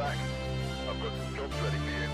back. I've got some jobs ready for you.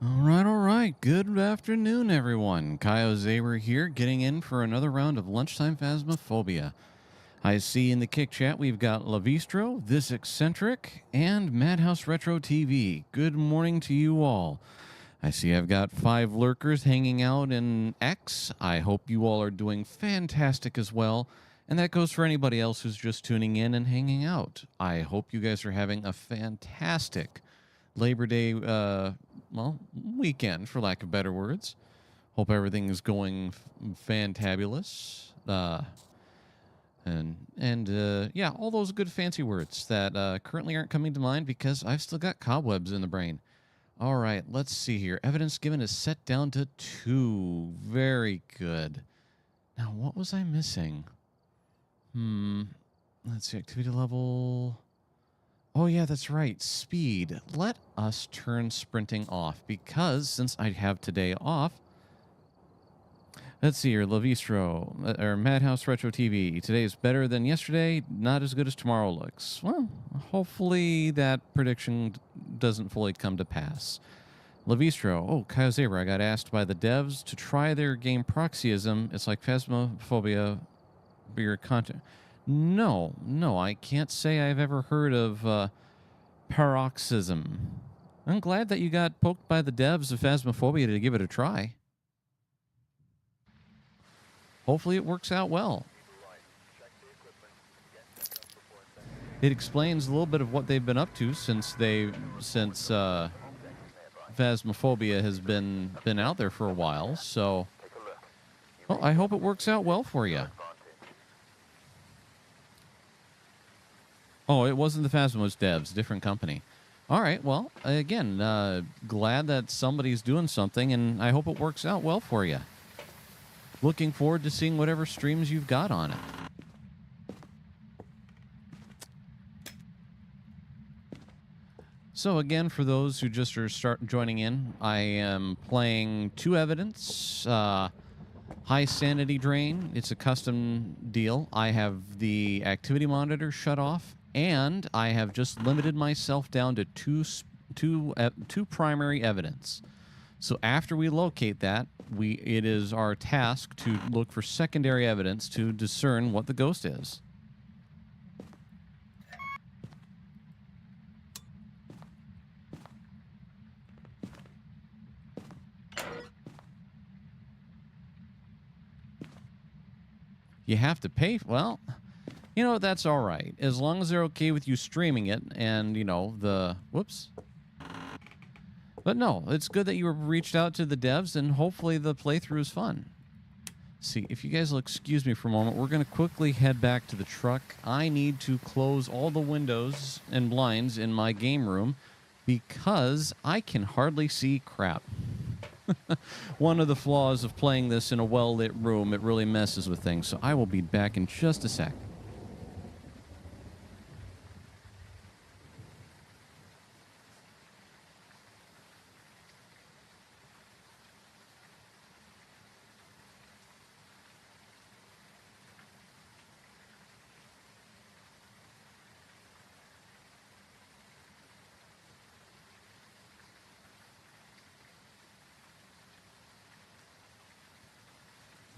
All right. Good afternoon, everyone. Kyle Zaber here, getting in for another round of Lunchtime Phasmophobia. I see in the Kick Chat we've got Lavistro, This Eccentric, and Madhouse Retro TV. Good morning to you all. I see I've got 5 lurkers hanging out in X. I hope you all are doing fantastic as well. And that goes for anybody else who's just tuning in and hanging out. I hope you guys are having a fantastic Labor Day, weekend, for lack of better words. Hope everything is going fantabulous. Yeah, all those good fancy words that currently aren't coming to mind because I've still got cobwebs in the brain. All right, let's see here. Evidence given is set down to 2. Very good. Now, what was I missing? Let's see, activity level. Oh, yeah, that's right. Speed. Let us turn sprinting off because since I have today off, let's see here. Lavistro, or Madhouse Retro TV. Today is better than yesterday, not as good as tomorrow looks. Well, hopefully that prediction doesn't fully come to pass. Lavistro. Oh, Kyle Zaber. I got asked by the devs to try their game Proxyism. It's like Phasmophobia, your content. No, I can't say I've ever heard of paroxysm. I'm glad that you got poked by the devs of Phasmophobia to give it a try. Hopefully it works out well. It explains a little bit of what they've been up to since Phasmophobia has been out there for a while. So, well, I hope it works out well for you. Oh, it wasn't the Phasmos devs, different company. All right, well, again, glad that somebody's doing something, and I hope it works out well for you. Looking forward to seeing whatever streams you've got on it. So again, for those who just are joining in, I am playing 2 Evidence, High Sanity Drain. It's a custom deal. I have the activity monitor shut off, and I have just limited myself down to two primary evidence. So after we locate that, it is our task to look for secondary evidence to discern what the ghost is. You have to pay. Well, you know, that's all right. As long as they're okay with you streaming it and, you know, whoops. But no, it's good that you reached out to the devs, and hopefully the playthrough is fun. See, if you guys will excuse me for a moment, we're going to quickly head back to the truck. I need to close all the windows and blinds in my game room because I can hardly see crap. One of the flaws of playing this in a well-lit room, it really messes with things. So I will be back in just a sec.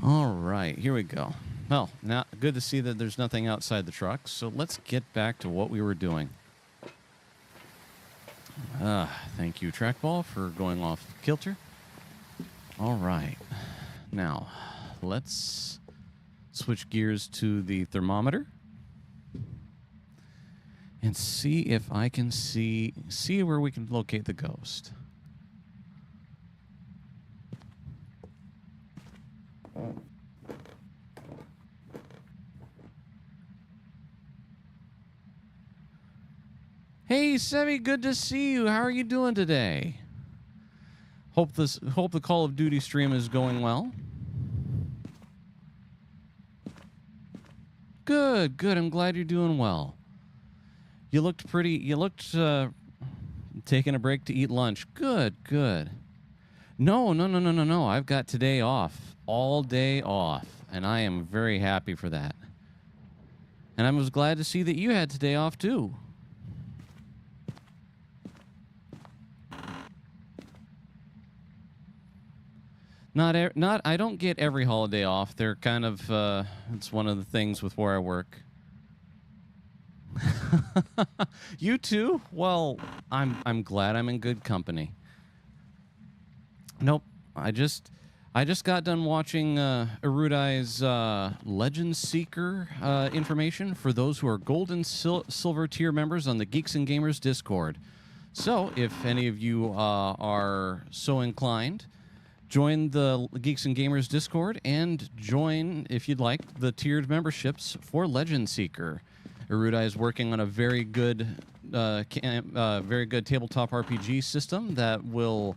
All right, here we go. Well, now good to see that there's nothing outside the truck, so let's get back to what we were doing. Thank you, Trackball, for going off kilter. All right, now let's switch gears to the thermometer and see if I can see where we can locate the ghost. Hey, Sevi, good to see you. How are you doing today? Hope the Call of Duty stream is going well. Good, good. I'm glad you're doing well. You looked taking a break to eat lunch. Good, good. No. I've got today off. All day off. And I am very happy for that. And I was glad to see that you had today off too. I don't get every holiday off. They're kind of it's one of the things with where I work. You too? Well, I'm glad I'm in good company. Nope. I just got done watching Erudai's Legend Seeker information for those who are gold and silver tier members on the Geeks and Gamers Discord. So, if any of you are so inclined, join the Geeks and Gamers Discord and join, if you'd like, the tiered memberships for Legend Seeker. Erudai is working on a very good tabletop RPG system that will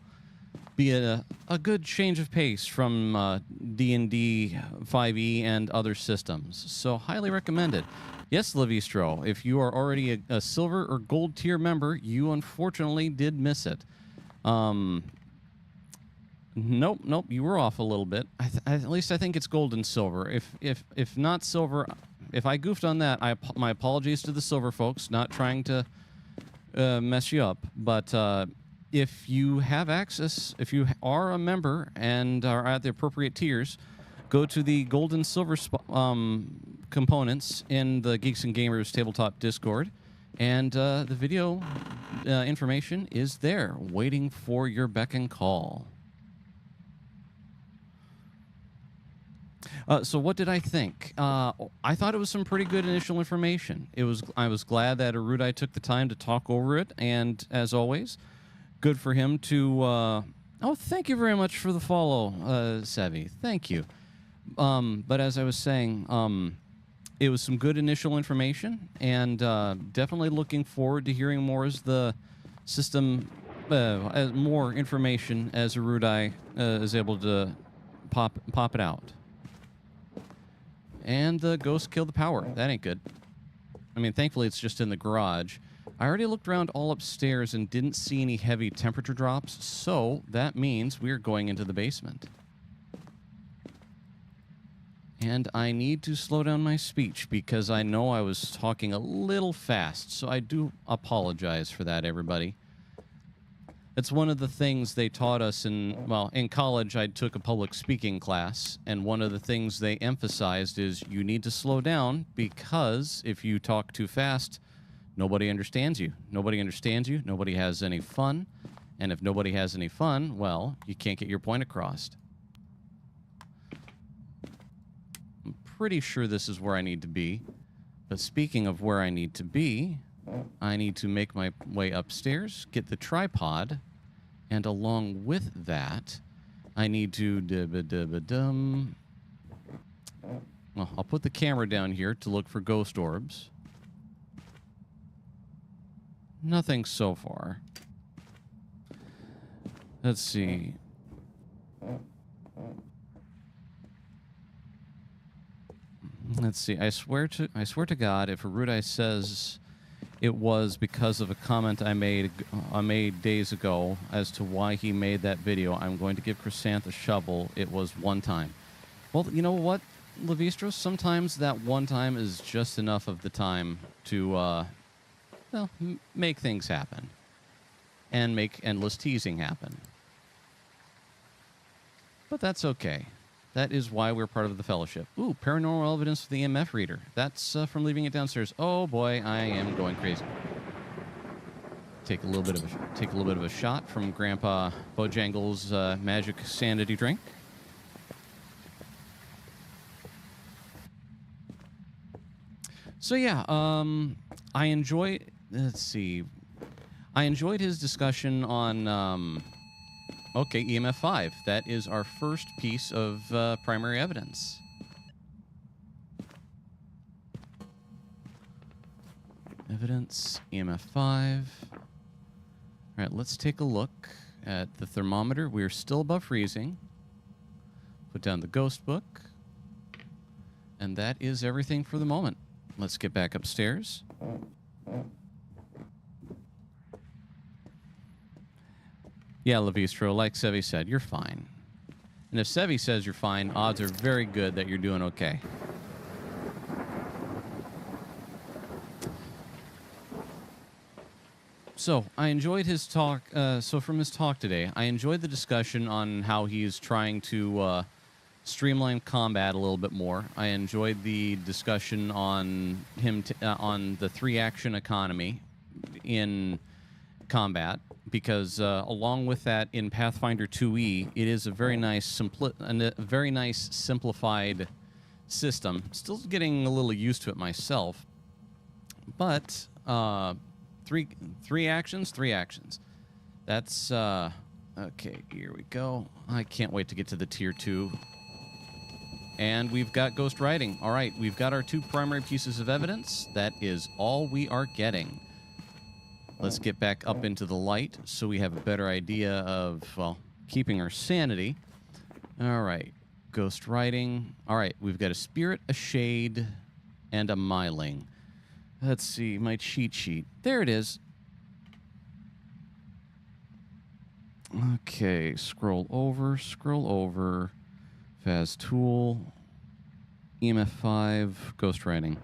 be a good change of pace from D&D 5e and other systems. So highly recommended. Yes, Levistro, if you are already a silver or gold tier member, you unfortunately did miss it. Nope, you were off a little bit. At least I think it's gold and silver. If not silver, if I goofed on that, my apologies to the silver folks. Not trying to mess you up, but if you have access, if you are a member and are at the appropriate tiers, go to the gold and silver components in the Geeks and Gamers Tabletop Discord, and the video information is there, waiting for your beck and call. So what did I think? I thought it was some pretty good initial information. I was glad that Erudai took the time to talk over it, and as always, good for him to... oh, thank you very much for the follow, Sevi. Thank you. But as I was saying, it was some good initial information, and definitely looking forward to hearing more as the system... more information as Erudai is able to pop it out. And the ghost killed the power. That ain't good. I mean, thankfully it's just in the garage. I already looked around all upstairs and didn't see any heavy temperature drops, so that means we're going into the basement. And I need to slow down my speech because I know I was talking a little fast, so I do apologize for that, everybody. It's one of the things they taught us in college. I took a public speaking class, and one of the things they emphasized is you need to slow down, because if you talk too fast, nobody understands you. Nobody understands you. Nobody has any fun. And if nobody has any fun, well, you can't get your point across. I'm pretty sure this is where I need to be. But speaking of where I need to be, I need to make my way upstairs, get the tripod, and along with that, I need to... Well, I'll put the camera down here to look for ghost orbs. Nothing so far. Let's see. Let's see. I swear to God, if Arudai says it was because of a comment I made days ago as to why he made that video, I'm going to give Chrysanth a shovel. It was one time. Well, you know what, Levistro? Sometimes that one time is just enough of the time to, well, make things happen. And make endless teasing happen. But that's okay. That is why we're part of the fellowship. Ooh, paranormal evidence for the EMF reader. That's from leaving it downstairs. Oh boy, I am going crazy. Take a little bit of a shot from Grandpa Bojangles' magic sanity drink. So yeah, I enjoy. Let's see. I enjoyed his discussion on. Okay, EMF 5. That is our first piece of primary evidence. Evidence, EMF 5. All right, let's take a look at the thermometer. We're still above freezing. Put down the ghost book. And that is everything for the moment. Let's get back upstairs. Yeah, Levistro, like Sevi said, you're fine. And if Sevi says you're fine, odds are very good that you're doing okay. So, I enjoyed his talk. So from his talk today, I enjoyed the discussion on how he's trying to streamline combat a little bit more. I enjoyed the discussion on him on the 3-action economy in combat. Because along with that, in Pathfinder 2e, it is a very nice, simplified system. Still getting a little used to it myself, but three actions. That's okay. Here we go. I can't wait to get to the tier 2. And we've got ghost writing. All right, we've got our 2 primary pieces of evidence. That is all we are getting. Let's get back up into the light so we have a better idea of, well, keeping our sanity. All right. Ghost writing. All right. We've got a spirit, a shade, and a myling. Let's see. My cheat sheet. There it is. Okay. Scroll over. Phas tool. EMF 5. Ghost writing.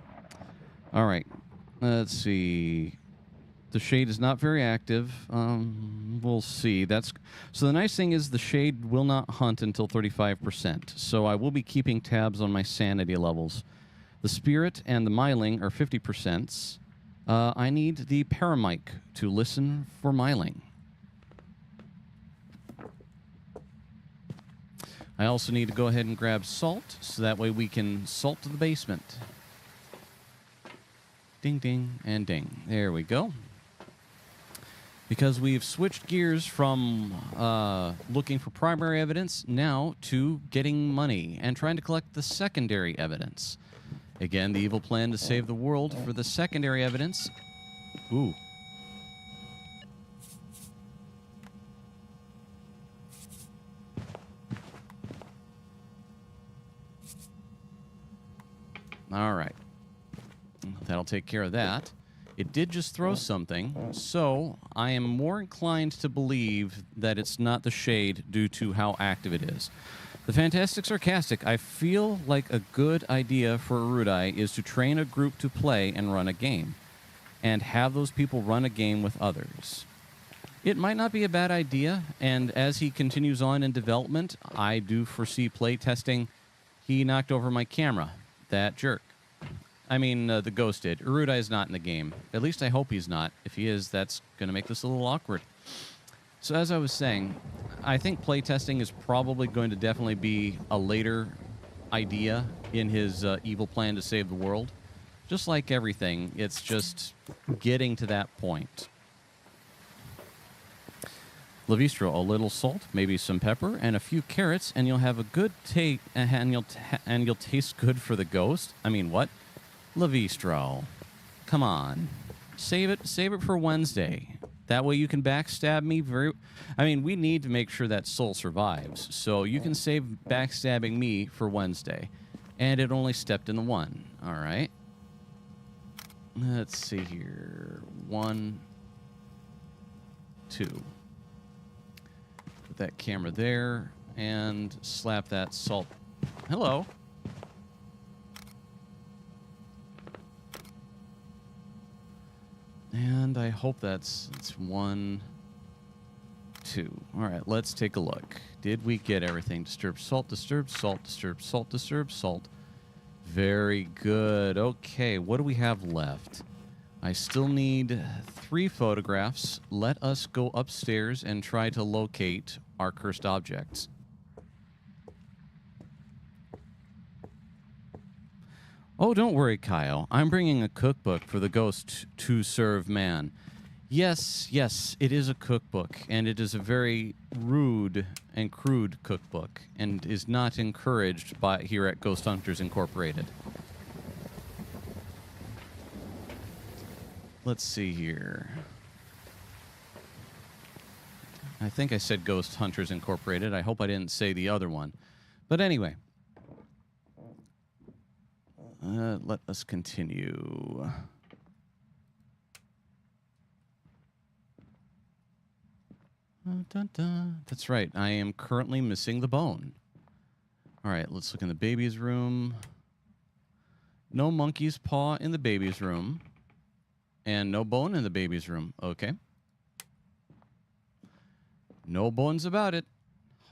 All right. Let's see. The shade is not very active. We'll see. So the nice thing is the shade will not hunt until 35%. So I will be keeping tabs on my sanity levels. The spirit and the myling are 50%. I need the paramic to listen for myling. I also need to go ahead and grab salt, so that way we can salt the basement. Ding, ding, and ding. There we go. Because we've switched gears from looking for primary evidence now to getting money and trying to collect the secondary evidence. Again, the evil plan to save the world for the secondary evidence. Ooh. All right. That'll take care of that. It did just throw something, so I am more inclined to believe that it's not the shade due to how active it is. The Fantastic Sarcastic, I feel like a good idea for Arudai is to train a group to play and run a game, and have those people run a game with others. It might not be a bad idea, and as he continues on in development, I do foresee playtesting. He knocked over my camera. That jerk. I mean, the ghost did. Urudai is not in the game. At least I hope he's not. If he is, that's going to make this a little awkward. So as I was saying, I think playtesting is probably going to definitely be a later idea in his evil plan to save the world. Just like everything, it's just getting to that point. Levistro, a little salt, maybe some pepper, and a few carrots, and you'll have a good taste, and you'll taste good for the ghost. I mean, what? Levistro, come on, save it for Wednesday. That way you can backstab me. I mean, we need to make sure that soul survives, so you can save backstabbing me for Wednesday, and it only stepped in the one. All right. Let's see here. 1, 2. Put that camera there and slap that salt. Hello. And I hope it's 1, 2. All right, let's take a look. Did we get everything? Disturbed salt, disturbed salt, disturbed salt, disturbed salt. Very good. Okay, what do we have left? I still need 3 photographs. Let us go upstairs and try to locate our cursed objects. Oh, don't worry, Kyle. I'm bringing a cookbook for the ghost to serve man. Yes, it is a cookbook, and it is a very rude and crude cookbook, and is not encouraged by here at Ghost Hunters Incorporated. Let's see here. I think I said Ghost Hunters Incorporated. I hope I didn't say the other one. But anyway. Let us continue. Dun, dun. That's right. I am currently missing the bone. All right, let's look in the baby's room. No monkey's paw in the baby's room. And no bone in the baby's room. Okay. No bones about it.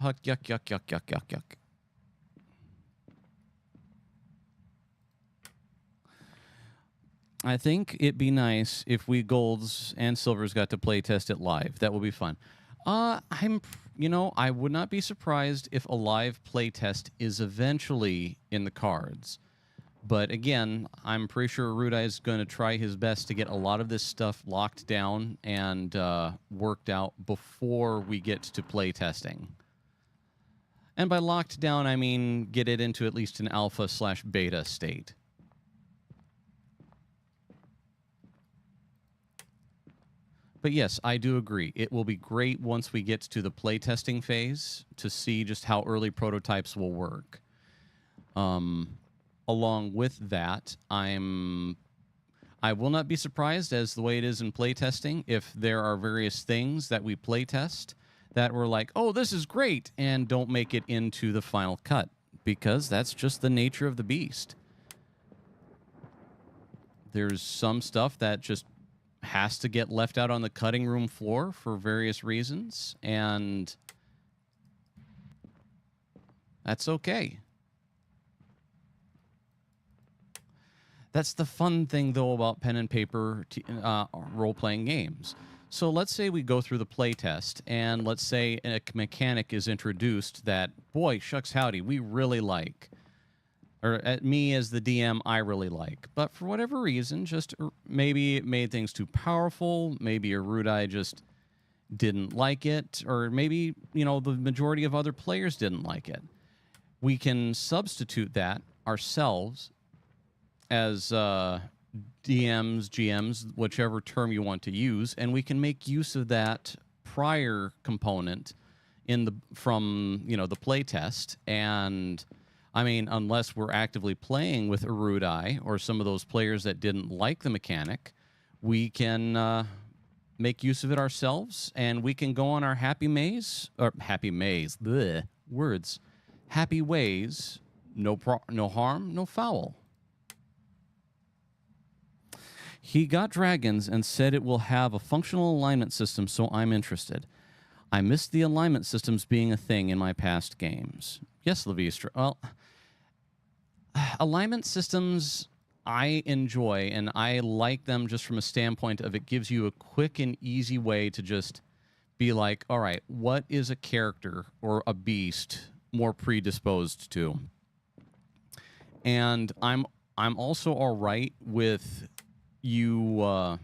Yuck, yuck, yuck, yuck, yuck, yuck, yuck. I think it'd be nice if we golds and silvers got to play test it live. That would be fun. I would not be surprised if a live play test is eventually in the cards. But again, I'm pretty sure Urudai is going to try his best to get a lot of this stuff locked down and worked out before we get to play testing. And by locked down, I mean get it into at least an alpha/beta state. But yes, I do agree. It will be great once we get to the playtesting phase to see just how early prototypes will work. Along with that, I will not be surprised, as the way it is in playtesting, if there are various things that we playtest that were like, oh, this is great, and don't make it into the final cut, because that's just the nature of the beast. There's some stuff that just has to get left out on the cutting room floor for various reasons, and that's okay. That's the fun thing, though, about pen and paper role-playing games. So let's say we go through the playtest, and let's say a mechanic is introduced that, boy, shucks howdy, we really like. Or me as the DM, I really like. But for whatever reason, just maybe it made things too powerful. Maybe Urudai just didn't like it. Or maybe, the majority of other players didn't like it. We can substitute that ourselves as DMs, GMs, whichever term you want to use, and we can make use of that prior component from the playtest. And I mean, unless we're actively playing with Urudai or some of those players that didn't like the mechanic, we can make use of it ourselves, and we can go on our happy ways, happy ways, no harm, no foul. He got dragons and said it will have a functional alignment system, so I'm interested. I missed the alignment systems being a thing in my past games. Yes, Levistra. Well, alignment systems I enjoy, and I like them just from a standpoint of it gives you a quick and easy way to just be like, all right, what is a character or a beast more predisposed to? And I'm also all right with you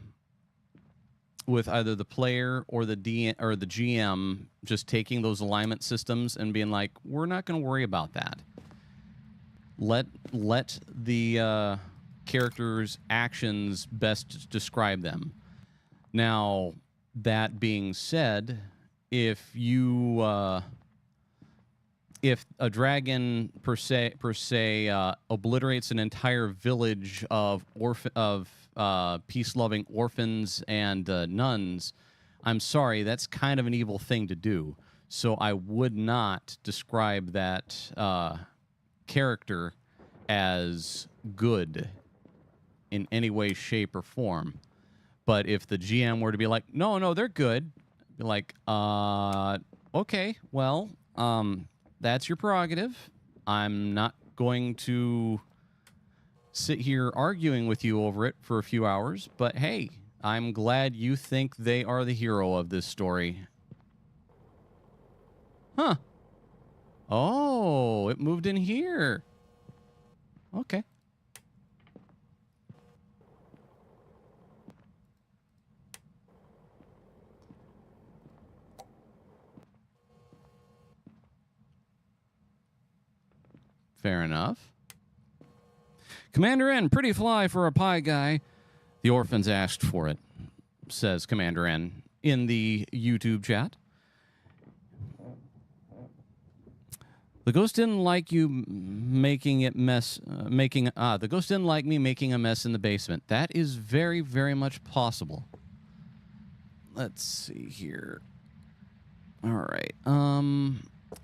with either the player or the GM just taking those alignment systems and being like, we're not going to worry about that. Let the character's actions best describe them. Now, that being said, if you if a dragon per se obliterates an entire village of peace-loving orphans and nuns, I'm sorry, that's kind of an evil thing to do. So I would not describe that character as good in any way, shape, or form. But if the GM were to be like, no, they're good, be like, okay, well, that's your prerogative. I'm not going to sit here arguing with you over it for a few hours, but hey, I'm glad you think they are the hero of this story. Huh. Oh, it moved in here. Okay. Fair enough. Commander N, pretty fly for a pie guy. The orphans asked for it, says Commander N in the YouTube chat. The ghost didn't like you making it mess. The ghost didn't like me making a mess in the basement. That is very, very much possible. Let's see here. All right.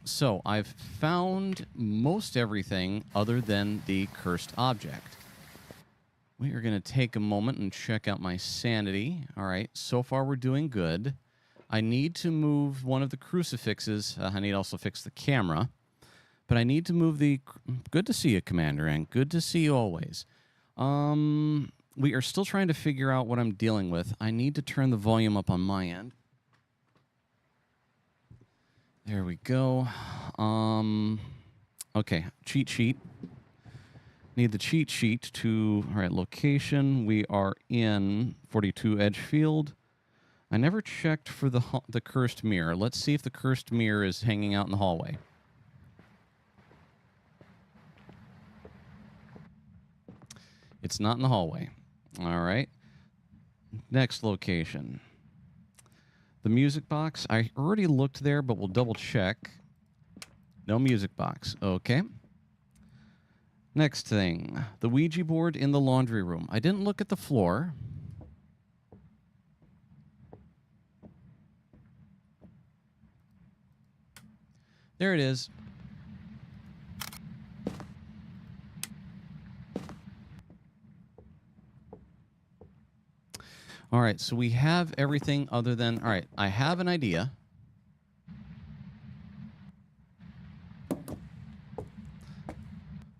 So I've found most everything other than the cursed object. We are going to take a moment and check out my sanity. All right. So far, we're doing good. I need to move one of the crucifixes. I need to also fix the camera. But I need to move the... Good to see you, Commander, and good to see you always. We are still trying to figure out what I'm dealing with. I need to turn the volume up on my end. There we go. Okay, cheat sheet. Need the cheat sheet to... All right, location. We are in 42 Edgefield. I never checked for the cursed mirror. Let's see if the cursed mirror is hanging out in the hallway. It's not in the hallway. All right. Next location. The music box. I already looked there, but we'll double check. No music box. Okay. Next thing. The Ouija board in the laundry room. I didn't look at the floor. There it is. All right, so we have everything other than... All right, I have an idea.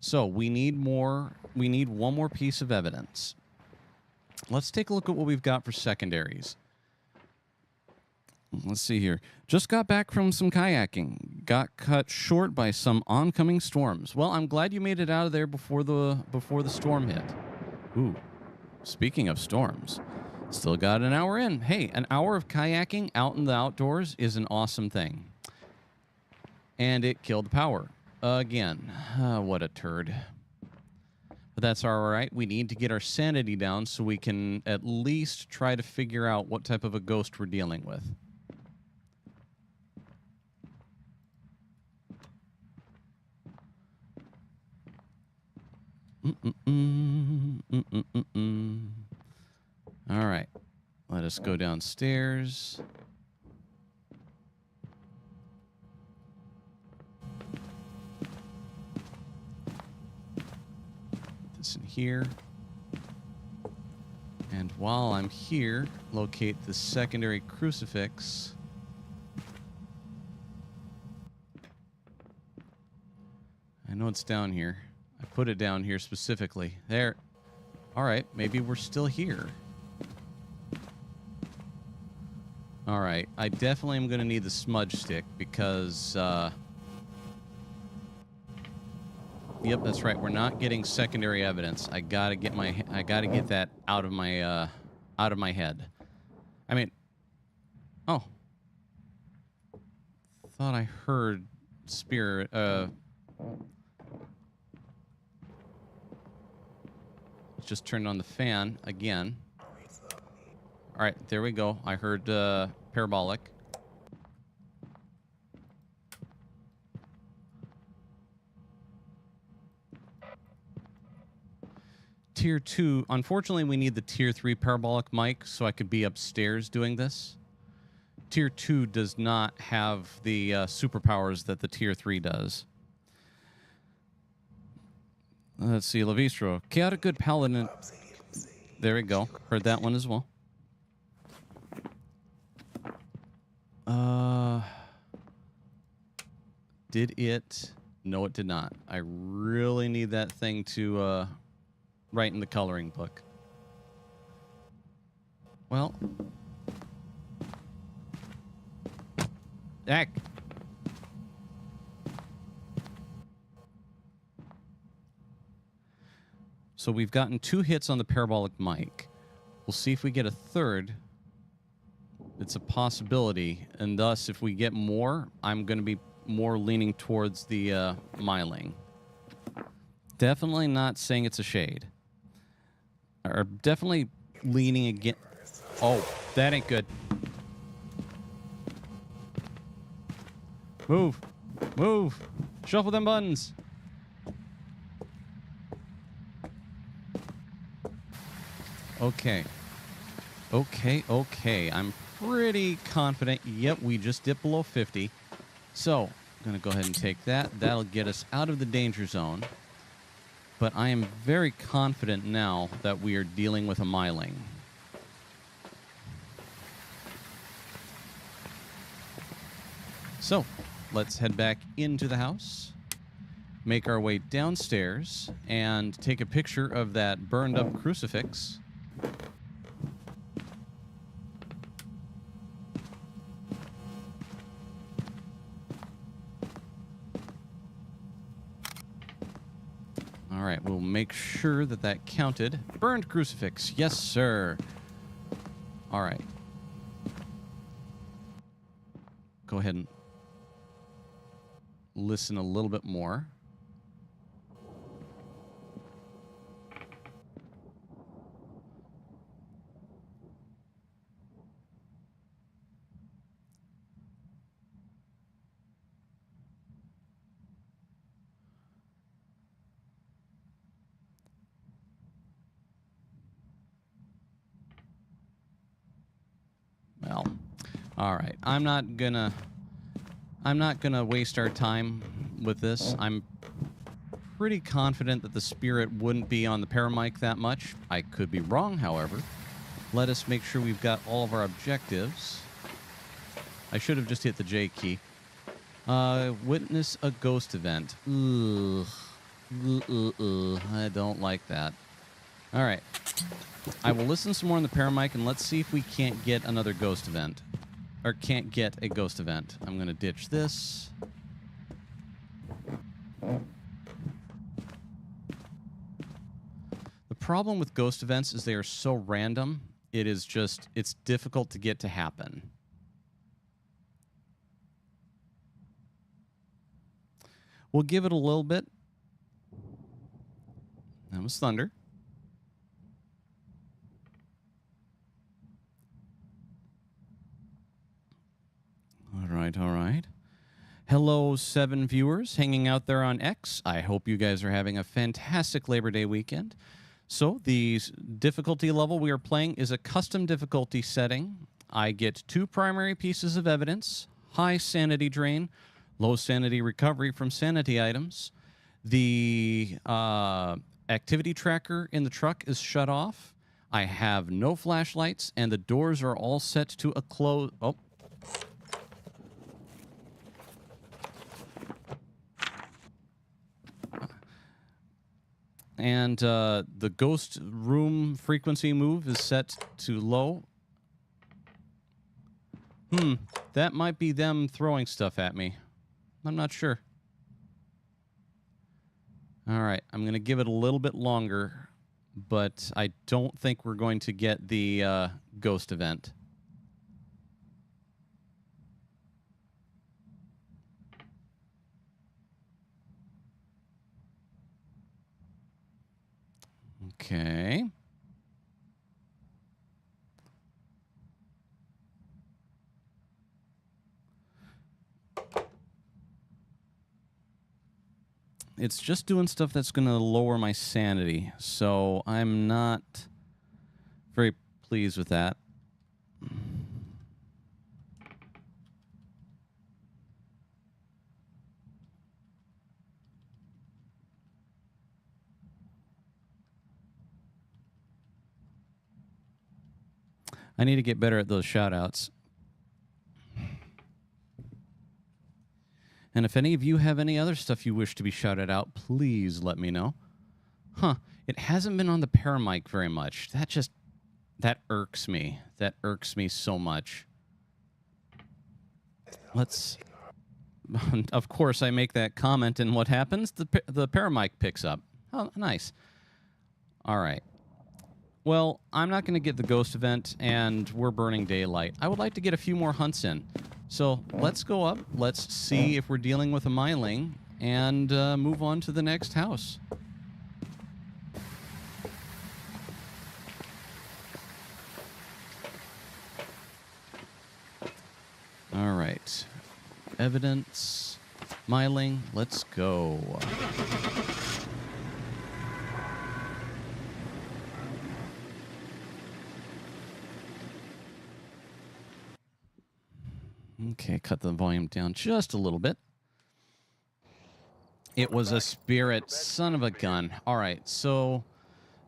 So we need more... We need one more piece of evidence. Let's take a look at what we've got for secondaries. Let's see here. Just got back from some kayaking. Got cut short by some oncoming storms. Well, I'm glad you made it out of there before the storm hit. Ooh, speaking of storms... Still got an hour in. Hey, an hour of kayaking out in the outdoors is an awesome thing. And it killed the power. Again. What a turd. But that's all right. We need to get our sanity down so we can at least try to figure out what type of a ghost we're dealing with. All right. Let us go downstairs. Put this in here. And while I'm here, locate the secondary crucifix. I know it's down here. I put it down here specifically. There. All right, maybe we're still here. All right, I definitely am going to need the smudge stick because... Yep, that's right. We're not getting secondary evidence. I gotta get that out of my head. I mean, oh, thought I heard spirit. Just turned on the fan again. All right, there we go. I heard parabolic. Tier 2. Unfortunately, we need the Tier 3 parabolic mic so I could be upstairs doing this. Tier 2 does not have the superpowers that the Tier 3 does. Let's see, Lavistro. Chaotic Good Paladin. There we go. Heard that one as well. Did it? No, it did not. I really need that thing to write in the coloring book. Well. Heck. So we've gotten 2 hits on the parabolic mic. We'll see if we get a third. It's a possibility, and thus, if we get more, I'm going to be more leaning towards the myling. Definitely not saying it's a shade. Or definitely leaning against... Oh, that ain't good. Move. Move. Shuffle them buttons. Okay. Okay. I'm pretty confident. Yep, we just dipped below 50. So, I'm going to go ahead and take that. That'll get us out of the danger zone. But I am very confident now that we are dealing with a myling. So, let's head back into the house, make our way downstairs, and take a picture of that burned up crucifix. All right, we'll make sure that that counted. Burned crucifix. Yes, sir. All right. Go ahead and listen a little bit more. Well, all right. I'm not gonna waste our time with this. I'm pretty confident that the spirit wouldn't be on the paramic that much. I could be wrong, however. Let us make sure we've got all of our objectives. I should have just hit the J key. Witness a ghost event. Ugh. I don't like that. All right. I will listen some more on the paramic, and let's see if we can't get another ghost event. Or can't get a ghost event. I'm going to ditch this. The problem with ghost events is they are so random, it's difficult to get to happen. We'll give it a little bit. That was thunder. All right. Hello, 7 viewers hanging out there on X. I hope you guys are having a fantastic Labor Day weekend. So, the difficulty level we are playing is a custom difficulty setting. I get 2 primary pieces of evidence, high sanity drain, low sanity recovery from sanity items. The activity tracker in the truck is shut off. I have no flashlights, and the doors are all set to a close. Oh. And the ghost room frequency move is set to low. That might be them throwing stuff at me. I'm not sure. All right, I'm going to give it a little bit longer, but I don't think we're going to get the ghost event. Okay. It's just doing stuff that's going to lower my sanity, so I'm not very pleased with that. I need to get better at those shout-outs. And if any of you have any other stuff you wish to be shouted out, please let me know. Huh. It hasn't been on the paramic very much. That irks me. That irks me so much. Let's... Of course, I make that comment, and what happens? The paramic picks up. Oh, nice. All right. Well, I'm not going to get the ghost event, and we're burning daylight. I would like to get a few more hunts in. So let's go up. Let's see if we're dealing with a myling, and move on to the next house. All right. Evidence. Myling. Let's go. Okay, cut the volume down just a little bit. It was a spirit. Son of a gun. All right, so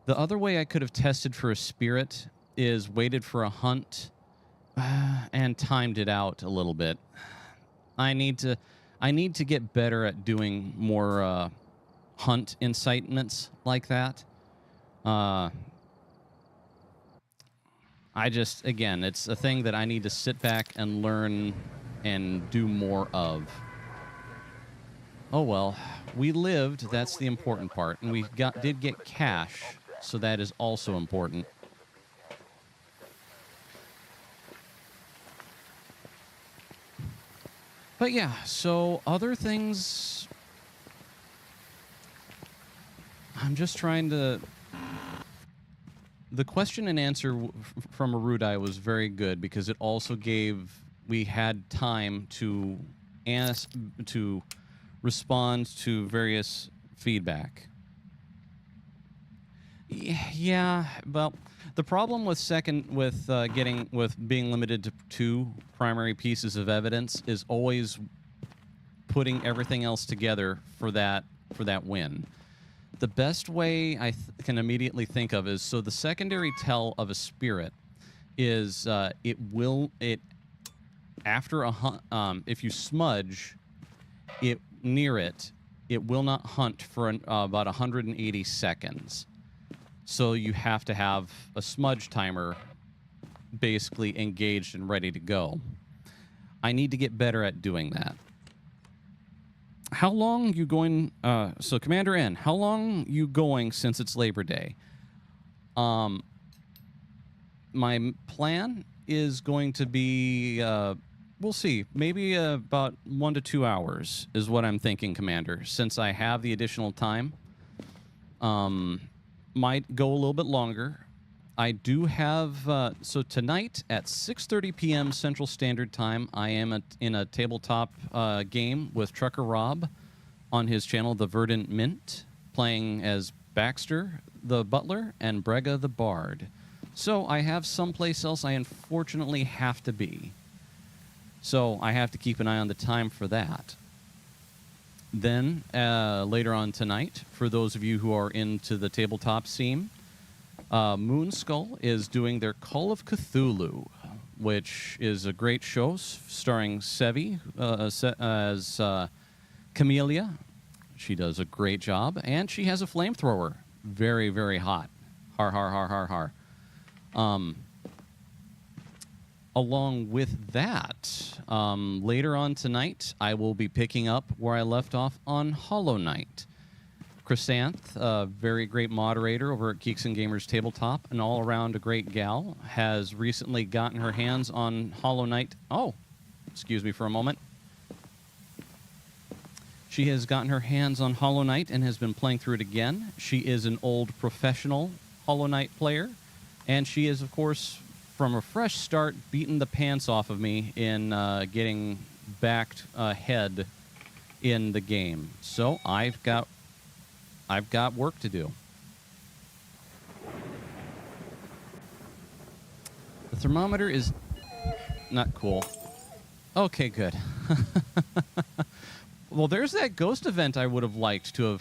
the other way I could have tested for a spirit is waited for a hunt and timed it out a little bit. I need to get better at doing more hunt incitements like that. Again, it's a thing that I need to sit back and learn and do more of. Oh well, we lived, that's the important part, and we did get cash, so that is also important. But yeah, so other things... I'm just trying to... The question and answer from Arudai was very good because it also gave... We had time to respond to various feedback. Yeah, well, the problem with being limited to 2 primary pieces of evidence is always putting everything else together for that win. The best way I can immediately think of is, so the secondary tell of a spirit is after a hunt, if you smudge it near it, it will not hunt for about 180 seconds. So you have to have a smudge timer basically engaged and ready to go. I need to get better at doing that. How long you going... so, Commander N, how long you going since it's Labor Day? My plan is going to be... we'll see. Maybe about 1 to 2 hours is what I'm thinking, Commander. Since I have the additional time, might go a little bit longer. I do have... so tonight at 6:30 p.m. Central Standard Time, I am in a tabletop game with Trucker Rob on his channel, The Verdant Mint, playing as Baxter, the Butler, and Brega, the Bard. So I have someplace else I unfortunately have to be. So I have to keep an eye on the time for that. Then, later on tonight, for those of you who are into the tabletop scene, Moonskull is doing their Call of Cthulhu, which is a great show starring Sevi as Camellia. She does a great job, and she has a flamethrower. Very, very hot. Har, har, har, har, har. Along with that, later on tonight, I will be picking up where I left off on Hollow Knight. Chrysanth, a very great moderator over at Geeks and Gamers Tabletop, and all around a great gal, has recently gotten her hands on Hollow Knight. Oh, excuse me for a moment. She has gotten her hands on Hollow Knight and has been playing through it again. She is an old professional Hollow Knight player, and she is, of course, from a fresh start, beaten the pants off of me in getting backed ahead in the game. So I've got work to do. The thermometer is not cool. Okay, good. Well, there's that ghost event I would have liked to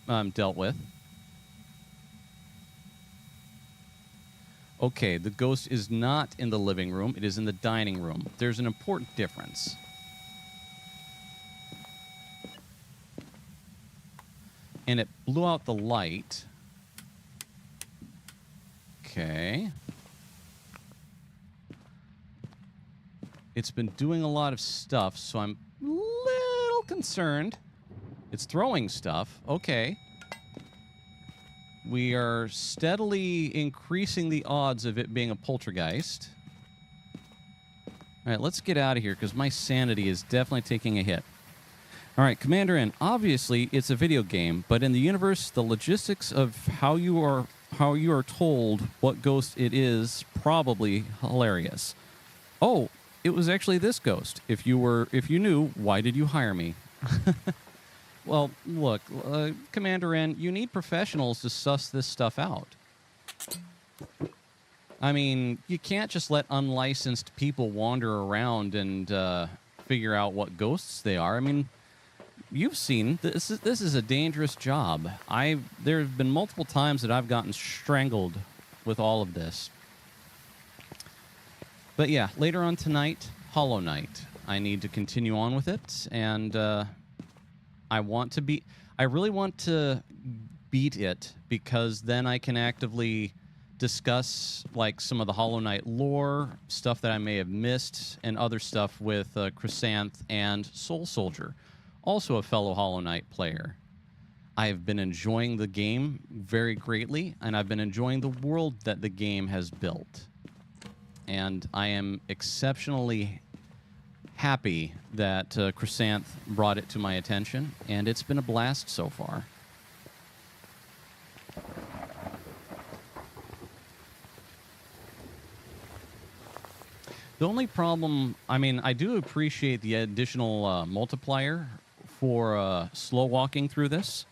have dealt with. Okay, the ghost is not in the living room. It is in the dining room. There's an important difference. And it blew out the light. Okay. It's been doing a lot of stuff, so I'm a little concerned. It's throwing stuff. Okay. We are steadily increasing the odds of it being a poltergeist. All right, let's get out of here because my sanity is definitely taking a hit. All right, Commander N, obviously it's a video game, but in the universe, the logistics of how you are told what ghost it is probably hilarious. Oh, it was actually this ghost. If you knew, why did you hire me? Well, look, Commander N, you need professionals to suss this stuff out. I mean, you can't just let unlicensed people wander around and figure out what ghosts they are. I mean, you've seen this is a dangerous job. There have been multiple times that I've gotten strangled with all of this. But yeah, later on tonight, Hollow Knight. I need to continue on with it, and I really want to beat it because then I can actively discuss like some of the Hollow Knight lore, stuff that I may have missed, and other stuff with Chrysanth and Soul Soldier, also a fellow Hollow Knight player. I've been enjoying the game very greatly, and I've been enjoying the world that the game has built. And I am exceptionally happy that Chrysanth brought it to my attention, and it's been a blast so far. The only problem, I mean, I do appreciate the additional multiplier for slow walking through this.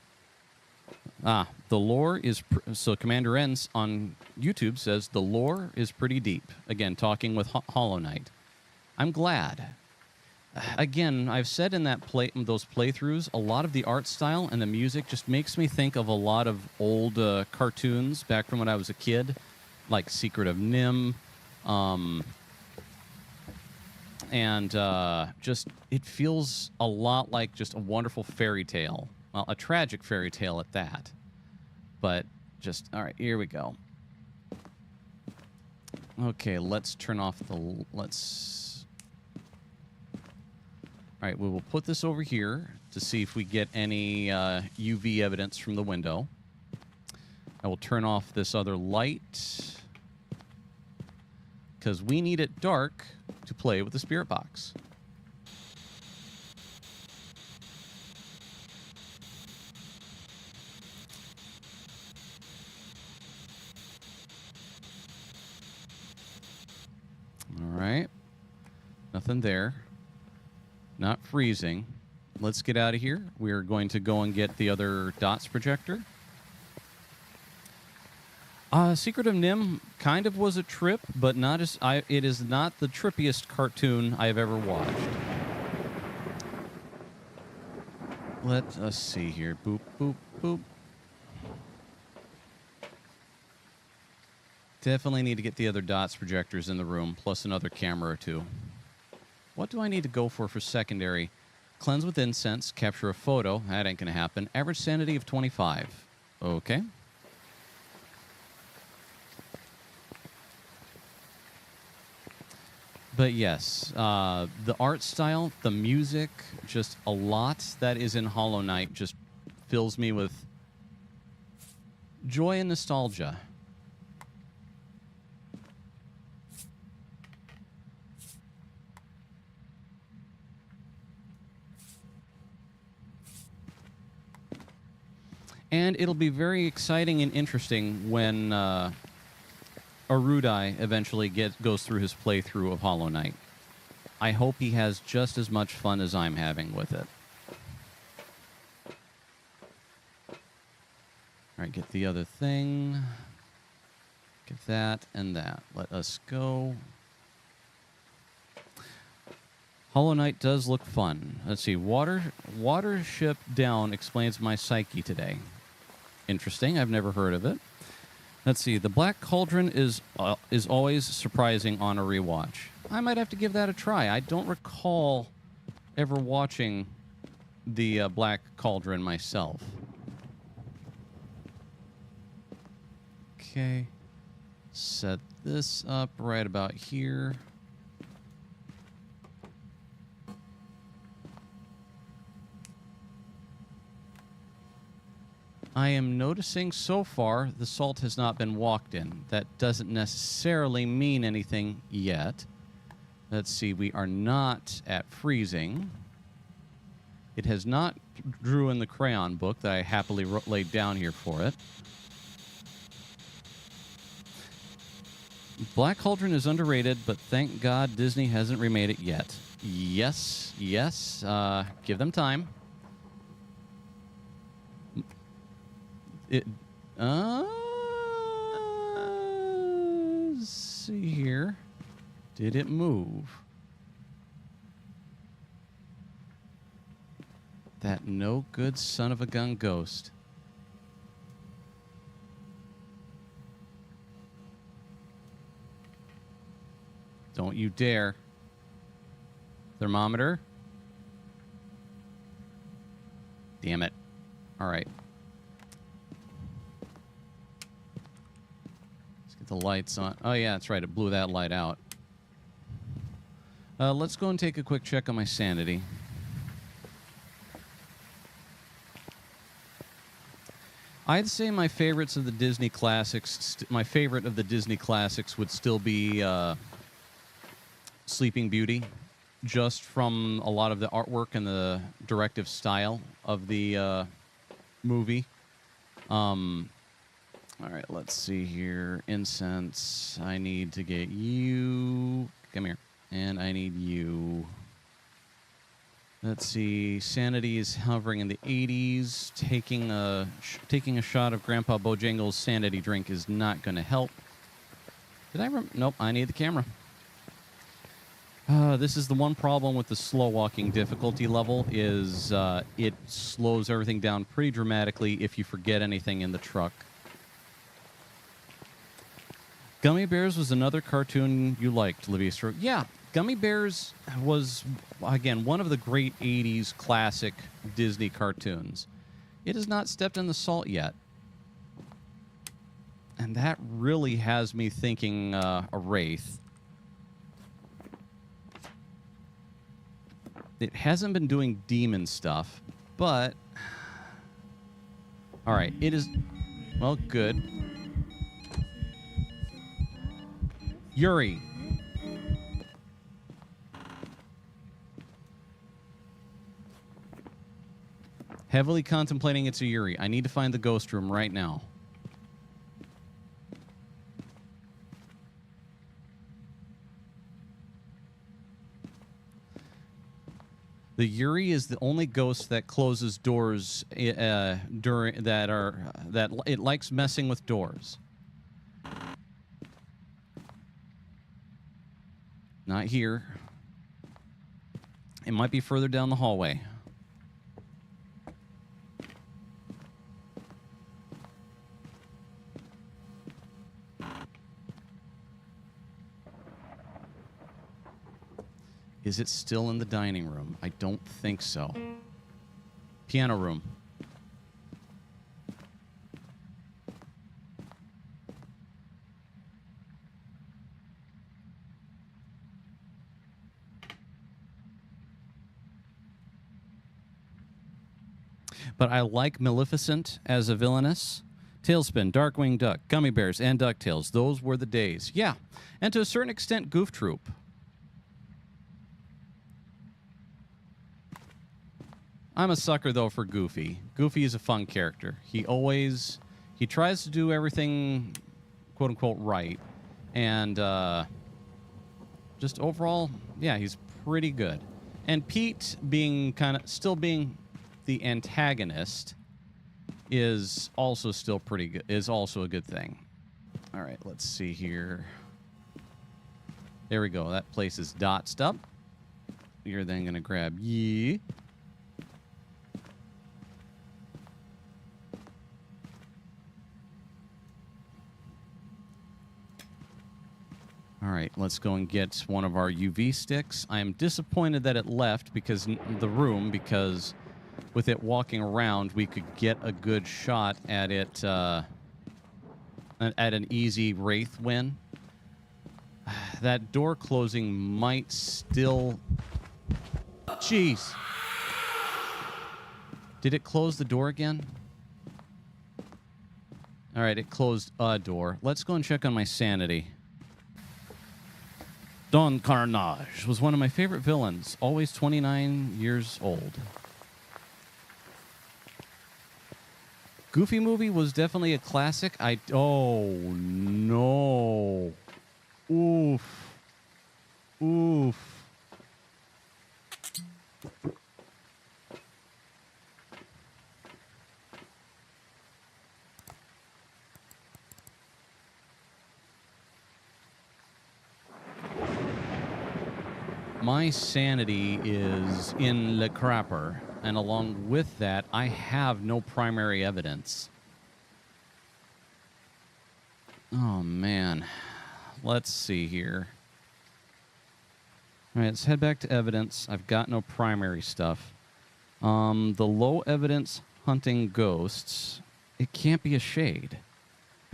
The lore is... So Commander N's on YouTube says the lore is pretty deep. Again, talking with Hollow Knight. I'm glad. Again, I've said in those playthroughs, a lot of the art style and the music just makes me think of a lot of old cartoons back from when I was a kid, like Secret of Nim, and just it feels a lot like just a wonderful fairy tale. Well, a tragic fairy tale at that. But just, all right, here we go. Okay, let's turn off the... All right, we will put this over here to see if we get any UV evidence from the window. I will turn off this other light because we need it dark to play with the spirit box. All right. Nothing there. Not freezing. Let's get out of here. We are going to go and get the other dots projector. Secret of Nim kind of was a trip, but not as it is not the trippiest cartoon I have ever watched. Let us see here. Boop, boop, boop. Definitely need to get the other dots projectors in the room, plus another camera or two. What do I need to go for secondary? Cleanse with incense, capture a photo. That ain't going to happen. Average sanity of 25. Okay. But yes, the art style, the music, just a lot that is in Hollow Knight just fills me with joy and nostalgia. And it'll be very exciting and interesting when Arudai eventually goes through his playthrough of Hollow Knight. I hope he has just as much fun as I'm having with it. All right, get the other thing. Get that and that. Let us go. Hollow Knight does look fun. Let's see. Watership Down explains my psyche today. Interesting. I've never heard of it. Let's see. The Black Cauldron is always surprising on a rewatch. I might have to give that a try. I don't recall ever watching the Black Cauldron myself. Okay. Set this up right about here. I am noticing so far the salt has not been walked in. That doesn't necessarily mean anything yet. Let's see, we are not at freezing. It has not drew in the crayon book that I happily laid down here for it. Black Cauldron is underrated, but thank God Disney hasn't remade it yet. Yes, yes, give them time. Let's see here. Did it move? That no good son of a gun ghost. Don't you dare. Thermometer. Damn it. All right. The lights on. Oh, yeah, that's right. It blew that light out. Let's go and take a quick check on my sanity. I'd say my favorites of the Disney classics, my favorite of the Disney classics would still be Sleeping Beauty, just from a lot of the artwork and the directive style of the movie. All right, let's see here. Incense. I need to get you. Come here. And I need you. Let's see. Sanity is hovering in the 80s. Taking a shot of Grandpa Bojangles' sanity drink is not going to help. Did I Nope, I need the camera. This is the one problem with the slow walking difficulty level is it slows everything down pretty dramatically if you forget anything in the truck. Gummy Bears was another cartoon you liked, Levistra. Yeah, Gummy Bears was, again, one of the great 80s classic Disney cartoons. It has not stepped in the salt yet. And that really has me thinking a Wraith. It hasn't been doing demon stuff, but... All right, it is... Well, good. Yuri. Heavily contemplating it's a Yuri. I need to find the ghost room right now. The Yuri is the only ghost that closes doors during that it likes messing with doors. Not here. It might be further down the hallway. Is it still in the dining room? I don't think so. Piano room. But I like Maleficent as a villainess. Tailspin, Darkwing Duck, Gummy Bears, and DuckTales. Those were the days. Yeah. And to a certain extent, Goof Troop. I'm a sucker, though, for Goofy. Goofy is a fun character. He tries to do everything, quote-unquote, right. And just overall, yeah, he's pretty good. And Pete still being the antagonist is also still pretty good, is also a good thing. All right, let's see here. There we go. That place is dotsed up. You're then going to grab ye. All right, let's go and get one of our UV sticks. I am disappointed that it left because with it walking around, we could get a good shot at it at an easy Wraith win. That door closing might still... Jeez. Did it close the door again? All right, it closed a door. Let's go and check on my sanity. Don Carnage was one of my favorite villains, always 29 years old. Goofy movie was definitely a classic. Oh, no. Oof. Oof. My sanity is in Le Crapper, and along with that, I have no primary evidence. Oh, man. Let's see here. All right, let's head back to evidence. I've got no primary stuff. The low evidence hunting ghosts, it can't be a shade.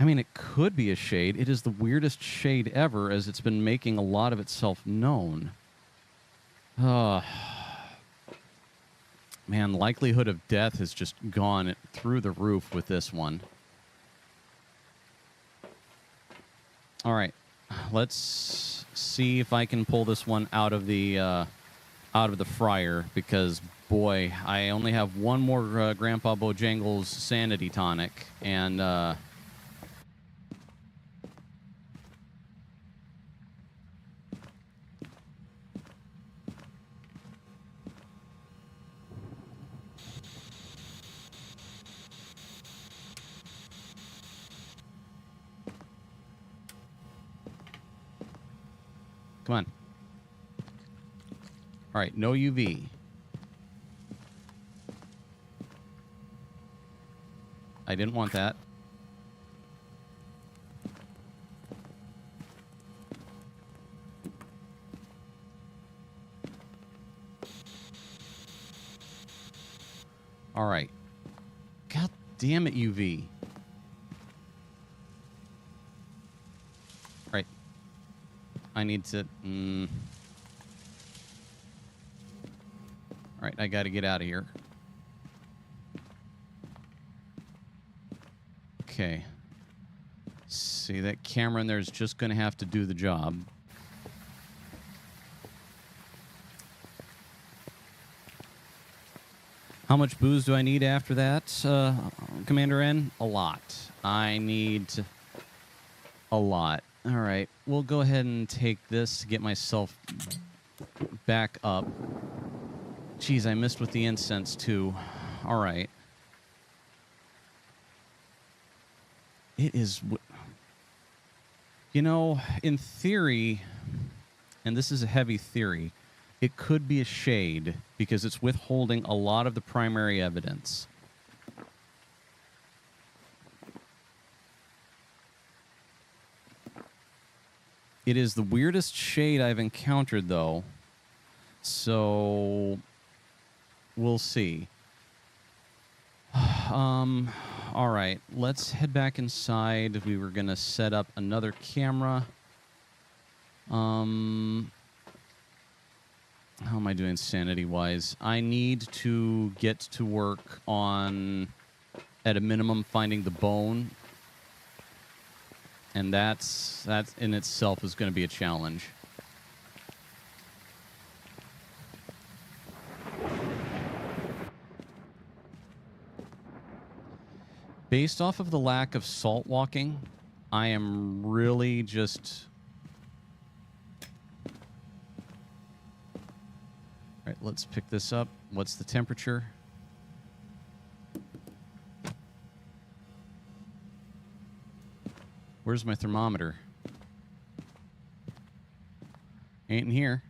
I mean, it could be a shade. It is the weirdest shade ever, as it's been making a lot of itself known. Man, likelihood of death has just gone through the roof with this one. All right, let's see if I can pull this one out of the fryer, because boy, I only have one more Grandpa Bojangles sanity tonic, and come on. All right, no UV. I didn't want that. All right. God damn it, UV. All right. I need to... All right, I got to get out of here. Okay. See, that camera in there is just going to have to do the job. How much booze do I need after that, Commander N? A lot. I need a lot. All right, we'll go ahead and take this to get myself back up. Jeez, I missed with the incense, too. All right. It is... You know, in theory, and this is a heavy theory, it could be a shade because it's withholding a lot of the primary evidence. It is the weirdest shade I've encountered, though. So we'll see. All right, let's head back inside. We were going to set up another camera. How am I doing sanity-wise? I need to get to work on, at a minimum, finding the bone. And that in itself is going to be a challenge. Based off of the lack of salt walking, I am really just... All right, let's pick this up. What's the temperature? Where's my thermometer? Ain't in here.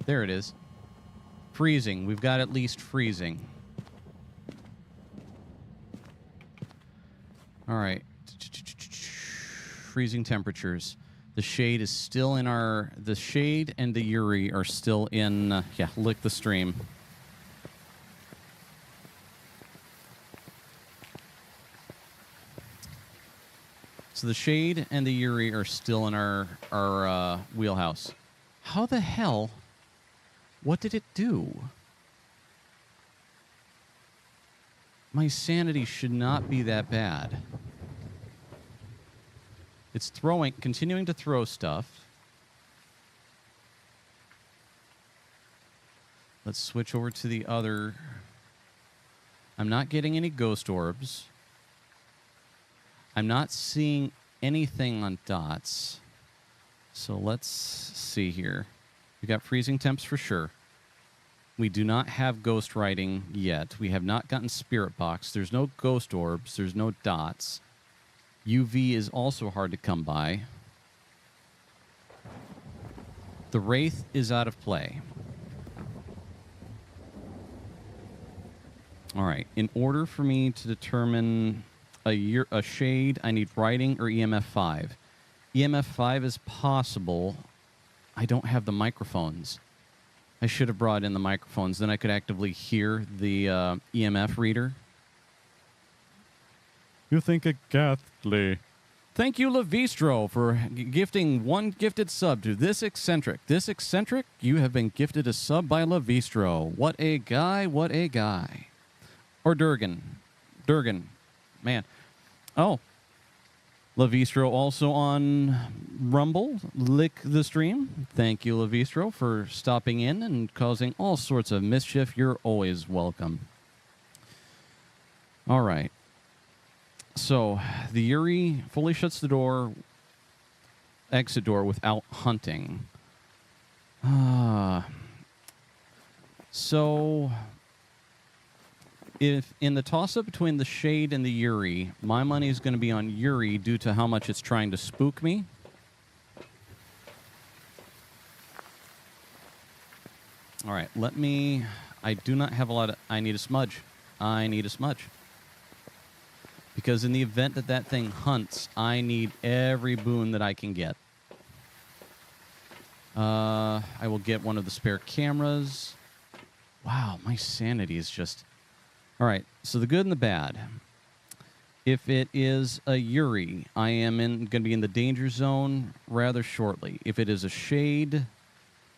There it is. Freezing. We've got at least freezing. All right. Freezing temperatures. The shade is still in our... The shade and the Yuri are still in... yeah, lick the stream. So the shade and the Yuri are still in our wheelhouse. How the hell... What did it do? My sanity should not be that bad. It's continuing to throw stuff. Let's switch over to the other. I'm not getting any ghost orbs. I'm not seeing anything on dots. So let's see here. We got freezing temps for sure. We do not have ghost writing yet. We have not gotten spirit box. There's no ghost orbs. There's no dots. UV is also hard to come by. The Wraith is out of play. All right. In order for me to determine a shade, I need writing or EMF 5. EMF 5 is possible. I don't have the microphones. I should have brought in the microphones. Then I could actively hear the EMF reader. You think it ghastly. Thank you, Levistro, for gifting one gifted sub to This Eccentric. This Eccentric, you have been gifted a sub by Levistro. What a guy, what a guy. Or Durgan. Durgan. Man. Oh. Levistro also on Rumble. Lick the stream. Thank you, Levistro, for stopping in and causing all sorts of mischief. You're always welcome. All right. So, the Yuri fully shuts the door, exit door without hunting. So, if in the toss-up between the Shade and the Yuri, my money is going to be on Yuri due to how much it's trying to spook me. All right, let me... I do not have a lot of... I need a smudge. I need a smudge. Because in the event that that thing hunts, I need every boon that I can get. I will get one of the spare cameras. Wow, my sanity is just... All right, so the good and the bad. If it is a Yuri, I am going to be in the danger zone rather shortly. If it is a Shade,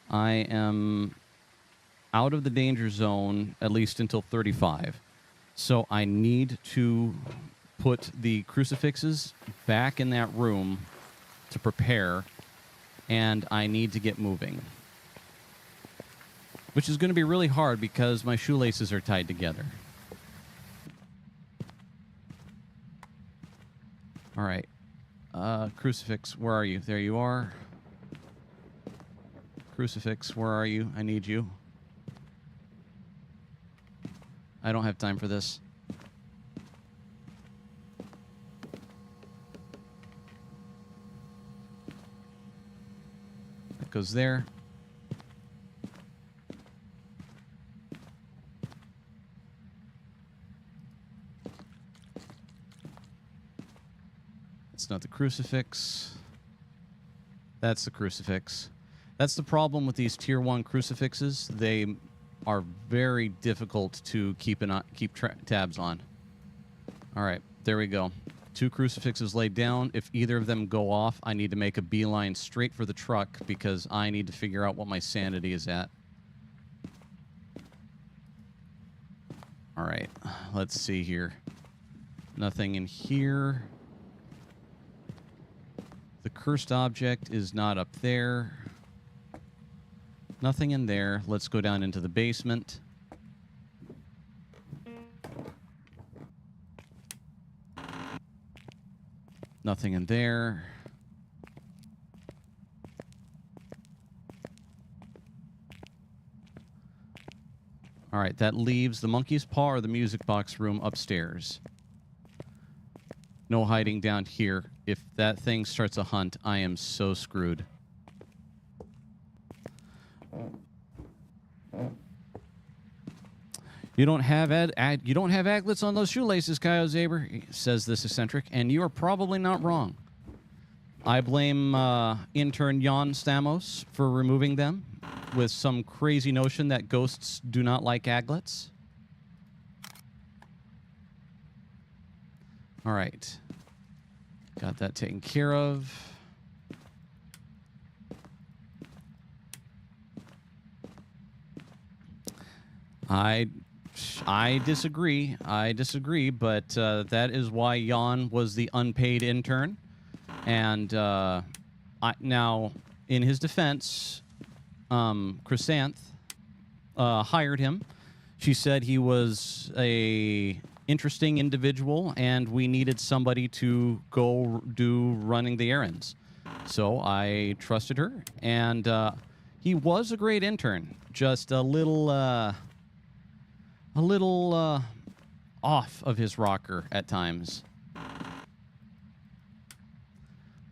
I am out of the danger zone at least until 35. So I need to put the crucifixes back in that room to prepare, and I need to get moving. Which is going to be really hard because my shoelaces are tied together. All right. Crucifix, where are you? There you are. Crucifix, where are you? I need you. I don't have time for this. That goes there. That's not the crucifix. That's the crucifix. That's the problem with these tier 1 crucifixes. They are very difficult to keep tabs on. All right, there we go. 2 crucifixes laid down. If either of them go off, I need to make a beeline straight for the truck because I need to figure out what my sanity is at. All right, let's see here. Nothing in here. The cursed object is not up there. Nothing in there. Let's go down into the basement. Nothing in there. All right, that leaves the monkey's paw or the music box room upstairs. No hiding down here. If that thing starts a hunt, I am so screwed. You don't have aglets on those shoelaces, Kyle Zaber, says this eccentric, and you are probably not wrong. I blame intern Jan Stamos for removing them with some crazy notion that ghosts do not like aglets. All right. Got that taken care of. I disagree. I disagree, but that is why Jan was the unpaid intern. And now, in his defense, Chrysanth hired him. She said he was a interesting individual, and we needed somebody to go do running the errands. So I trusted her, and he was a great intern. Just a little off of his rocker at times.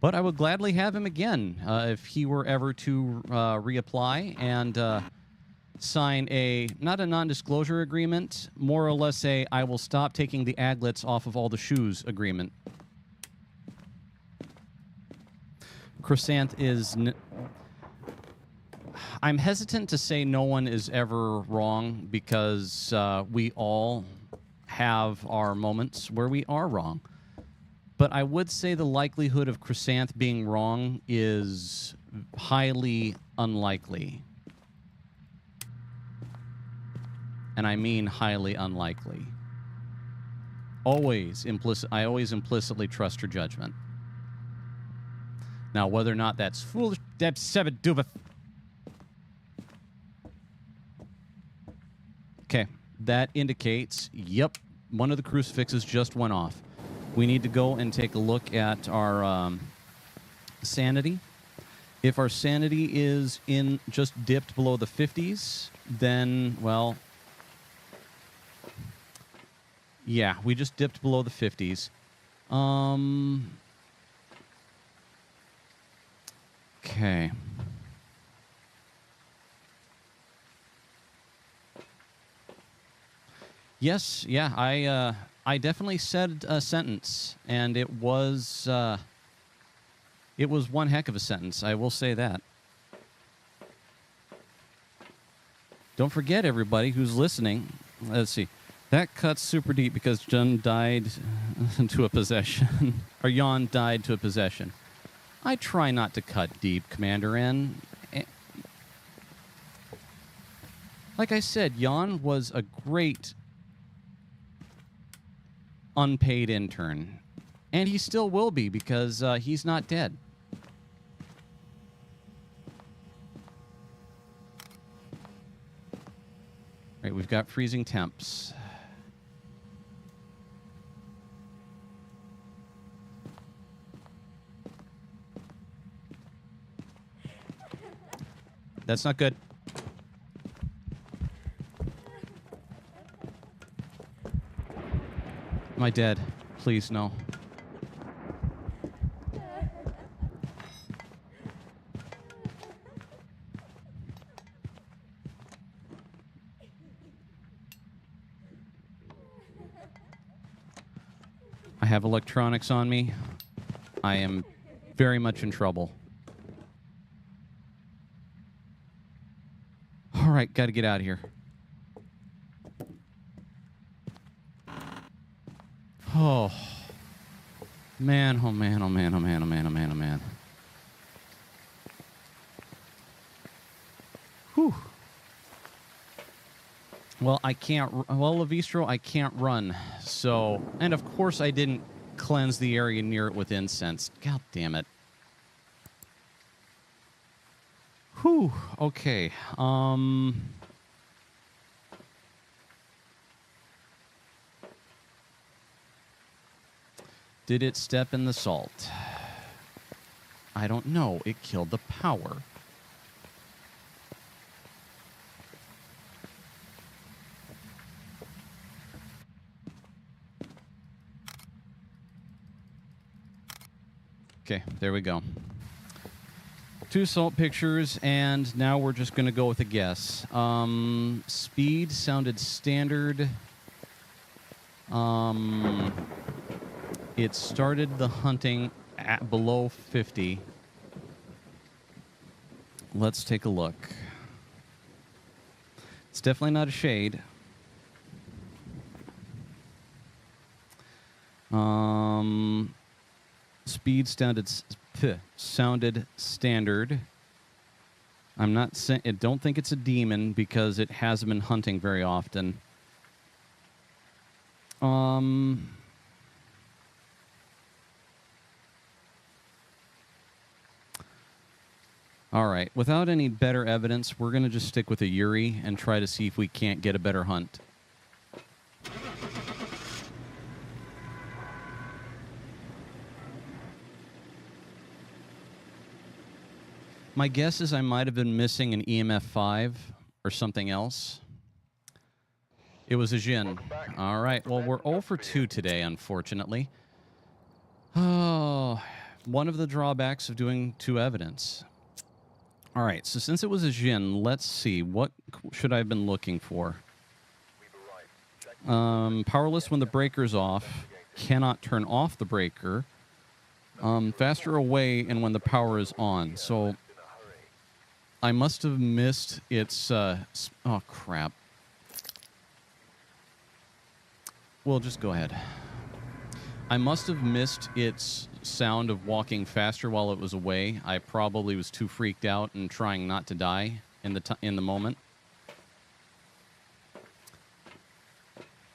But I would gladly have him again if he were ever to reapply and sign not a non-disclosure agreement, more or less I will stop taking the aglets off of all the shoes agreement. Chrysanth is... I'm hesitant to say no one is ever wrong because we all have our moments where we are wrong. But I would say the likelihood of Chrysanth being wrong is highly unlikely. And I mean highly unlikely. I always implicitly trust her judgment. Now, whether or not that's foolish, that's seven duba. Okay, that indicates, yep, one of the crucifixes just went off. We need to go and take a look at our sanity. If our sanity is just dipped below the 50s, then, well, yeah, we just dipped below the 50s. Okay. Yes, yeah, I definitely said a sentence, and it was one heck of a sentence. I will say that. Don't forget, everybody who's listening. Let's see. That cuts super deep because Jen died to a possession, or Jan died to a possession. I try not to cut deep, Commander N. Like I said, Jan was a great unpaid intern, and he still will be because he's not dead. Right, we've got freezing temps. That's not good. Am I dead? Please, no. I have electronics on me. I am very much in trouble. All right, got to get out of here. Oh, man, oh, man, oh, man, oh, man, oh, man, oh, man, oh, man. Whew. Well, I can't... Well, Lavistro, I can't run. So... And, of course, I didn't cleanse the area near it with incense. God damn it. Whew. Okay. Did it step in the salt? I don't know. It killed the power. Okay, there we go. 2 salt pictures, and now we're just going to go with a guess. Speed sounded standard. It started the hunting at below 50. Let's take a look. It's definitely not a shade. Speed sounded standard. I'm not saying... I don't think it's a demon because it hasn't been hunting very often. All right. Without any better evidence, we're going to just stick with a Yuri and try to see if we can't get a better hunt. My guess is I might have been missing an EMF 5 or something else. It was a Jinn. All right. Well, we're 0 for 2 today, unfortunately. Oh, one of the drawbacks of doing 2 evidence. All right. So since it was a Jinn, let's see. What should I have been looking for? Powerless when the breaker's off. Cannot turn off the breaker. Faster away and when the power is on. So I must have missed its... oh, crap. Well, just go ahead. I must have missed its sound of walking faster while it was away. I probably was too freaked out and trying not to die in the moment.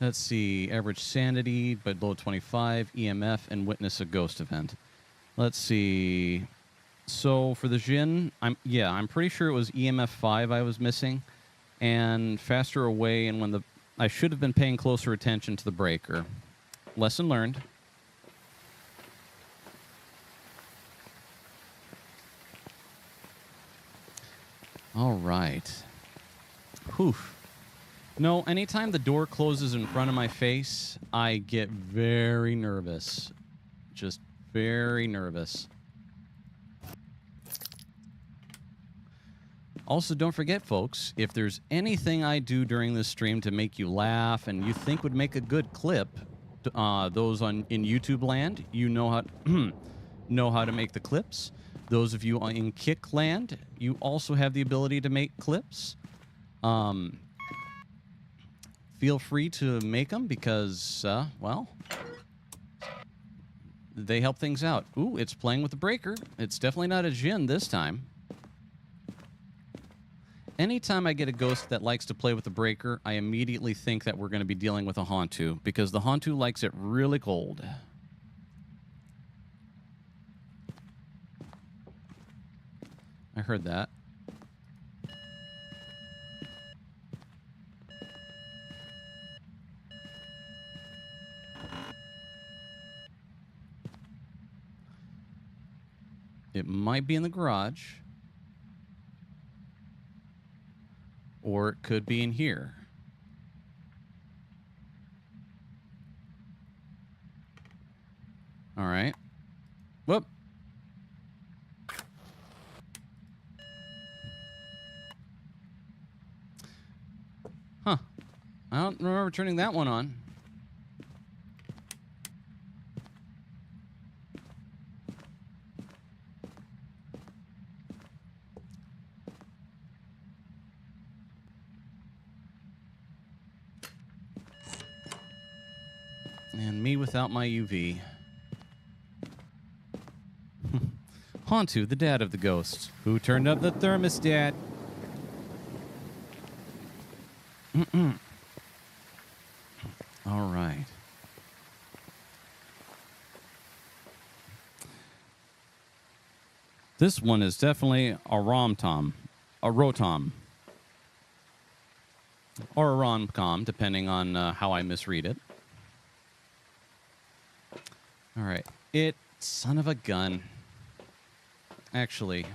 Let's see. Average sanity, but below 25. EMF, and witness a ghost event. Let's see. So for the Jinn, I'm pretty sure it was EMF 5 I was missing, and faster away, and when I should have been paying closer attention to the breaker. Lesson learned. All right. Whew. No, anytime the door closes in front of my face, I get very nervous. Just very nervous. Also, don't forget, folks, if there's anything I do during this stream to make you laugh and you think would make a good clip, those in YouTube land, you know how to make the clips. Those of you in Kick land, you also have the ability to make clips. Feel free to make them because, well, they help things out. Ooh, it's playing with the breaker. It's definitely not a Jinn this time. Anytime I get a ghost that likes to play with the breaker, I immediately think that we're going to be dealing with a Hantu, because the Hantu likes it really cold. I heard that. It might be in the garage. Or it could be in here. All right. Whoop. Huh. I don't remember turning that one on. And me without my UV. Hantu, the dad of the ghosts. Who turned up the thermostat? All right. This one is definitely a rom-tom. A rotom. Or a rom-com, depending on how I misread it. All right. It, son of a gun. Actually,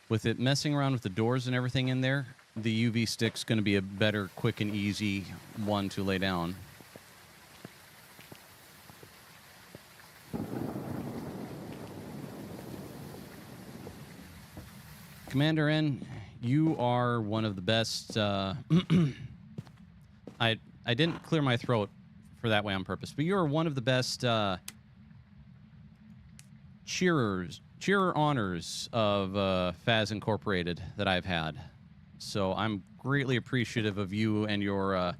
with it messing around with the doors and everything in there, the UV stick's going to be a better, quick and easy one to lay down. Commander N, you are one of the best. I didn't clear my throat for that way on purpose, but you are one of the best cheerer honors of Phas Incorporated that I've had. So I'm greatly appreciative of you and your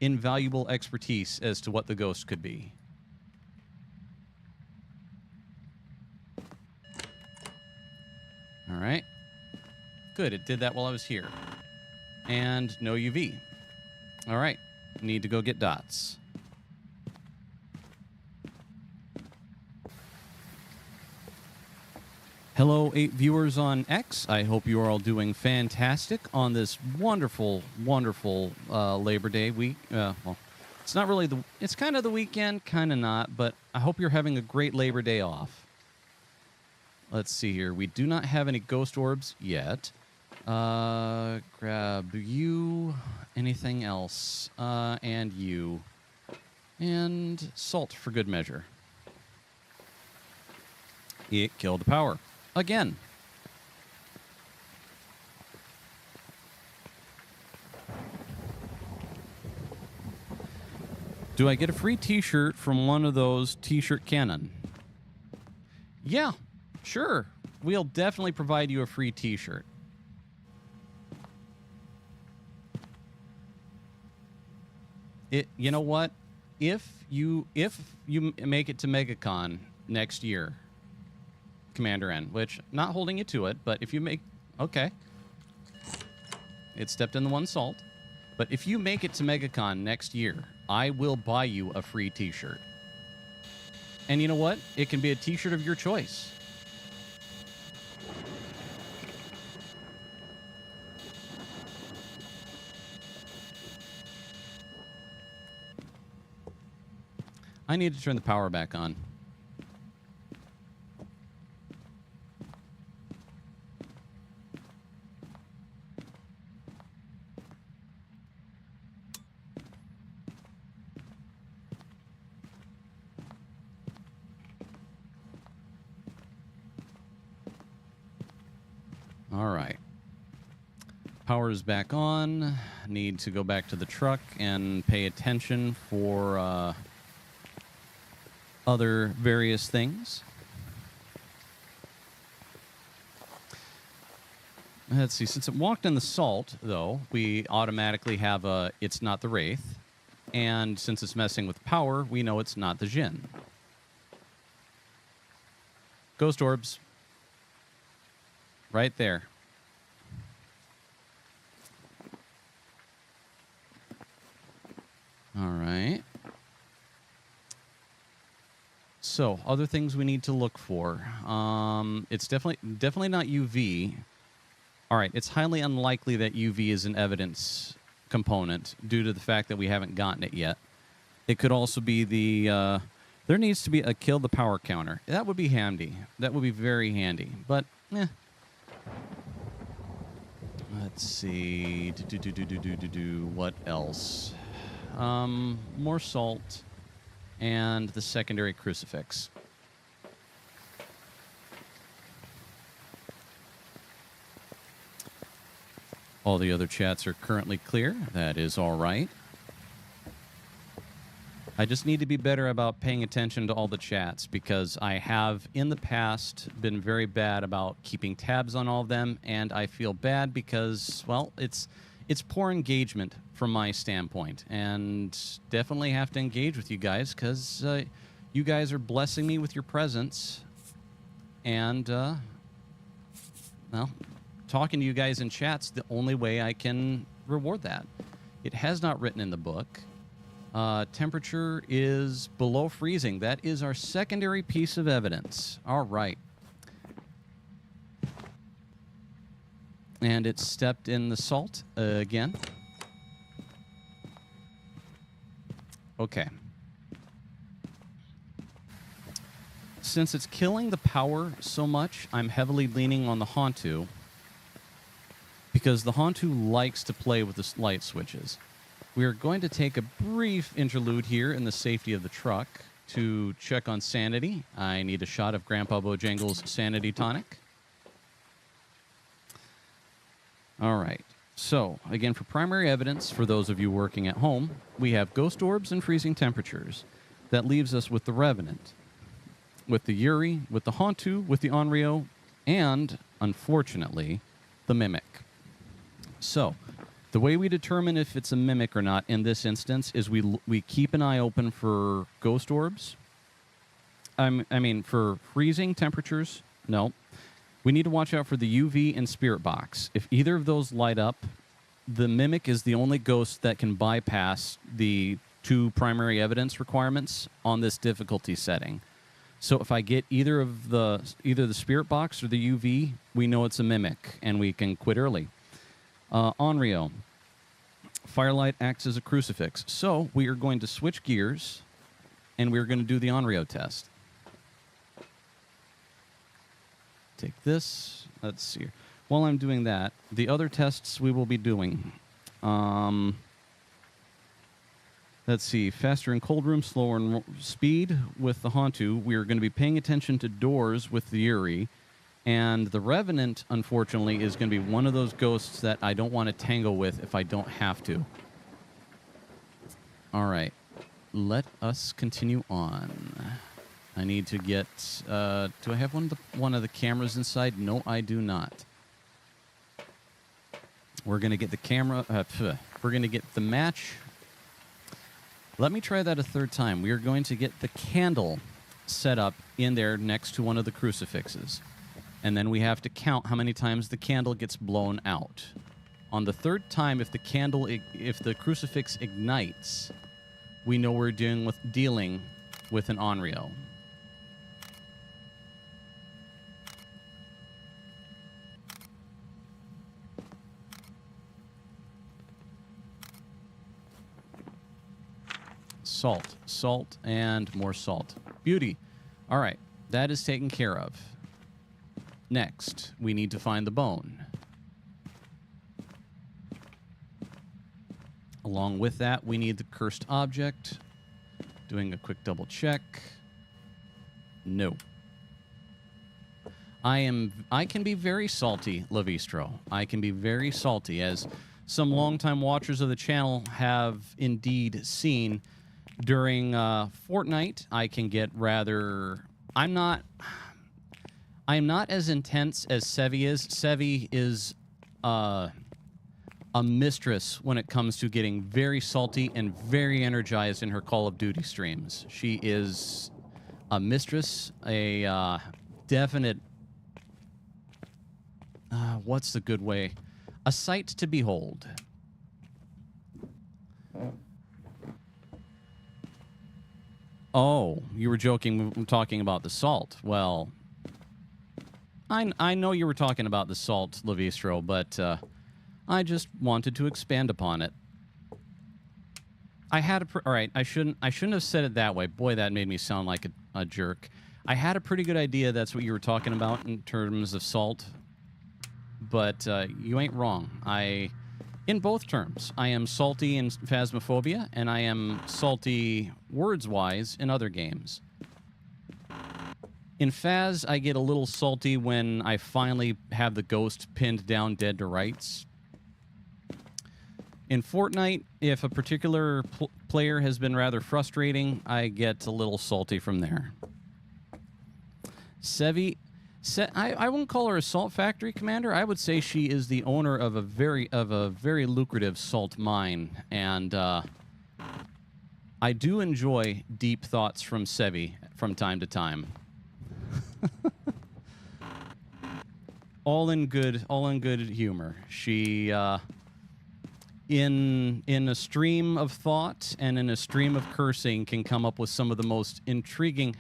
invaluable expertise as to what the ghost could be. All right. Good, it did that while I was here. And no UV. All right, need to go get dots. Hello, 8 viewers on X. I hope you are all doing fantastic on this wonderful, wonderful Labor Day week. Well, it's not really it's kind of the weekend, kind of not, but I hope you're having a great Labor Day off. Let's see here. We do not have any ghost orbs yet. Grab you, anything else, and you, and salt for good measure. It killed the power. Again. Do I get a free t-shirt from one of those t-shirt cannon? Yeah, sure. We'll definitely provide you a free t-shirt. You know what? If you make it to MegaCon next year, Commander N, which not holding you to it, but if you make okay, it stepped in the one salt. But if you make it to MegaCon next year, I will buy you a free T-shirt. And you know what? It can be a T-shirt of your choice. I need to turn the power back on. All right. Power is back on. Need to go back to the truck and pay attention for other various things. Let's see. Since it walked in the salt, though, we automatically have a it's not the Wraith. And since it's messing with power, we know it's not the Jinn. Ghost orbs. Right there. All right. So, other things we need to look for. It's definitely not UV. All right, it's highly unlikely that UV is an evidence component due to the fact that we haven't gotten it yet. It could also be the there needs to be a kill the power counter. That would be handy. That would be very handy. But let's see. What else? More salt and the secondary crucifix. All the other chats are currently clear. That is all right. I just need to be better about paying attention to all the chats because I have in the past been very bad about keeping tabs on all of them, and I feel bad because, well, it's it's poor engagement from my standpoint, and definitely have to engage with you guys because you guys are blessing me with your presence, and well, talking to you guys in chat's the only way I can reward that. It has not written in the book. Temperature is below freezing. That is our secondary piece of evidence. All right. And it's stepped in the salt again. Okay. Since it's killing the power so much, I'm heavily leaning on the Hantu, because the Hantu likes to play with the light switches. We are going to take a brief interlude here in the safety of the truck to check on sanity. I need a shot of Grandpa Bojangles' sanity tonic. All right. So, again, for primary evidence, for those of you working at home, we have ghost orbs and freezing temperatures. That leaves us with the Revenant, with the Yuri, with the Hantu, with the Onryo, and, unfortunately, the Mimic. So, the way we determine if it's a Mimic or not in this instance is we keep an eye open for ghost orbs. I mean, for freezing temperatures, no. We need to watch out for the UV and Spirit Box. If either of those light up, the Mimic is the only ghost that can bypass the 2 primary evidence requirements on this difficulty setting. So if I get either the Spirit Box or the UV, we know it's a Mimic, and we can quit early. Onryo. Firelight acts as a crucifix. So we are going to switch gears, and we're going to do the Onryo test. Take this. Let's see here. While I'm doing that, the other tests we will be doing. Let's see. Faster in cold room, slower in speed with the Hantu. We are going to be paying attention to doors with the Yuri. And the Revenant, unfortunately, is going to be one of those ghosts that I don't want to tangle with if I don't have to. All right. Let us continue on. I need to get... do I have one of the cameras inside? No, I do not. We're going to get the camera... we're going to get the match. Let me try that a third time. We are going to get the candle set up in there next to one of the crucifixes. And then we have to count how many times the candle gets blown out. On the third time, if the crucifix ignites, we know we're dealing with an Onryo. Salt, salt, and more salt. Beauty. All right, that is taken care of. Next, we need to find the bone. Along with that, we need the cursed object. Doing a quick double check. No. I can be very salty, Lavistro. I can be very salty, as some longtime watchers of the channel have indeed seen. During Fortnite, I can get rather... I'm not as intense as Sevi is. Sevi is a mistress when it comes to getting very salty and very energized in her Call of Duty streams. She is a mistress, a definite... what's the good way? A sight to behold. Oh, you were joking, talking about the salt. Well, I know you were talking about the salt, Lavistro, but I just wanted to expand upon it. All right, I shouldn't have said it that way. Boy, that made me sound like a jerk. I had a pretty good idea that's what you were talking about in terms of salt, but you ain't wrong. In both terms, I am salty in Phasmophobia, and I am salty words-wise in other games. In Phas, I get a little salty when I finally have the ghost pinned down dead to rights. In Fortnite, if a particular player has been rather frustrating, I get a little salty from there. Sevi I wouldn't call her a salt factory commander. I would say she is the owner of a very lucrative salt mine, and I do enjoy deep thoughts from Sevi from time to time. all in good humor. She in a stream of thought and in a stream of cursing can come up with some of the most intriguing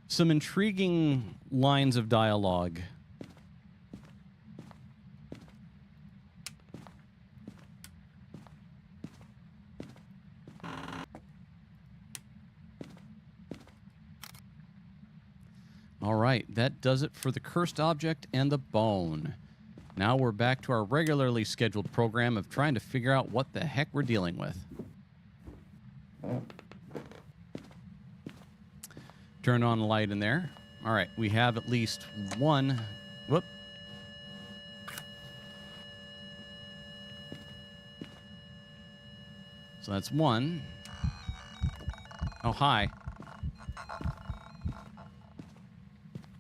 some intriguing lines of dialogue. All right, that does it for the cursed object and the bone. Now we're back to our regularly scheduled program of trying to figure out what the heck we're dealing with. Turn on the light in there. All right, we have at least one. Whoop. So that's one. Oh, hi.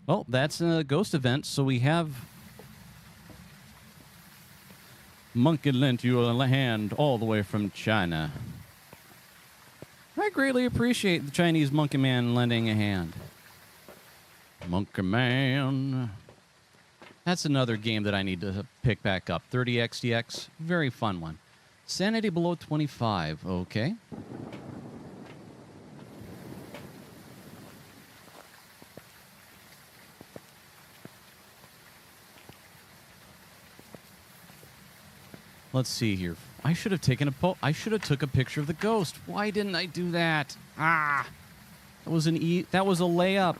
Oh, that's a ghost event, so we have Monkey lent you a hand all the way from China. I greatly appreciate the Chinese monkey man lending a hand. Monkey man. That's another game that I need to pick back up. 30XDX, very fun one. Sanity below 25, okay. Let's see here. I should have taken I should have took a picture of the ghost. Why didn't I do that? Ah, that was that was a layup.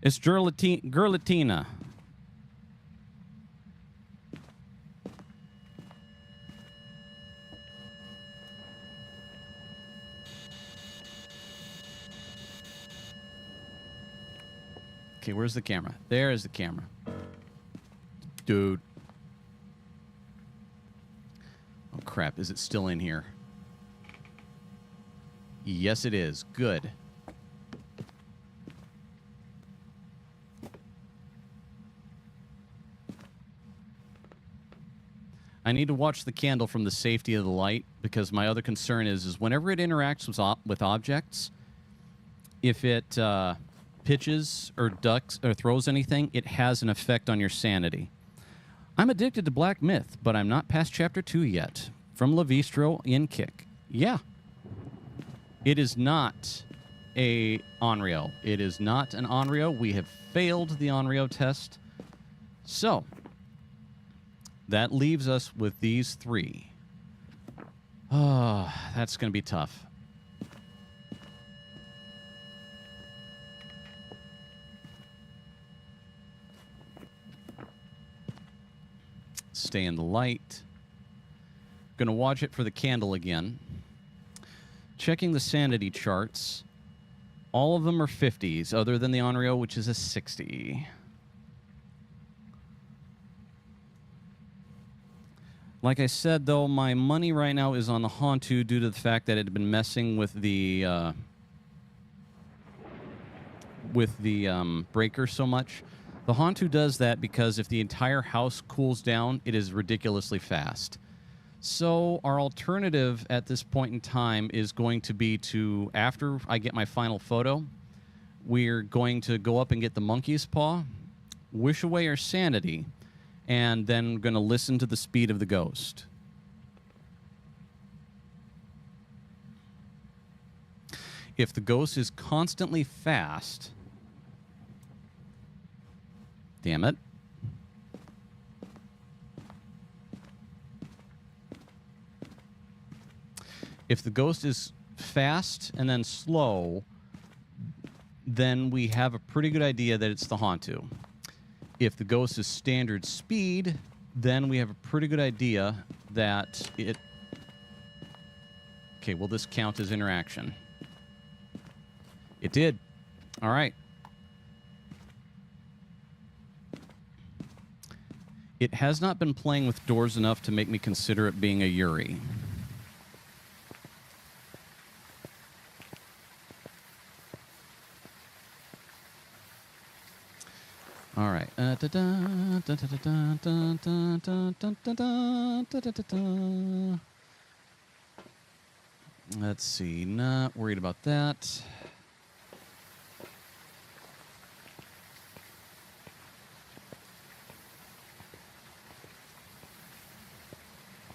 It's Gerlatina. Okay, where's the camera? There is the camera. Dude. Oh, crap. Is it still in here? Yes, it is. Good. I need to watch the candle from the safety of the light because my other concern is whenever it interacts with objects, if it pitches or ducks or throws anything, it has an effect on your sanity. I'm addicted to Black Myth, but I'm not past Chapter 2 yet. From Levistro in Kick. Yeah. It is not a Onryo. It is not an Onryo. We have failed the Onryo test. So, that leaves us with these three. Oh, that's going to be tough. Stay in the light. Going to watch it for the candle again. Checking the sanity charts. All of them are 50s, other than the Onryo, which is a 60. Like I said, though, my money right now is on the Hantu due to the fact that it had been messing with the breaker so much. The Hantu does that because if the entire house cools down, it is ridiculously fast. So our alternative at this point in time is going to be to, after I get my final photo, we're going to go up and get the monkey's paw, wish away our sanity, and then going to listen to the speed of the ghost. If the ghost is constantly fast... Damn it. If the ghost is fast and then slow, then we have a pretty good idea that it's the Hantu. If the ghost is standard speed, then we have a pretty good idea that it... Okay, will this count as interaction? It did. All right. It has not been playing with doors enough to make me consider it being a Yuri. All right. Let's see. Not worried about that.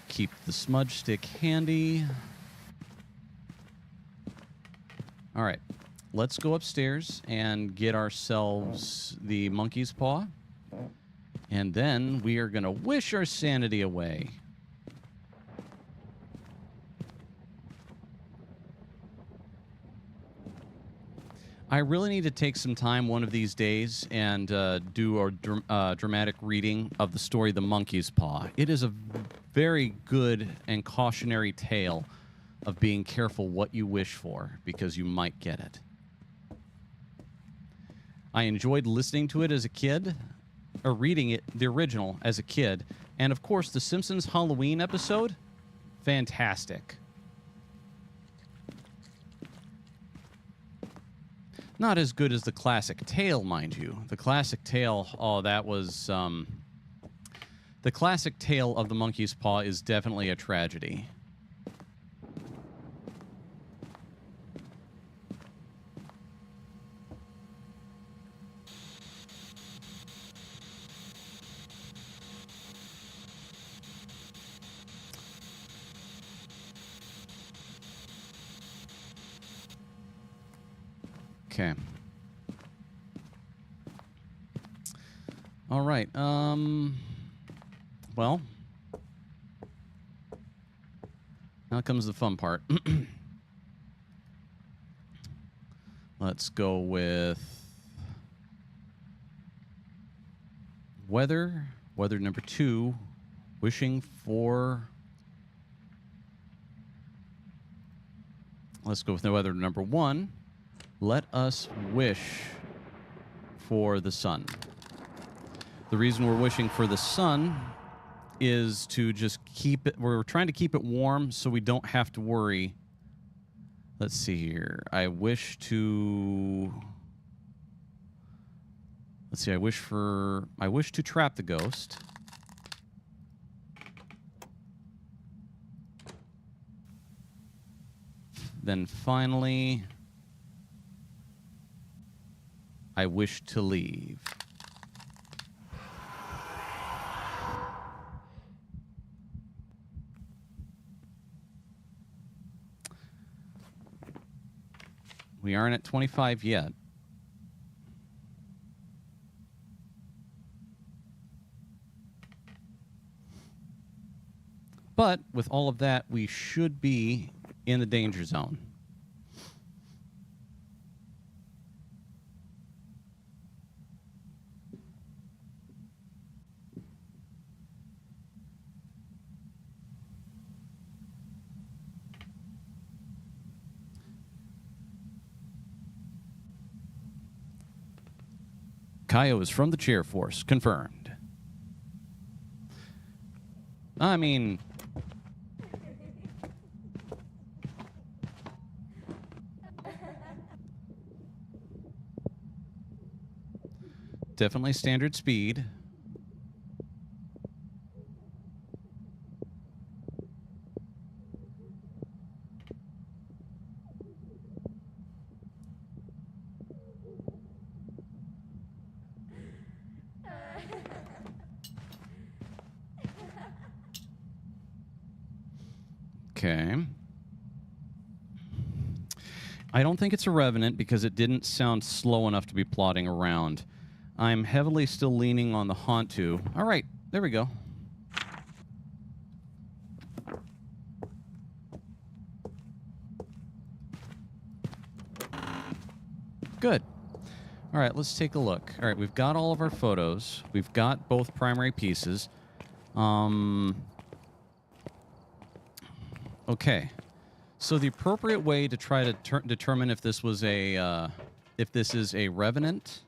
Keep the smudge stick handy. All right. Let's go upstairs and get ourselves the monkey's paw. And then we are going to wish our sanity away. I really need to take some time one of these days and do a dramatic reading of the story The Monkey's Paw. It is a very good and cautionary tale of being careful what you wish for, because you might get it. I enjoyed listening to it as a kid, or reading it, the original, as a kid. And, of course, the Simpsons Halloween episode, fantastic. Not as good as the classic tale, mind you. The classic tale, that was... the classic tale of The Monkey's Paw is definitely a tragedy. Okay. All right. Well, now comes the fun part. Let's go with weather. Weather number 2. Wishing for... Let's go with the weather number 1. Let us wish for the sun. The reason we're wishing for the sun is to just keep it... We're trying to keep it warm so we don't have to worry. Let's see here. I wish to... Let's see. I wish to trap the ghost. Then finally... I wish to leave. We aren't at 25 yet. But with all of that, we should be in the danger zone. Kaio is from the Chair Force. Confirmed. I mean... Definitely standard speed. Okay. I don't think it's a Revenant because it didn't sound slow enough to be plodding around. I'm heavily still leaning on the Hantu. All right, there we go. Good. All right, let's take a look. All right, we've got all of our photos. We've got both primary pieces. Okay. So the appropriate way to try to determine if this was a, if this is a Revenant...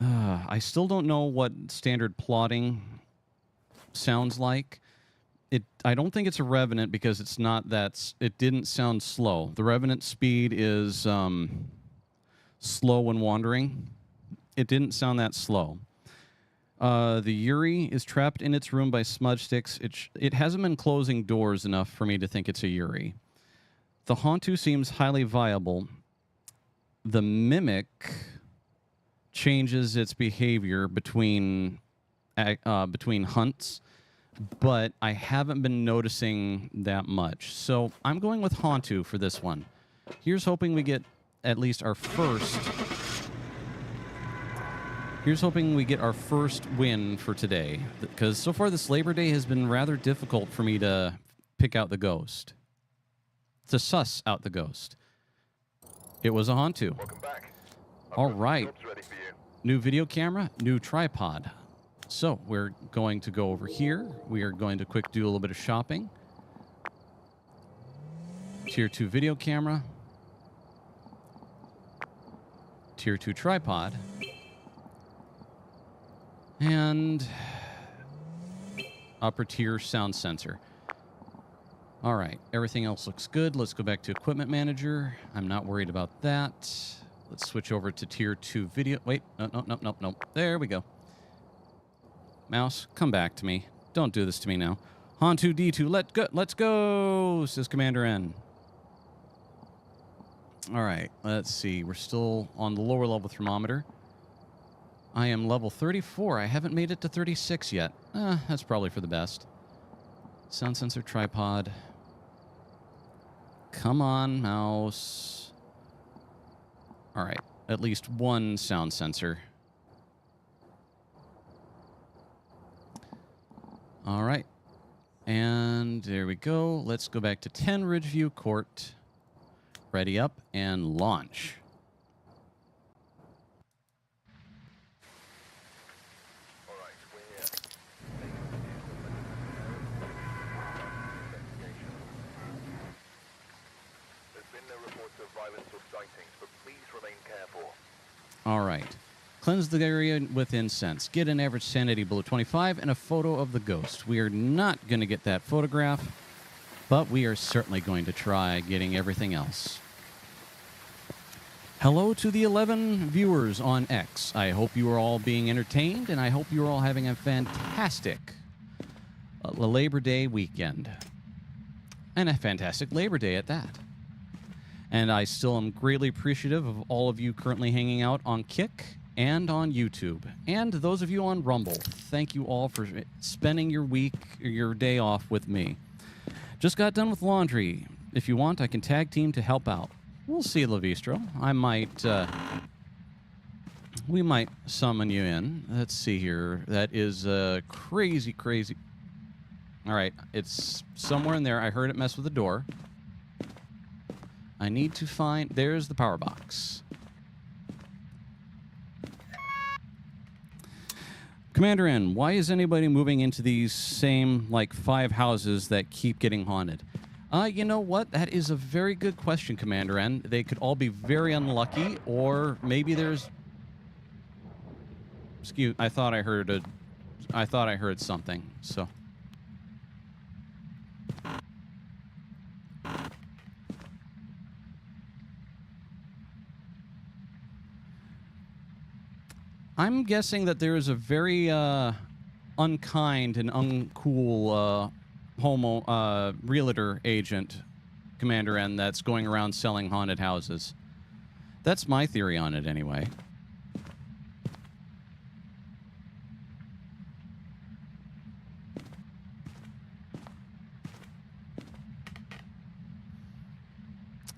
I still don't know what standard plotting sounds like. I don't think it's a Revenant because it's not that... It didn't sound slow. The Revenant speed is slow when wandering. It didn't sound that slow. The Yuri is trapped in its room by smudge sticks. It hasn't been closing doors enough for me to think it's a Yuri. The Hantu seems highly viable. The Mimic changes its behavior between hunts, but I haven't been noticing that much. So I'm going with Hantu for this one. Here's hoping we get at least our first... Here's hoping we get our first win for today, because so far this Labor Day has been rather difficult for me to pick out the ghost. To suss out the ghost. It was a Hantu. Welcome back. All right. Jobs ready for you. New video camera, new tripod. So we're going to go over here. We are going to quick do a little bit of shopping. Tier 2 video camera. Tier 2 tripod. And upper tier sound sensor. All right, everything else looks good. Let's go back to equipment manager. I'm not worried about that. Let's switch over to tier 2 video. Wait, no. There we go. Mouse, come back to me. Don't do this to me now. Hantu D2, let's go, says Commander N. All right, let's see. We're still on the lower level thermometer. I am level 34. I haven't made it to 36 yet. That's probably for the best. Sound sensor tripod. Come on, mouse. All right, at least one sound sensor. All right. And there we go. Let's go back to 10 Ridgeview Court. Ready up and launch. All right, we're here. There's been no reports of violence or sightings, but please remain careful. All right. Cleanse the area with incense. Get an average sanity below 25 and a photo of the ghost. We are not going to get that photograph, but we are certainly going to try getting everything else. Hello to the 11 viewers on X. I hope you are all being entertained, and I hope you are all having a fantastic Labor Day weekend. And a fantastic Labor Day at that. And I still am greatly appreciative of all of you currently hanging out on Kick and on YouTube. And those of you on Rumble, thank you all for spending your week or your day off with me. Just got done with laundry. If you want, I can tag team to help out. We'll see, Lavistro. We might summon you in. Let's see here. That is crazy. All right, it's somewhere in there. I heard it mess with the door. I need to find... There's the power box. Commander N, why is anybody moving into these same, 5 houses that keep getting haunted? You know what? That is a very good question, Commander N. They could all be very unlucky, or maybe there's... Excuse... I thought I heard something, so... I'm guessing that there is a very unkind and uncool realtor agent, Commander N, that's going around selling haunted houses. That's my theory on it, anyway.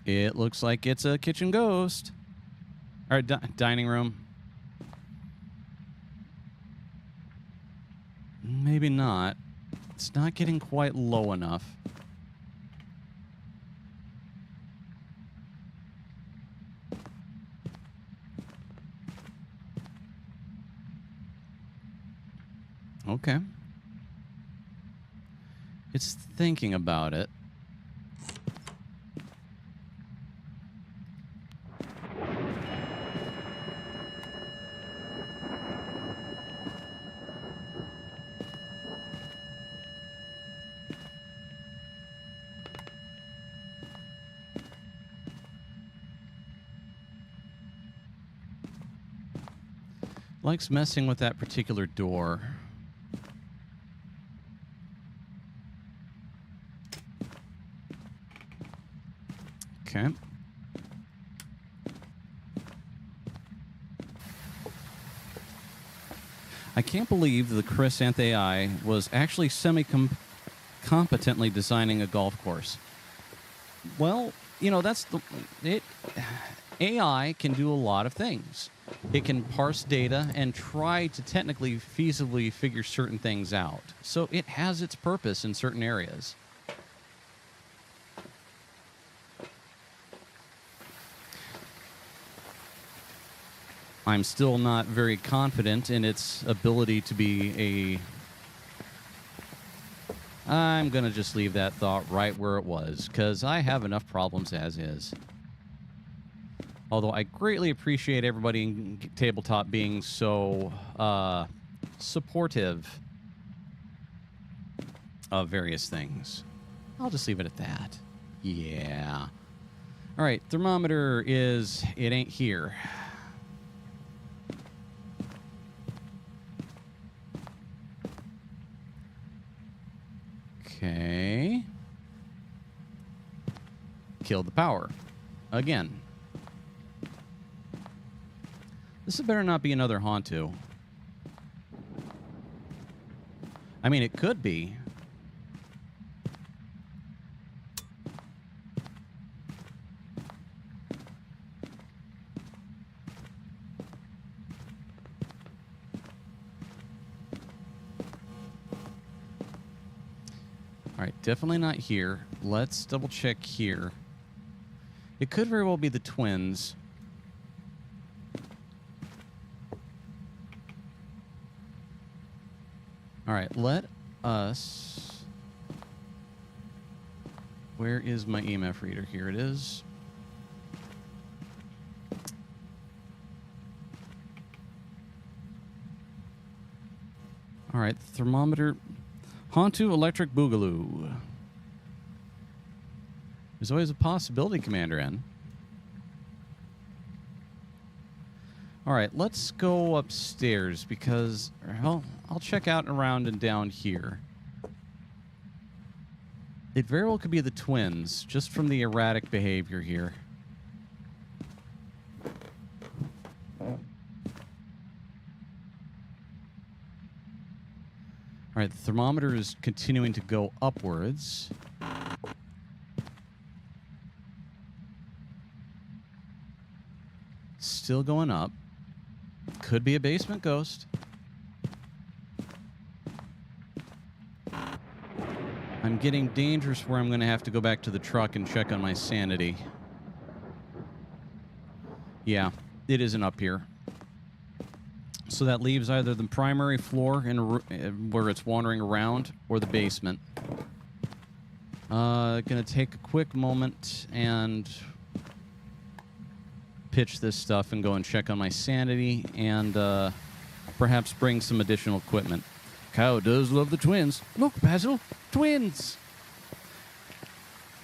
It looks like it's a kitchen ghost. Or dining room. Maybe not. It's not getting quite low enough. Okay. It's thinking about it. Likes messing with that particular door. Okay. I can't believe the Chris Anth AI was actually competently designing a golf course. Well, you know, AI can do a lot of things. It can parse data and try to technically feasibly figure certain things out. So it has its purpose in certain areas. I'm still not very confident in its ability to be I'm going to just leave that thought right where it was, because I have enough problems as is. Although I greatly appreciate everybody in Tabletop being so supportive of various things. I'll just leave it at that. Yeah. All right, thermometer is... it ain't here. Okay. Killed the power. Again. This better not be another Hantu. I mean, it could be. All right, definitely not here. Let's double check here. It could very well be the twins. All right, let us... where is my EMF reader? Here it is. All right, thermometer... Hantu Electric Boogaloo. There's always a possibility, Commander N. All right, let's go upstairs because, well, I'll check out and around and down here. It very well could be the twins, just from the erratic behavior here. All right, the thermometer is continuing to go upwards. Still going up. Could be a basement ghost. I'm getting dangerous where I'm going to have to go back to the truck and check on my sanity. Yeah, it isn't up here. So that leaves either the primary floor where it's wandering around or the basement. Gonna take a quick moment and pitch this stuff and go and check on my sanity and perhaps bring some additional equipment. Kyle does love the twins. Look, Basil, twins!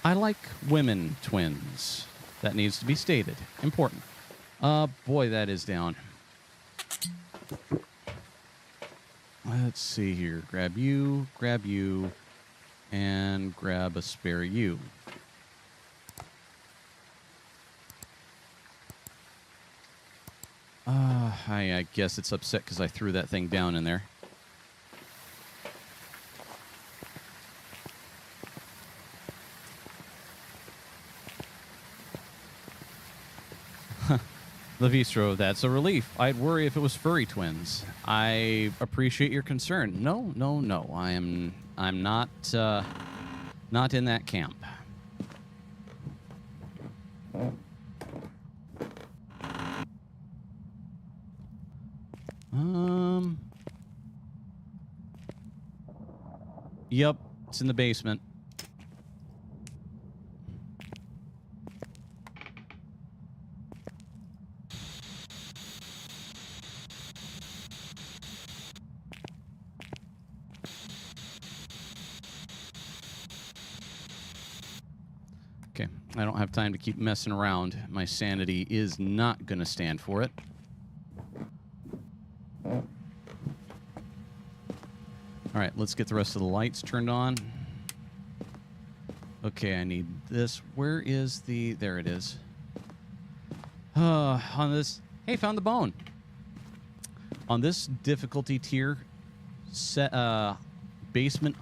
I like women twins. That needs to be stated. Important. Boy, that is down. Let's see here. Grab you, and grab a spare you. I guess it's upset because I threw that thing down in there. Levistro, that's a relief. I'd worry if it was furry twins. I appreciate your concern. No. I'm not not in that camp. Yep, it's in the basement. Okay, I don't have time to keep messing around. My sanity is not going to stand for it. All right, let's get the rest of the lights turned on. Okay, I need this. Where is the... There it is. On this... Hey, found the bone. On this difficulty tier, basement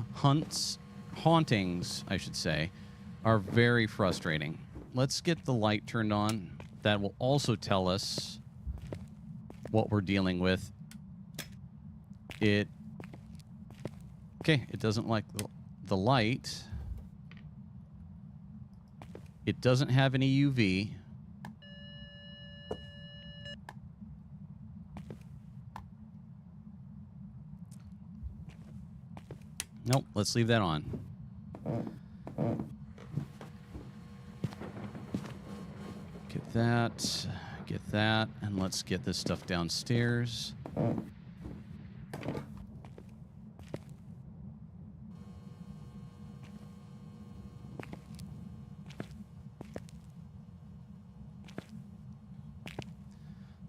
hauntings, I should say, are very frustrating. Let's get the light turned on. That will also tell us what we're dealing with. Okay, it doesn't like the light. It doesn't have any UV. Nope, let's leave that on. Get that, and let's get this stuff downstairs.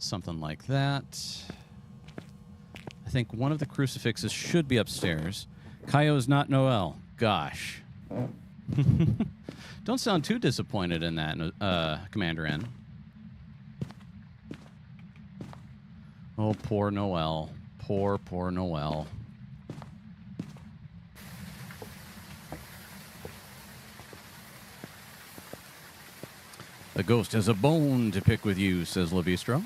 Something like that. I think one of the crucifixes should be upstairs. Kaio is not Noel. Gosh. Don't sound too disappointed in that, Commander N. Oh, poor Noel. Poor Noel. The ghost has a bone to pick with you, says Levistro.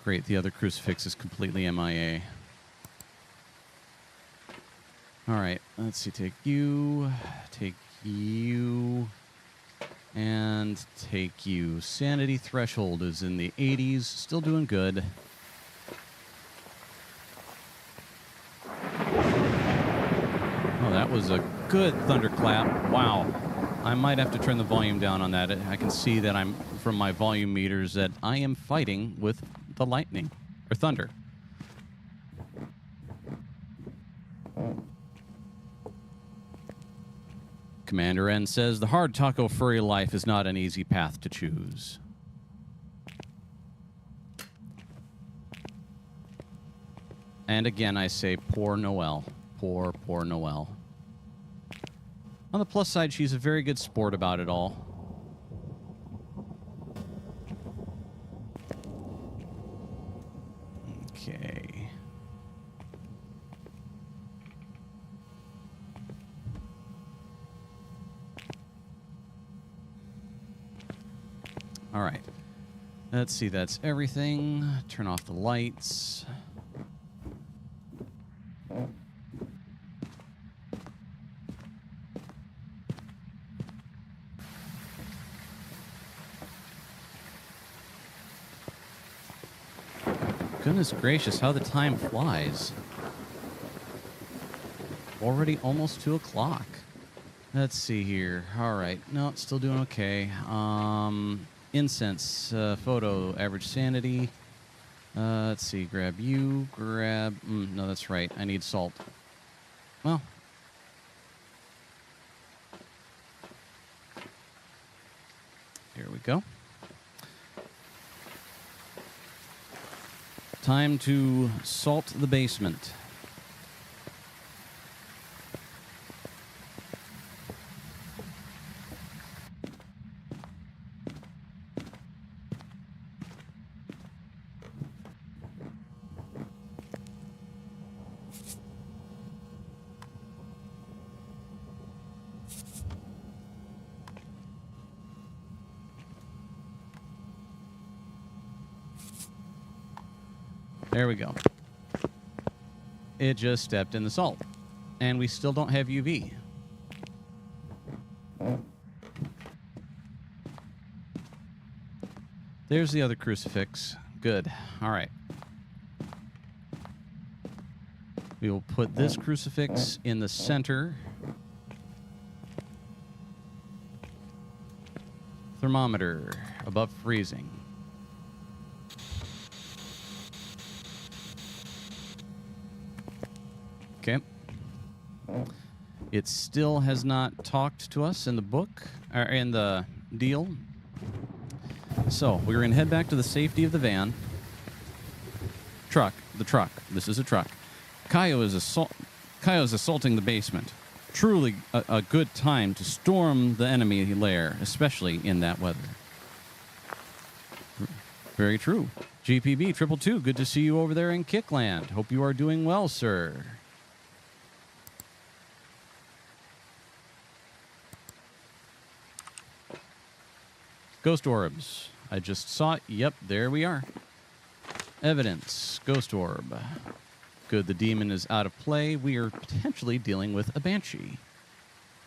Great, the other crucifix is completely MIA. All right, let's see. Take you, and take you. Sanity threshold is in the 80s, still doing good. Oh, that was a good thunderclap. Wow. I might have to turn the volume down on that. I can see that I'm, from my volume meters, that I am fighting with the lightning, or thunder. Commander N says, the hard taco furry life is not an easy path to choose. And again, I say, poor Noel. Poor Noel. On the plus side, she's a very good sport about it all. Okay. All right. Let's see, that's everything. Turn off the lights. Goodness gracious, how the time flies. Already almost 2 o'clock. Let's see here. All right. No, it's still doing okay. Incense, photo, average sanity. Let's see. Grab you. Grab... no, that's right. I need salt. Well. Here we go. Time to salt the basement. There we go. It just stepped in the salt. And we still don't have UV. There's the other crucifix. Good. All right. We will put this crucifix in the center. Thermometer above freezing. Okay. It still has not talked to us in the book, or in the deal. So we're going to head back to the safety of the van. Truck. The truck. This is a truck. Kaio's assaulting the basement. Truly a good time to storm the enemy lair, especially in that weather. Very true. GPB 222, good to see you over there in Kickland. Hope you are doing well, sir. Ghost orbs. I just saw it. Yep, there we are. Evidence. Ghost orb. Good, the demon is out of play. We are potentially dealing with a banshee.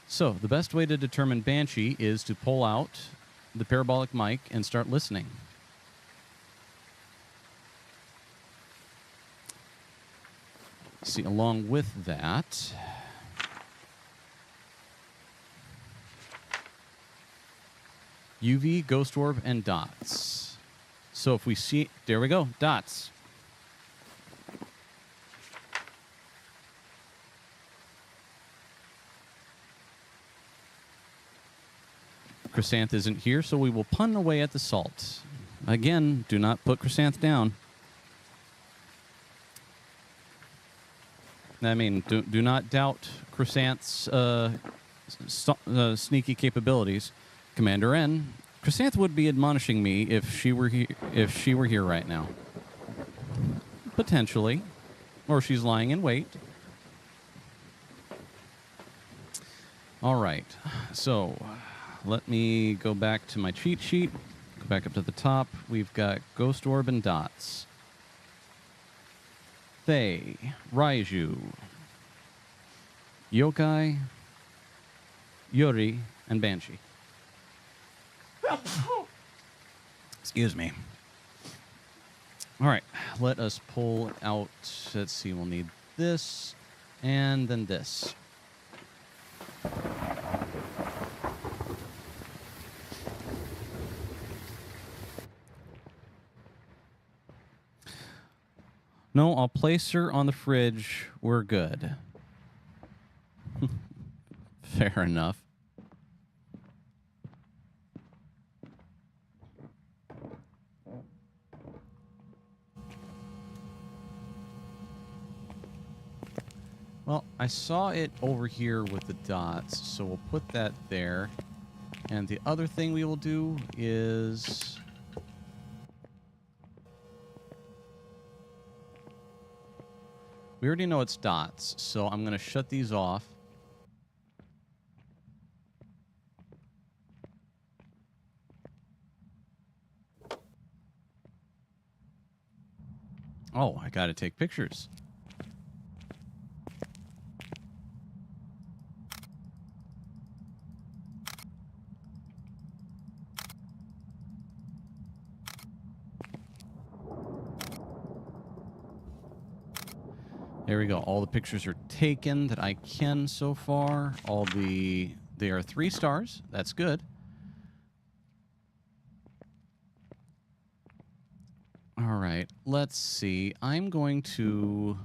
So, the best way to determine banshee is to pull out the parabolic mic and start listening. See, along with that, UV, ghost orb, and dots. So if we see, there we go, dots. Chrysanth isn't here, so we will pun away at the salt. Again, do not put Chrysanth down. I mean, do not doubt Chrysanth's sneaky capabilities. Commander N, Chrysanth would be admonishing me if she were here right now. Potentially. Or she's lying in wait. All right. So, let me go back to my cheat sheet. Go back up to the top. We've got Ghost Orb and Dots. Fae, Raiju, Yokai, Yuri, and Banshee. Excuse me. All right, let us pull out, let's see, we'll need this, and then this. No, I'll place her on the fridge. We're good. Fair enough. Well, I saw it over here with the dots, so we'll put that there. And the other thing we will do is... we already know it's dots, so I'm going to shut these off. Oh, I got to take pictures. There we go. All the pictures are taken that I can so far. They are 3 stars. That's good. All right. Let's see. I'm going to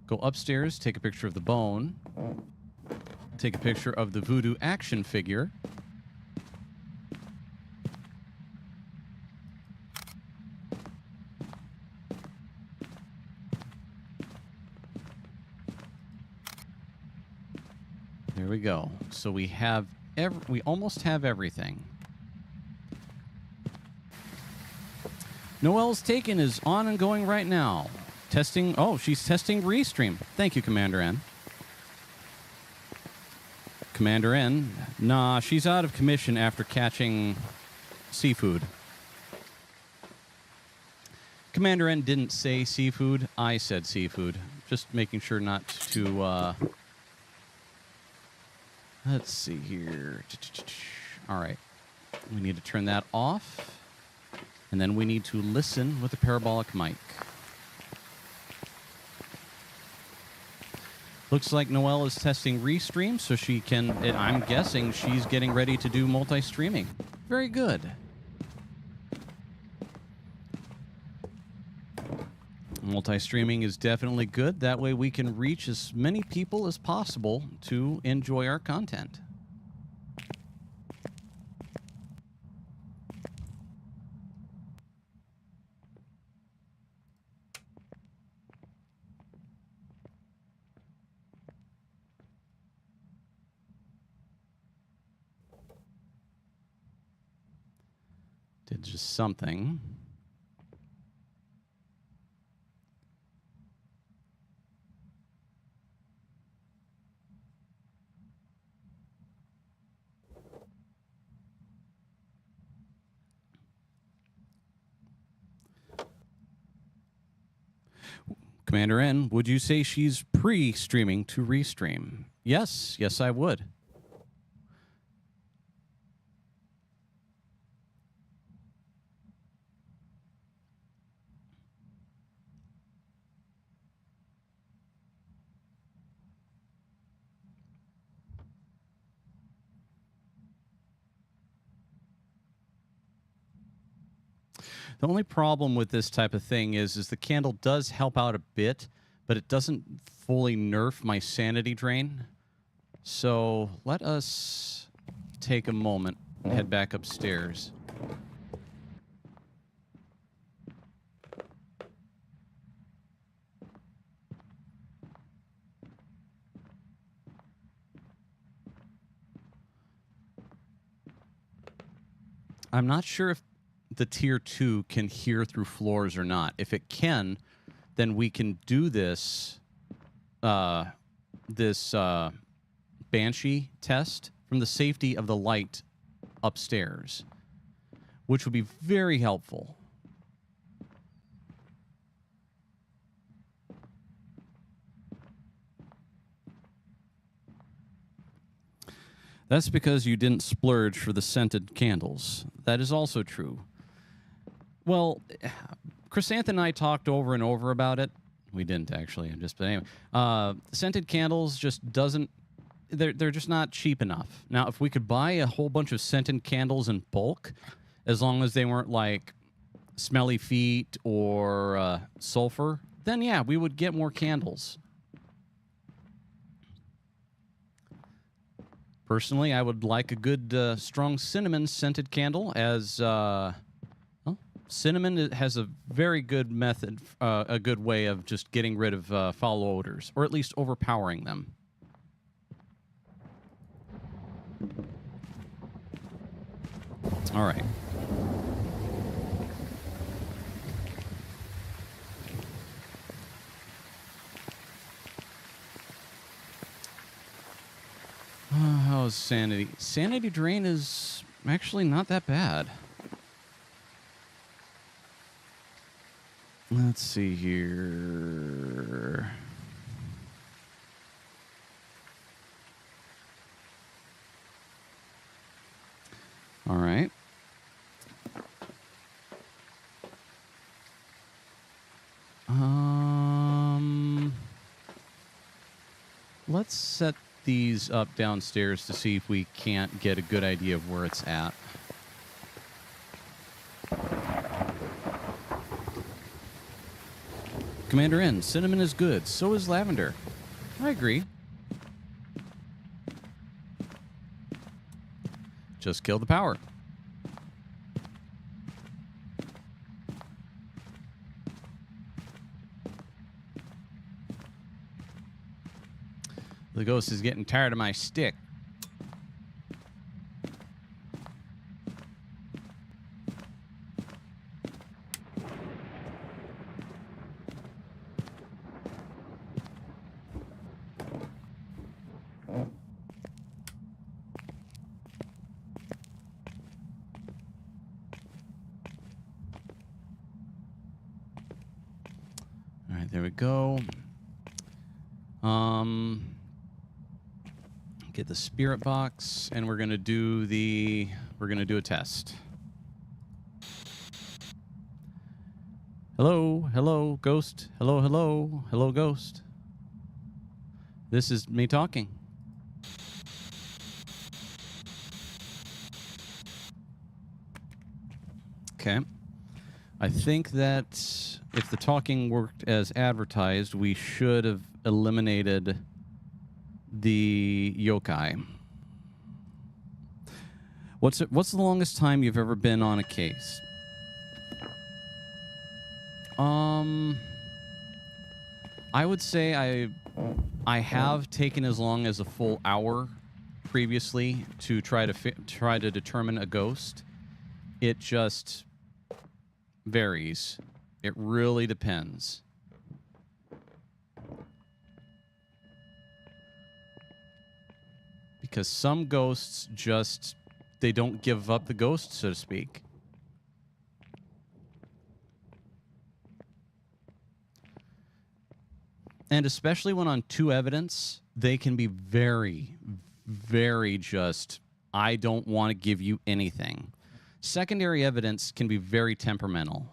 go upstairs, take a picture of the bone, take a picture of the voodoo action figure. There we go. So we have we almost have everything. Noelle's Taken is on and going right now. Testing. Oh, she's testing Restream. Thank you, Commander N. Commander N. Nah, she's out of commission after catching seafood. Commander N didn't say seafood. I said seafood. Just making sure not to... let's see here. All right. We need to turn that off. And then we need to listen with the parabolic mic. Looks like Noelle is testing Restream, so she can... I'm guessing she's getting ready to do multi-streaming. Very good. Multi-streaming is definitely good. That way we can reach as many people as possible to enjoy our content. Did just something. Commander N, would you say she's pre-streaming to restream? Yes, yes, I would. The only problem with this type of thing is the candle does help out a bit, but it doesn't fully nerf my sanity drain. So let us take a moment and head back upstairs. I'm not sure if the tier 2 can hear through floors or not. If it can, then we can do this Banshee test from the safety of the light upstairs, which would be very helpful. That's because you didn't splurge for the scented candles. That is also true. Well, Chrysanth and I talked over and over about it. We didn't actually. But anyway, scented candles just doesn't. They're just not cheap enough. Now, if we could buy a whole bunch of scented candles in bulk, as long as they weren't like smelly feet or sulfur, then yeah, we would get more candles. Personally, I would like a good, strong cinnamon-scented candle, as well, cinnamon has a very good method, a good way of just getting rid of foul odors, or at least overpowering them. All right. How's sanity? Sanity drain is actually not that bad. Let's see here. All right. Let's set these up downstairs to see if we can't get a good idea of where it's at. Commander N, cinnamon is good. So is lavender. I agree. Just kill the power. The ghost is getting tired of my stick. All right, there we go. Get the spirit box, and we're gonna do a test. Hello, hello, ghost. Hello, hello, hello, ghost. This is me talking. Okay. I think that if the talking worked as advertised, we should have eliminated the yokai. What's the longest time you've ever been on a case? I would say I have taken as long as a full hour previously to try to determine a ghost, It just varies. It really depends. Because some ghosts just, they don't give up the ghost, so to speak. And especially when on 2 evidence, they can be very, very just, I don't want to give you anything. Secondary evidence can be very temperamental.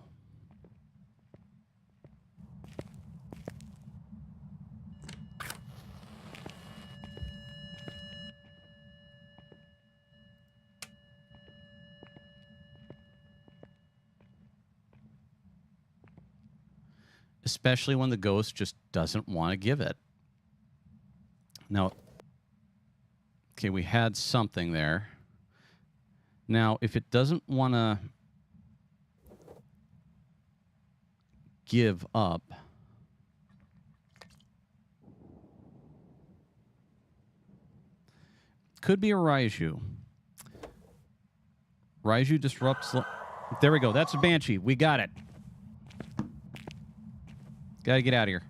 Especially when the ghost just doesn't want to give it. Now, okay, we had something there. Now, if it doesn't want to give up, could be a Raiju. Raiju disrupts... There we go. That's a Banshee. We got it. Gotta get out of here.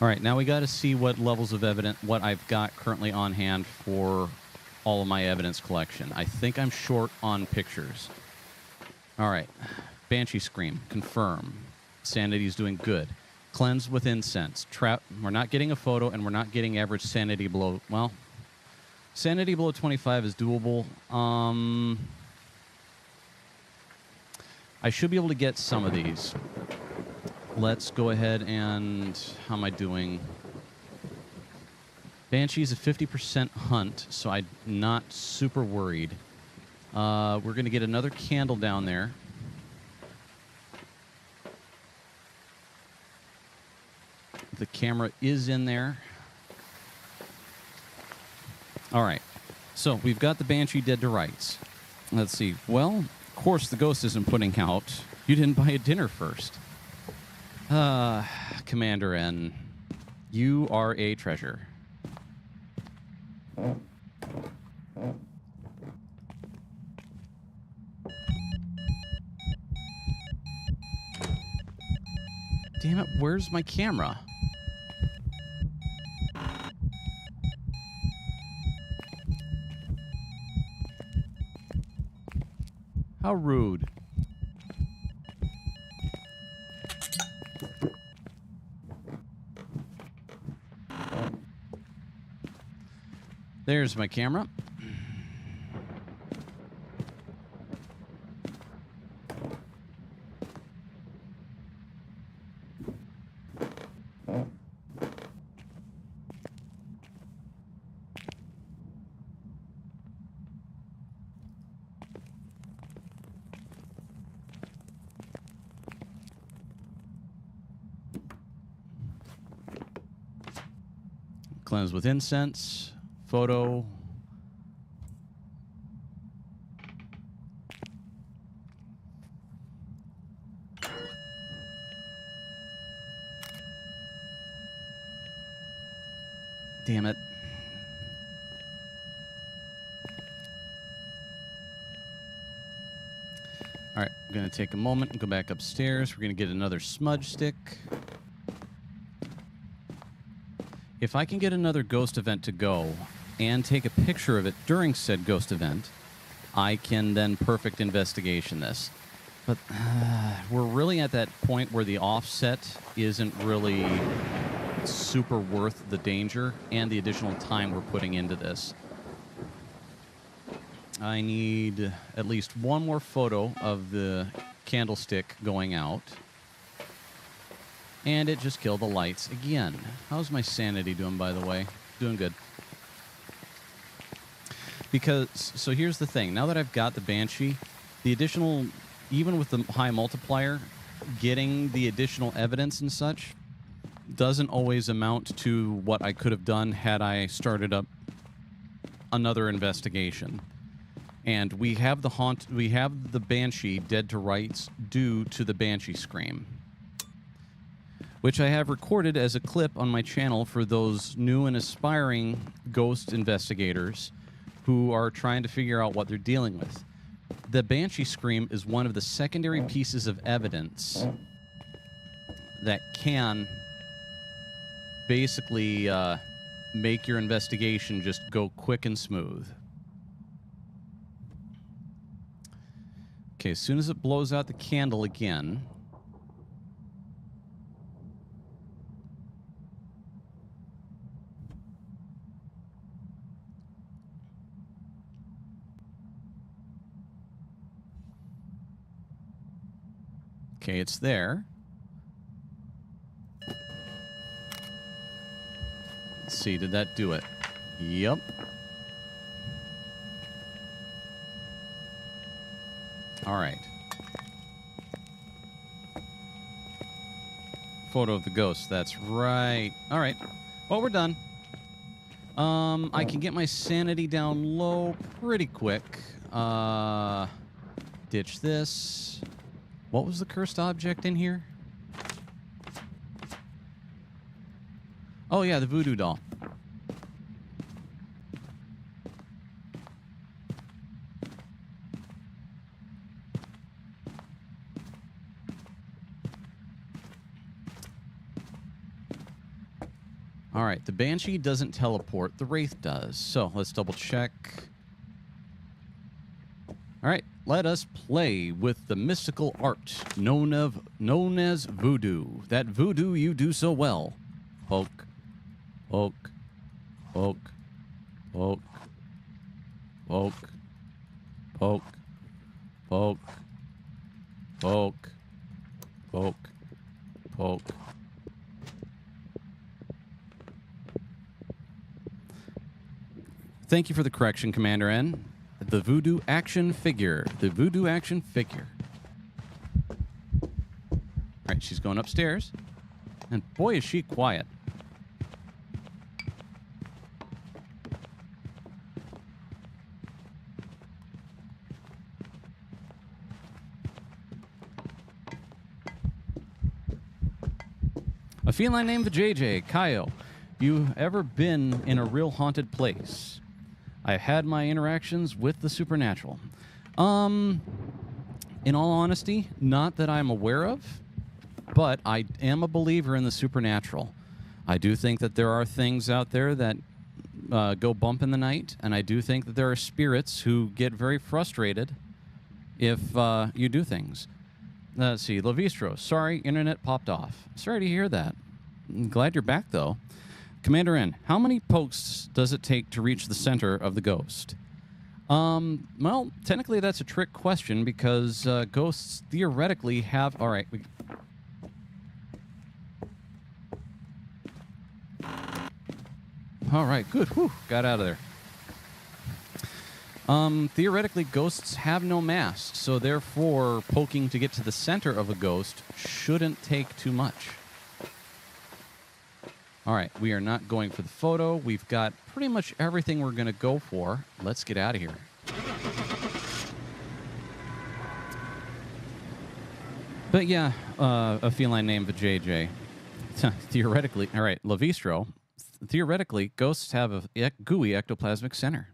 All right, now we got to see what levels of evidence, what I've got currently on hand for all of my evidence collection. I think I'm short on pictures. All right, Banshee Scream, confirm. Sanity's doing good. Cleanse with incense. Trap. We're not getting a photo, and we're not getting average sanity below. Well, sanity below 25 is doable. I should be able to get some of these. Let's go ahead and... How am I doing? Banshee's a 50% hunt, so I'm not super worried. We're going to get another candle down there. The camera is in there. All right. So we've got the Banshee dead to rights. Let's see. Well, of course, the ghost isn't putting out. You didn't buy a dinner first. Commander N, you are a treasure. Damn it, where's my camera? How rude. There's my camera. Cleanse with incense. Photo. Damn it. All right, I'm going to take a moment and go back upstairs. We're going to get another smudge stick. If I can get another ghost event to go and take a picture of it during said ghost event, I can then perfect investigation this. But we're really at that point where the offset isn't really super worth the danger and the additional time we're putting into this. I need at least one more photo of the candlestick going out. And it just killed the lights again. How's my sanity doing, by the way? Doing good. Because, so here's the thing. Now that I've got the Banshee, the additional, even with the high multiplier, getting the additional evidence and such doesn't always amount to what I could have done had I started up another investigation. And we have the Banshee dead to rights due to the Banshee Scream. which I have recorded as a clip on my channel for those new and aspiring ghost investigators who are trying to figure out what they're dealing with. The Banshee scream is one of the secondary pieces of evidence that can basically make your investigation just go quick and smooth. Okay, as soon as it blows out the candle again... Okay, it's there. Let's see, did that do it? Yep. All right. Photo of the ghost, that's right. All right. Well, we're done. I can get my sanity down low pretty quick. Ditch this. What was the cursed object in here? Oh, yeah, the voodoo doll. All right, the Banshee doesn't teleport. The Wraith does. So let's double check. All right, let us play with the mystical art known as voodoo. That voodoo you do so well. Poke, poke, poke, poke, poke, poke, poke, poke, poke, poke. Thank you for the correction, Commander N. The voodoo action figure. The voodoo action figure. All right, she's going upstairs. And boy, is she quiet. A feline named JJ. Kaio, you ever been in a real haunted place? I've had my interactions with the supernatural. In all honesty, not that I'm aware of, but I am a believer in the supernatural. I do think that there are things out there that go bump in the night, and I do think that there are spirits who get very frustrated if you do things. Let's see, Lavistro, sorry, internet popped off. Sorry to hear that. I'm glad you're back, though. Commander N, how many pokes does it take to reach the center of the ghost? Well, technically that's a trick question because ghosts theoretically have... All right. All right, good. Whew, got out of there. Theoretically, ghosts have no mass, so therefore poking to get to the center of a ghost shouldn't take too much. All right, we are not going for the photo. We've got pretty much everything we're going to go for. Let's get out of here. But yeah, a feline named JJ. Theoretically, all right, Lavistro. Theoretically, ghosts have a gooey ectoplasmic center.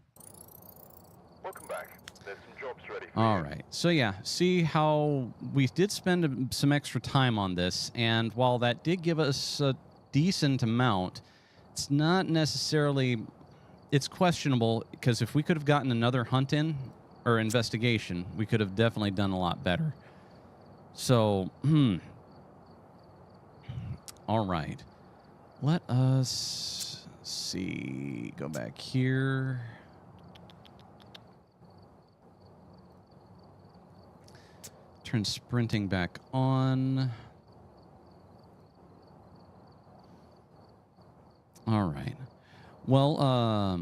Welcome back. There's some jobs ready for All you. right. So yeah, see how we did spend some extra time on this, and while that did give us a decent amount, it's not necessarily... It's questionable, because if we could have gotten another hunt in, or investigation, we could have definitely done a lot better. So, all right. Let us see. Go back here. Turn sprinting back on. All right. Well,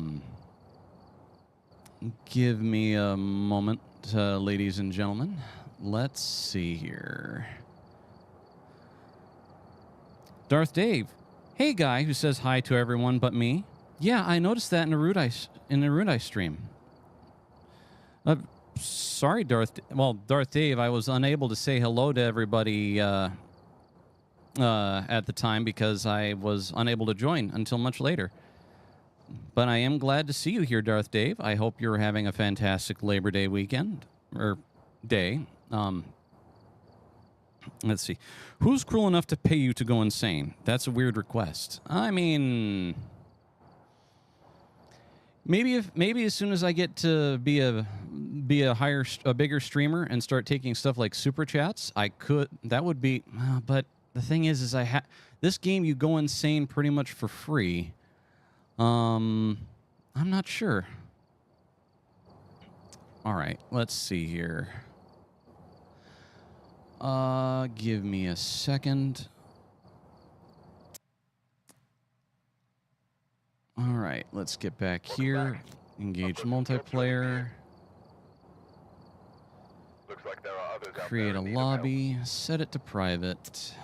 give me a moment, ladies and gentlemen. Let's see here. Darth Dave. Hey, guy who says hi to everyone but me. Yeah, I noticed that in the Rudai stream. Sorry, Darth Dave, I was unable to say hello to everybody at the time because I was unable to join until much later. But I am glad to see you here, Darth Dave. I hope you're having a fantastic Labor Day weekend or day. Let's see. Who's cruel enough to pay you to go insane? That's a weird request. I mean, maybe as soon as I get to be a bigger streamer and start taking stuff like super chats, I could. That would be. But the thing is this game you go insane pretty much for free. I'm not sure. All right, let's see here. Give me a second. All right, let's get back here. Engage multiplayer. Looks like there are others out there Create a in need of help. lobby. Set it to private.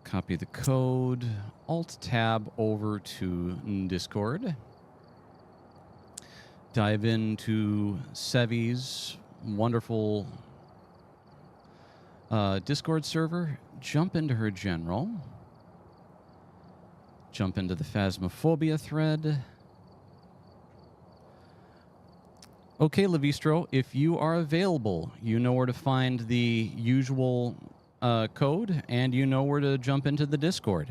Copy the code. Alt-tab over to Discord. Dive into Sevi's wonderful Discord server. Jump into her general. Jump into the Phasmophobia thread. Okay, Levistro, if you are available, you know where to find the usual code, and you know where to jump into the Discord.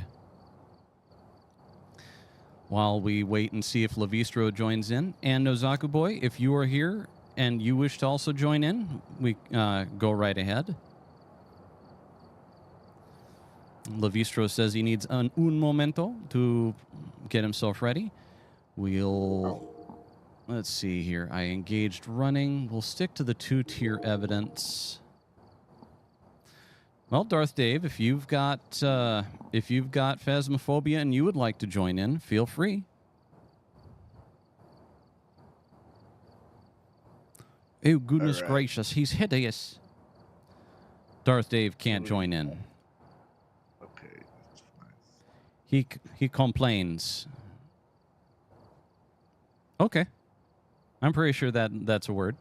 While we wait and see if Levistro joins in. And Nozaku Boy, if you are here and you wish to also join in, we go right ahead. Levistro says he needs un momento to get himself ready. Let's see here. I engaged running. We'll stick to the 2-tier evidence. Well, Darth Dave, if you've got Phasmophobia and you would like to join in, feel free. Oh, goodness gracious, he's hideous. Darth Dave can't join in. Okay, that's fine. He complains. Okay. I'm pretty sure that's a word.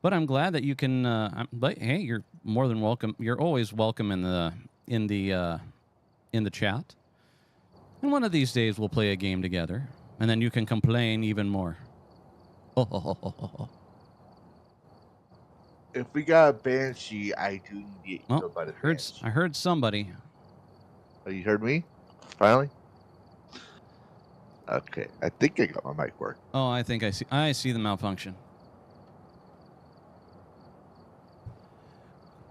But I'm glad that you can. But hey, you're more than welcome. You're always welcome in the chat. And one of these days we'll play a game together, and then you can complain even more. If we got a Banshee, I do need to get killed by the Banshee. I heard somebody. Oh, you heard me? Finally? Okay, I think I got my mic working. Oh, I think I see the malfunction.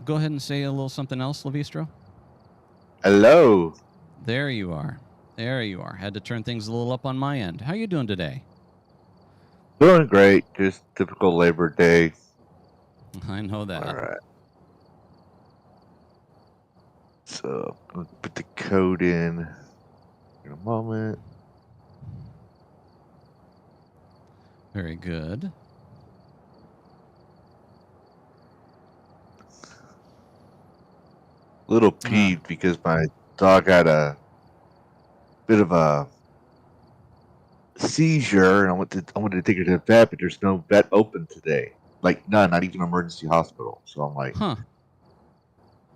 Go ahead and say a little something else, Levistro. Hello. There you are. There you are. Had to turn things a little up on my end. How you doing today? Doing great. Just typical Labor Day. I know that. All right. So I'm going to put the code in a moment. Very good. Little peeved because my dog had a bit of a seizure, and I wanted to take her to the vet, but there's no vet open today. Like none, not even emergency hospital. So I'm like, I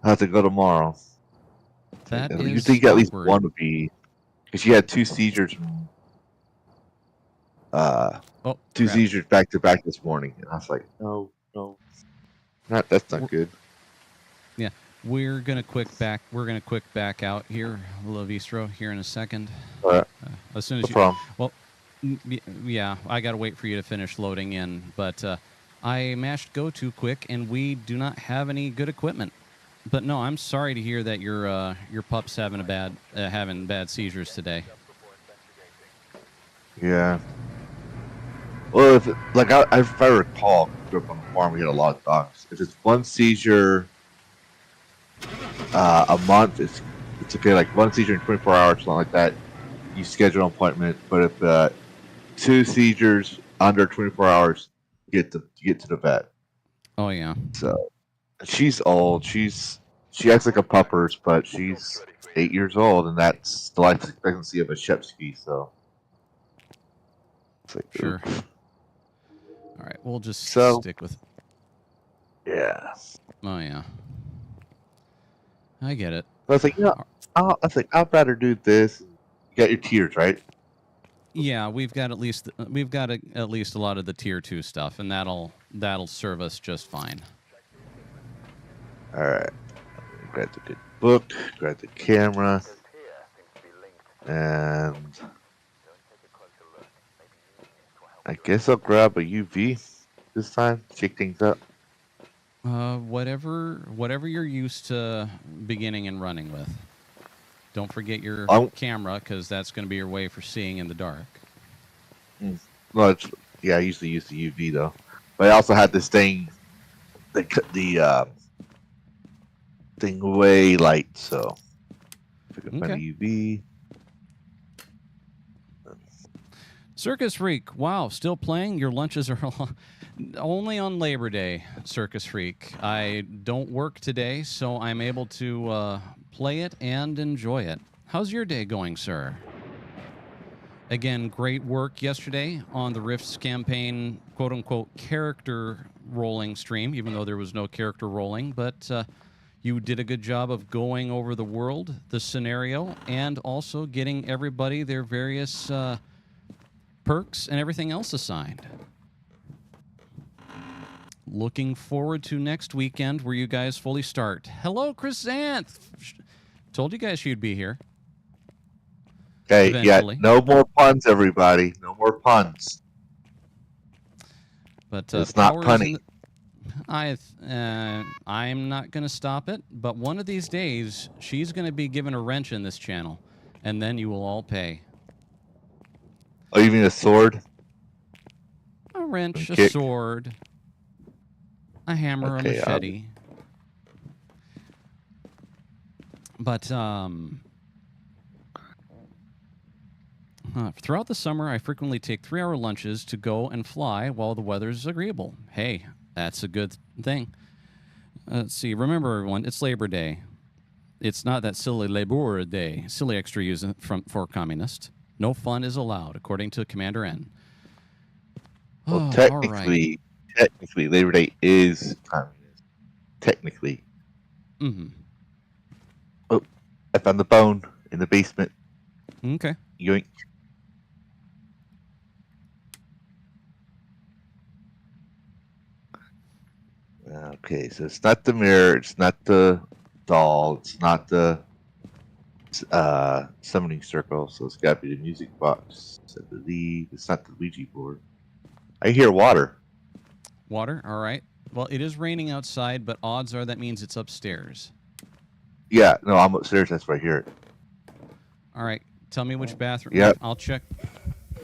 have to go tomorrow. That is you think at least awkward. one would be, because she had 2 seizures. Two seizures back to back this morning, and I was like, no, that's not good. Yeah, we're gonna quick back out here, Levistro, here in a second. As soon as yeah, I gotta wait for you to finish loading in, but I mashed go too quick, and we do not have any good equipment. But no, I'm sorry to hear that your pup's having bad seizures today. Yeah. Well, if I recall, grew up on the farm, we had a lot of dogs. If it's one seizure a month, it's okay. Like one seizure in 24 hours, something like that, you schedule an appointment. But if 2 seizures under 24 hours, you get to the vet. Oh yeah. So she's old. She acts like a puppers, but she's 8 years old, and that's the life expectancy of a Shepsky. So it's like, sure. All right, we'll just stick with. Yeah, Yeah. Oh yeah. I get it. I was like, I'd rather do this. You got your tiers, right? Yeah, we've got at least a lot of the tier 2 stuff, and that'll serve us just fine. All right. Grab the good book. Grab the camera. Goes here seems to be linked. And Go and take a closer look. Maybe using this will help I you guess I'll grab a UV this time. Shake things up. Whatever you're used to beginning and running with. Don't forget your camera, because that's going to be your way for seeing in the dark. Well, I usually use the UV though, but I also had this thing, the thing way light. So if I can find a UV. Circus Freak, wow, still playing? Your lunches are only on Labor Day, Circus Freak. I don't work today, so I'm able to play it and enjoy it. How's your day going, sir? Again, great work yesterday on the Rifts campaign, quote-unquote, character rolling stream, even though there was no character rolling, but you did a good job of going over the world, the scenario, and also getting everybody their various perks and everything else assigned. Looking forward to next weekend where you guys fully start. Hello, Chrysanth! Told you guys she'd be here. Okay, eventually. Yeah, no more puns, everybody. No more puns. But it's not punny. I'm not going to stop it, but one of these days, she's going to be given a wrench in this channel, and then you will all pay. Oh, you mean a sword? A wrench, a sword, a hammer, a machete. But throughout the summer, I frequently take 3-hour lunches to go and fly while the weather's agreeable. Hey, that's a good thing. Let's see. Remember, everyone, it's Labor Day. It's not that silly Labor Day, silly extra use for communist. No fun is allowed, according to Commander N. Well, technically, Labor Day is communist. Technically. Mm-hmm. Oh, I found the bone in the basement. Okay. Yoink. Okay, so it's not the mirror, it's not the doll, it's not the summoning circle, so it's got to be the music box. I believe it's not the Ouija board. I hear water. Water? All right. Well, it is raining outside, but odds are that means it's upstairs. Yeah, no, I'm upstairs. That's where I hear it. All right. Tell me which bathroom. Yeah. I'll check.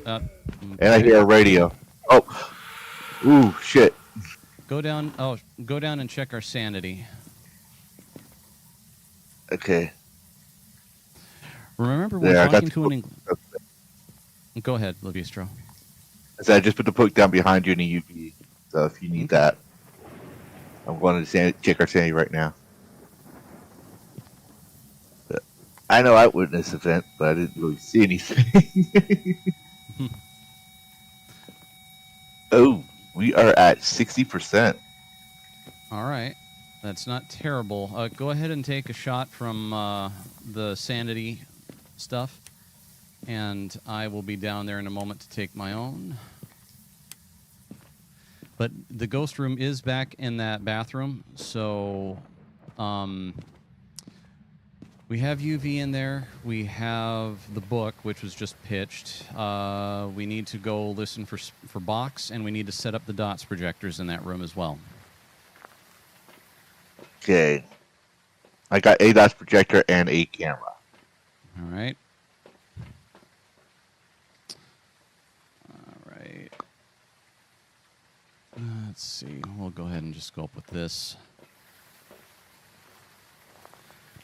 And I hear a radio. Oh. Ooh, shit. Go down. Oh, go down and check our sanity. Okay. Remember, we're talking to an English. Go ahead, Levistro. I just put the book down behind you in the UV. So if you need that, I'm going to check our sanity right now. But I know I witnessed this event, but I didn't really see anything. Oh, we are at 60%. All right. That's not terrible. Go ahead and take a shot from the sanity stuff, and I will be down there in a moment to take my own. But the ghost room is back in that bathroom, so we have UV in there. We have the book, which was just pitched. We need to go listen for Box, and we need to set up the DOTS projectors in that room as well. Okay. I got a DOTS projector and a camera. All right. All right. Let's see. We'll go ahead and just go up with this.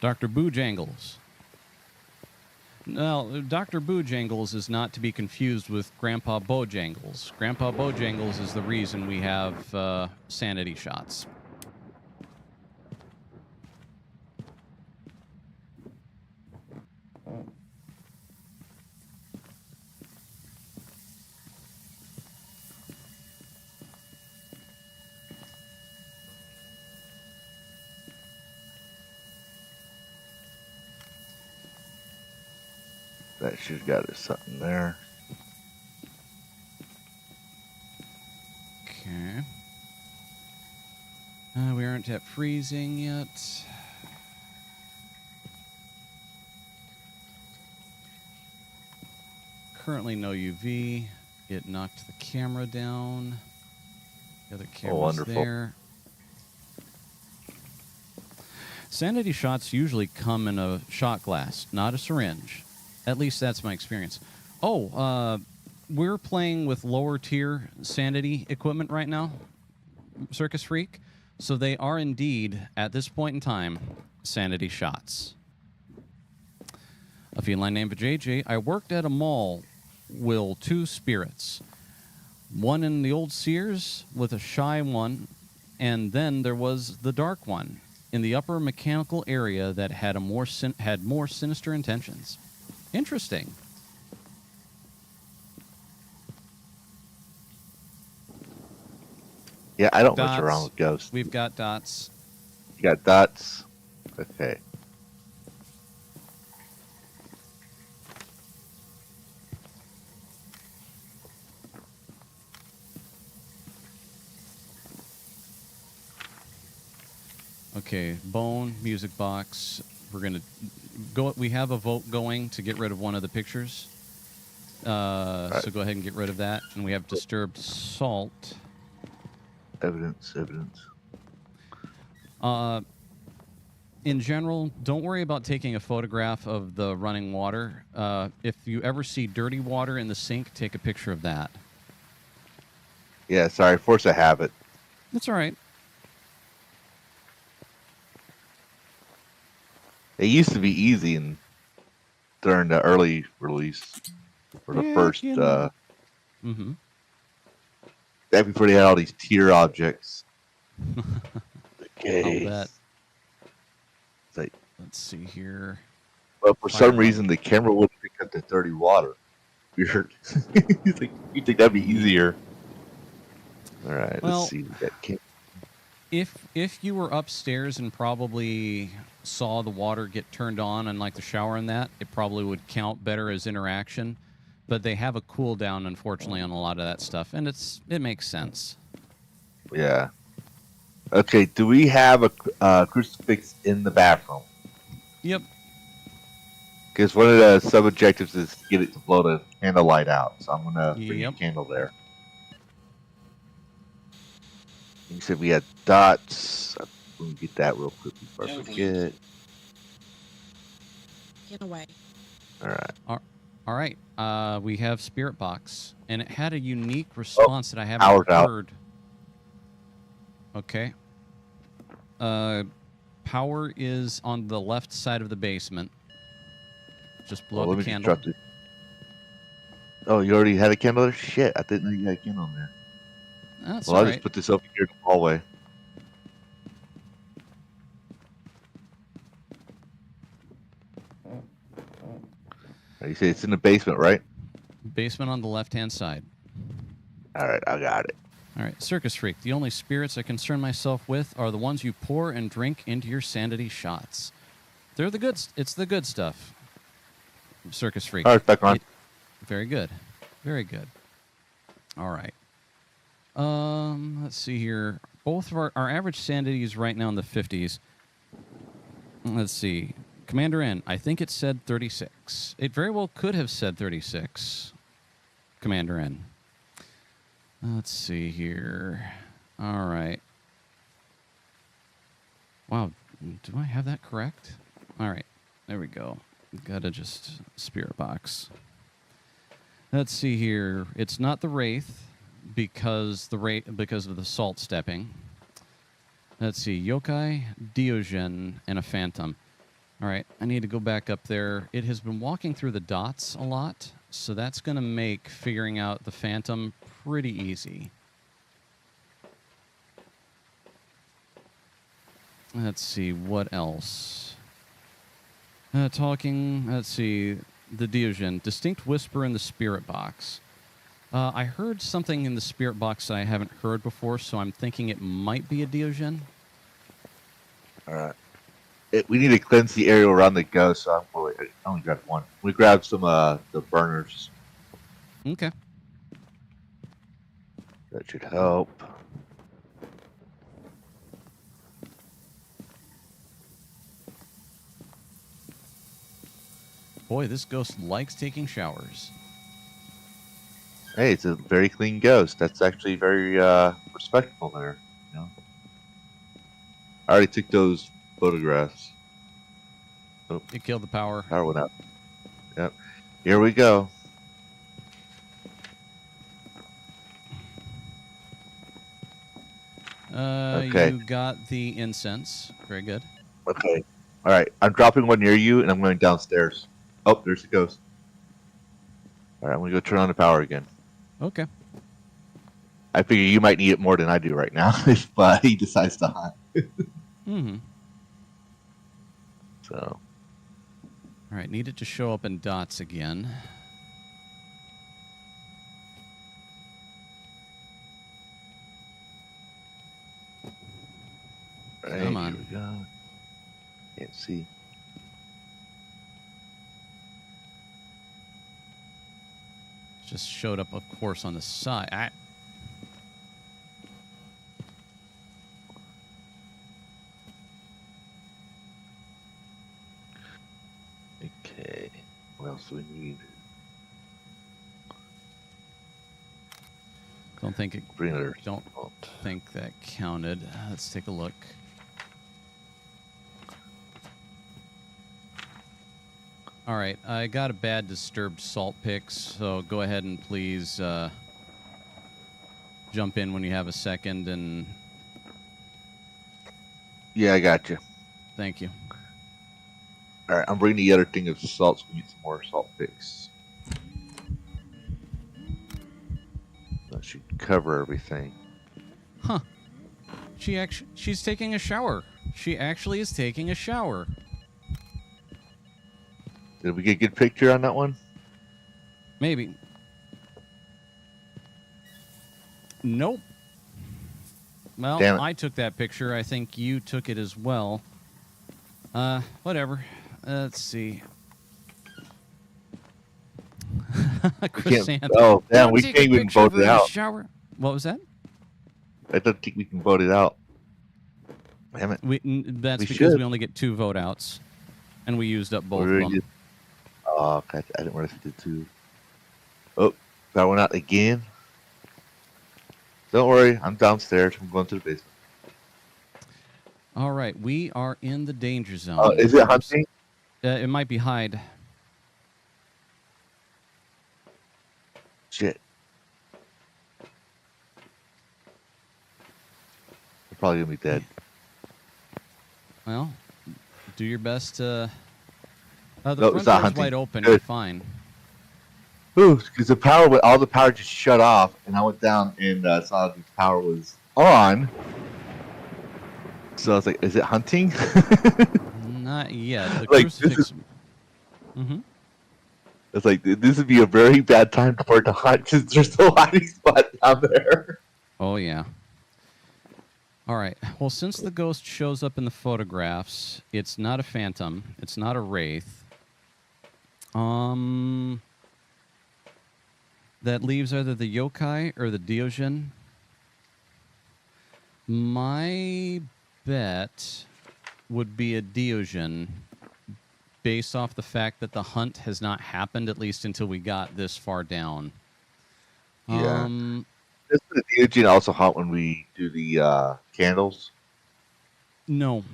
Dr. Boojangles. Now, Dr. Boojangles is not to be confused with Grandpa Bojangles. Grandpa Bojangles is the reason we have sanity shots. That should have got us something there. Okay. We aren't at freezing yet. Currently no UV. It knocked the camera down. The other camera's wonderful. there. Sanity shots usually come in a shot glass, not a syringe. At least that's my experience. Oh, we're playing with lower tier sanity equipment right now, Circus Freak. So they are indeed, at this point in time, sanity shots. A feline named JJ. I worked at a mall with 2 spirits. One in the old Sears with a shy one, and then there was the dark one in the upper mechanical area that had more sinister intentions. Interesting. Yeah, I don't Dots. mess around with ghosts. We've got dots. You got dots. Okay. Okay, bone, music box. We're going to go. We have a vote going to get rid of one of the pictures. Right. So go ahead and get rid of that. And we have disturbed salt. Evidence. In general, don't worry about taking a photograph of the running water. If you ever see dirty water in the sink, take a picture of that. Yeah, sorry. Force a habit. That's all right. It used to be easy during the early release or the first. Mm-hmm. Everybody had all these tier objects. Okay. I'll bet. It's like, Let's see here. but for some reason, the camera wouldn't pick up the dirty water. Weird. Like, you think that'd be easier? All right. Well, Let's see. We got If you were upstairs and probably saw the water get turned on and like the shower and that, it probably would count better as interaction. But they have a cooldown, unfortunately, on a lot of that stuff, and it makes sense. Yeah. Okay. Do we have a crucifix in the bathroom? Yep. Because one of the sub objectives is to get it to blow the candle light out. So I'm gonna bring a candle there. You said we had dots. Let me get that real quick before I forget. Get away. All right. All right. We have Spirit Box, and it had a unique response that I haven't heard. Okay. Power is on the left side of the basement. Just blow up the candle. Oh, you already had a candle there? Shit, I didn't know you had a candle in there. That's I'll all just put this over here in the hallway. You say it's in the basement, right? Basement on the left-hand side. All right, I got it. All right, Circus Freak. The only spirits I concern myself with are the ones you pour and drink into your sanity shots. They're the good. It's the good stuff. Circus Freak. All right, back on. Very good. Very good. All right. Let's see here. Both of our average sanity is right now in the 50s. Let's see. Commander N, I think it said 36. It very well could have said 36. Commander N. Let's see here. All right. Wow. Do I have that correct? All right. There we go. Gotta just spirit box. Let's see here. It's not the Wraith because of the salt stepping. Let's see. Yokai, Diogen, and a Phantom. All right. I need to go back up there. It has been walking through the dots a lot, so that's going to make figuring out the Phantom pretty easy. Let's see. What else? Let's see. The Diogen. Distinct whisper in the spirit box. I heard something in the spirit box that I haven't heard before, so I'm thinking it might be a Diogen. All right. We need to cleanse the area around the ghost. So wait, I only grabbed one. We grabbed some the burners. Okay. That should help. Boy, this ghost likes taking showers. Hey, it's a very clean ghost. That's actually very respectful there. You know? I already took those photographs. Oh, It killed the power. power went out. Yep. Here we go. Okay. You got the incense. Very good. Okay. All right. I'm dropping one near you, and I'm going downstairs. Oh, there's a ghost. All right. I'm going to go turn on the power again. Okay. I figure you might need it more than I do right now if he decides to hunt. Mm-hmm. So. All right. Need it to show up in dots again. Right, Come on. Here we go. Can't see. Just showed up, of course, on the side. Okay. What else do we need? Don't think it. Bring another. Don't think that counted. Let's take a look. All right, I got a bad disturbed salt picks, so go ahead and please jump in when you have a second, and Yeah, I got you. thank you. All right, I'm bringing the other thing of salt so we get some more salt picks. That should cover everything. Huh. She's taking a shower. She actually is taking a shower. Did we get a good picture on that one? Maybe. Nope. Well, Damn it. I took that picture. I think you took it as well. Whatever. Let's see. Chrysanthemum. Oh, damn, we Take can't a even picture of vote her it in a out. shower. What was that? I don't think we can vote it out. Damn it. That's We because should. we only get 2 vote outs, and we used up both We of already them. did. Oh, okay. I didn't realize we did two. Oh, that went out again. Don't worry, I'm downstairs. I'm going to the basement. All right, we are in the danger zone. Oh, is it hunting? It might be hide. Shit. They're probably gonna be dead. Well, do your best to. The No, front it's not door's hunting. wide open. Good. You're fine. Ooh, because all the power just shut off, and I went down and saw the power was on. So I was like, "Is it hunting?" Not yet. The Like, crucifix. this Mm-hmm. It's like this would be a very bad time for it to hunt because there's no hiding spot down there. Oh yeah. All right. Well, since the ghost shows up in the photographs, it's not a phantom. It's not a wraith. That leaves either the yokai or the Diogen. My bet would be a Diogen based off the fact that the hunt has not happened, at least until we got this far down. Yeah. Does the Diogen also hunt when we do the candles? No,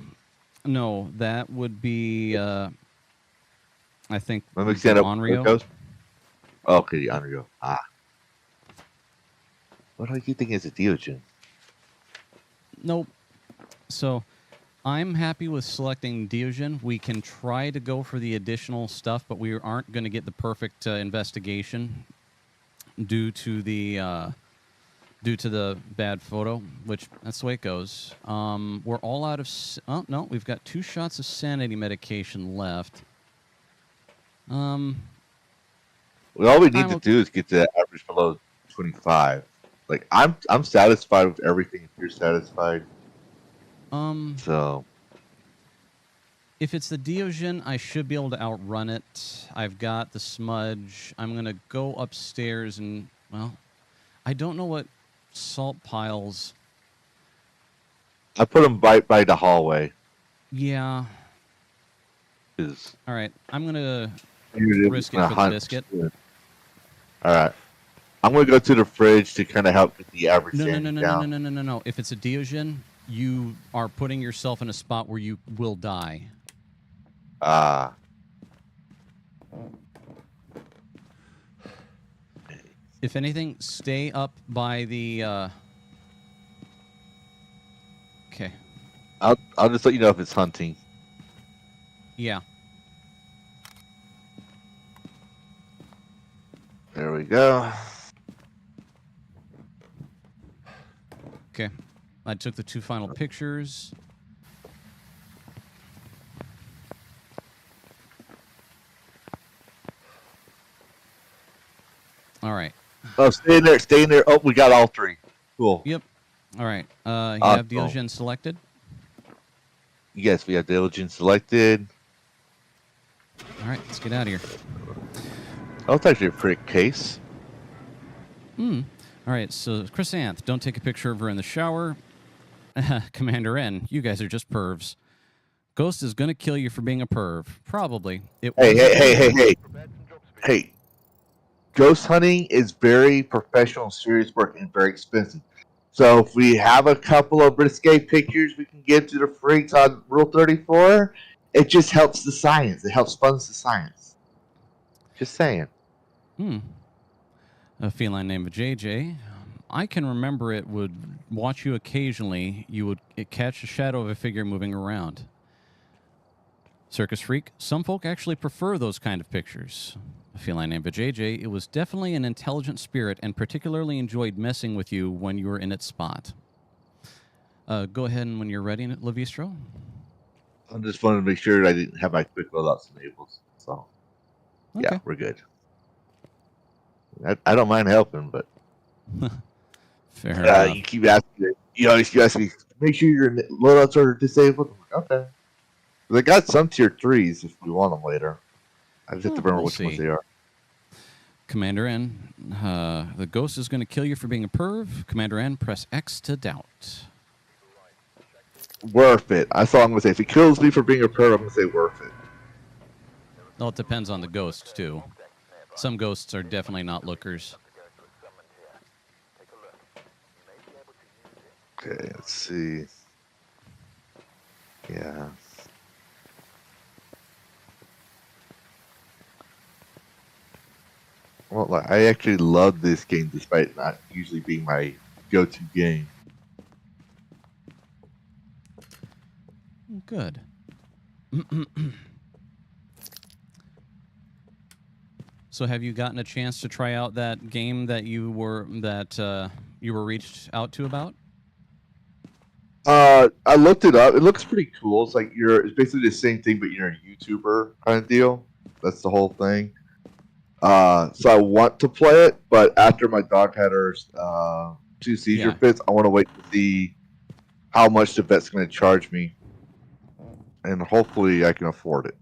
that would be, I think, Let me stand up. Onryo. Ghost? Oh, okay, the Onryo. Ah. What do you think is a Diogen? Nope. So, I'm happy with selecting Diogen. We can try to go for the additional stuff, but we aren't going to get the perfect investigation due to the bad photo, which that's the way it goes. We're all out of. Oh no, we've got 2 shots of sanity medication left. Well, all we need to do is get the average below 25. Like I'm satisfied with everything. If you're satisfied, so If it's the Diogen, I should be able to outrun it. I've got the smudge. I'm going to go upstairs and, well, I don't know what salt piles. I put them by the hallway. Yeah. Is All right. I'm going to you're risk it gonna for the hunt. biscuit. All right. I'm going to go to the fridge to kind of help get the average No. sanity down. No. If it's a Diogen, you are putting yourself in a spot where you will die. If anything, stay up by the. Okay. I'll just let you know if it's hunting. Yeah. There we go. Okay. I took the 2 final pictures. All right. Oh, stay in there. Stay in there. Oh, we got all 3. Cool. Yep. All right. You have Diogen selected? Yes, we have Diligence selected. All right. Let's get out of here. Oh, it's actually a pretty case. All right. So, Chrysanth, don't take a picture of her in the shower. Commander N, you guys are just pervs. Ghost is going to kill you for being a perv. Probably. Hey. Ghost hunting is very professional, serious work, and very expensive. So if we have a couple of risque pictures we can give to the freaks on Rule 34, it just helps the science. It helps fund the science. Just saying. A feline named JJ. I can remember it would watch you occasionally. You would catch a shadow of a figure moving around. Circus Freak. Some folk actually prefer those kind of pictures. A feline named JJ. It was definitely an intelligent spirit and particularly enjoyed messing with you when you were in its spot. Go ahead and when you're ready, Levistro. I just wanted to make sure I didn't have my quick loadouts enabled. So, Okay. yeah, we're good. I don't mind helping, but Fair enough. you keep asking. You always keep asking me, make sure your loadouts are disabled. I'm like, okay. They got some tier 3s if we want them later. I just have to remember which ones they are. Commander N, the ghost is going to kill you for being a perv. Commander N, press X to doubt. Worth it. That's all I'm going to say. If he kills me for being a perv, I'm going to say worth it. Well, it depends on the ghost, too. Some ghosts are definitely not lookers. Okay, let's see. Yeah. Well, I actually love this game despite not usually being my go-to game. Good. So, have you gotten a chance to try out that game that you were reached out to about? I looked it up. It looks pretty cool. It's like it's basically the same thing, but you're a YouTuber kind of deal. That's the whole thing. So I want to play it, but after my dog had her 2 seizure fits, I want to wait to see how much the vet's going to charge me, and hopefully I can afford it.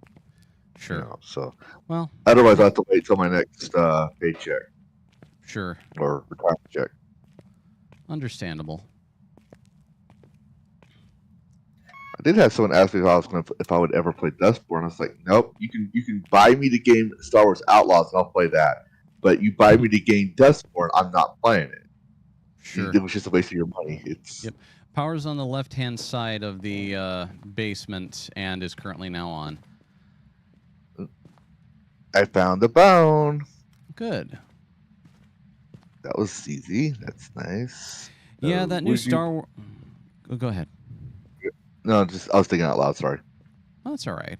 Sure. You know, so, well, otherwise I have to wait till my next paycheck. Sure. Or retirement check. Understandable. I did have someone ask me if I would ever play Dustborn. I was like, nope. You can buy me the game Star Wars Outlaws, and I'll play that. But you buy me the game Dustborn, I'm not playing it. Sure. It was just a waste of your money. Yep. Power's on the left-hand side of the basement and is currently now on. I found a bone. Good. That was easy. That's nice. Yeah, that new Star Wars. Go ahead. No, I was thinking out loud. Sorry. Oh, that's all right.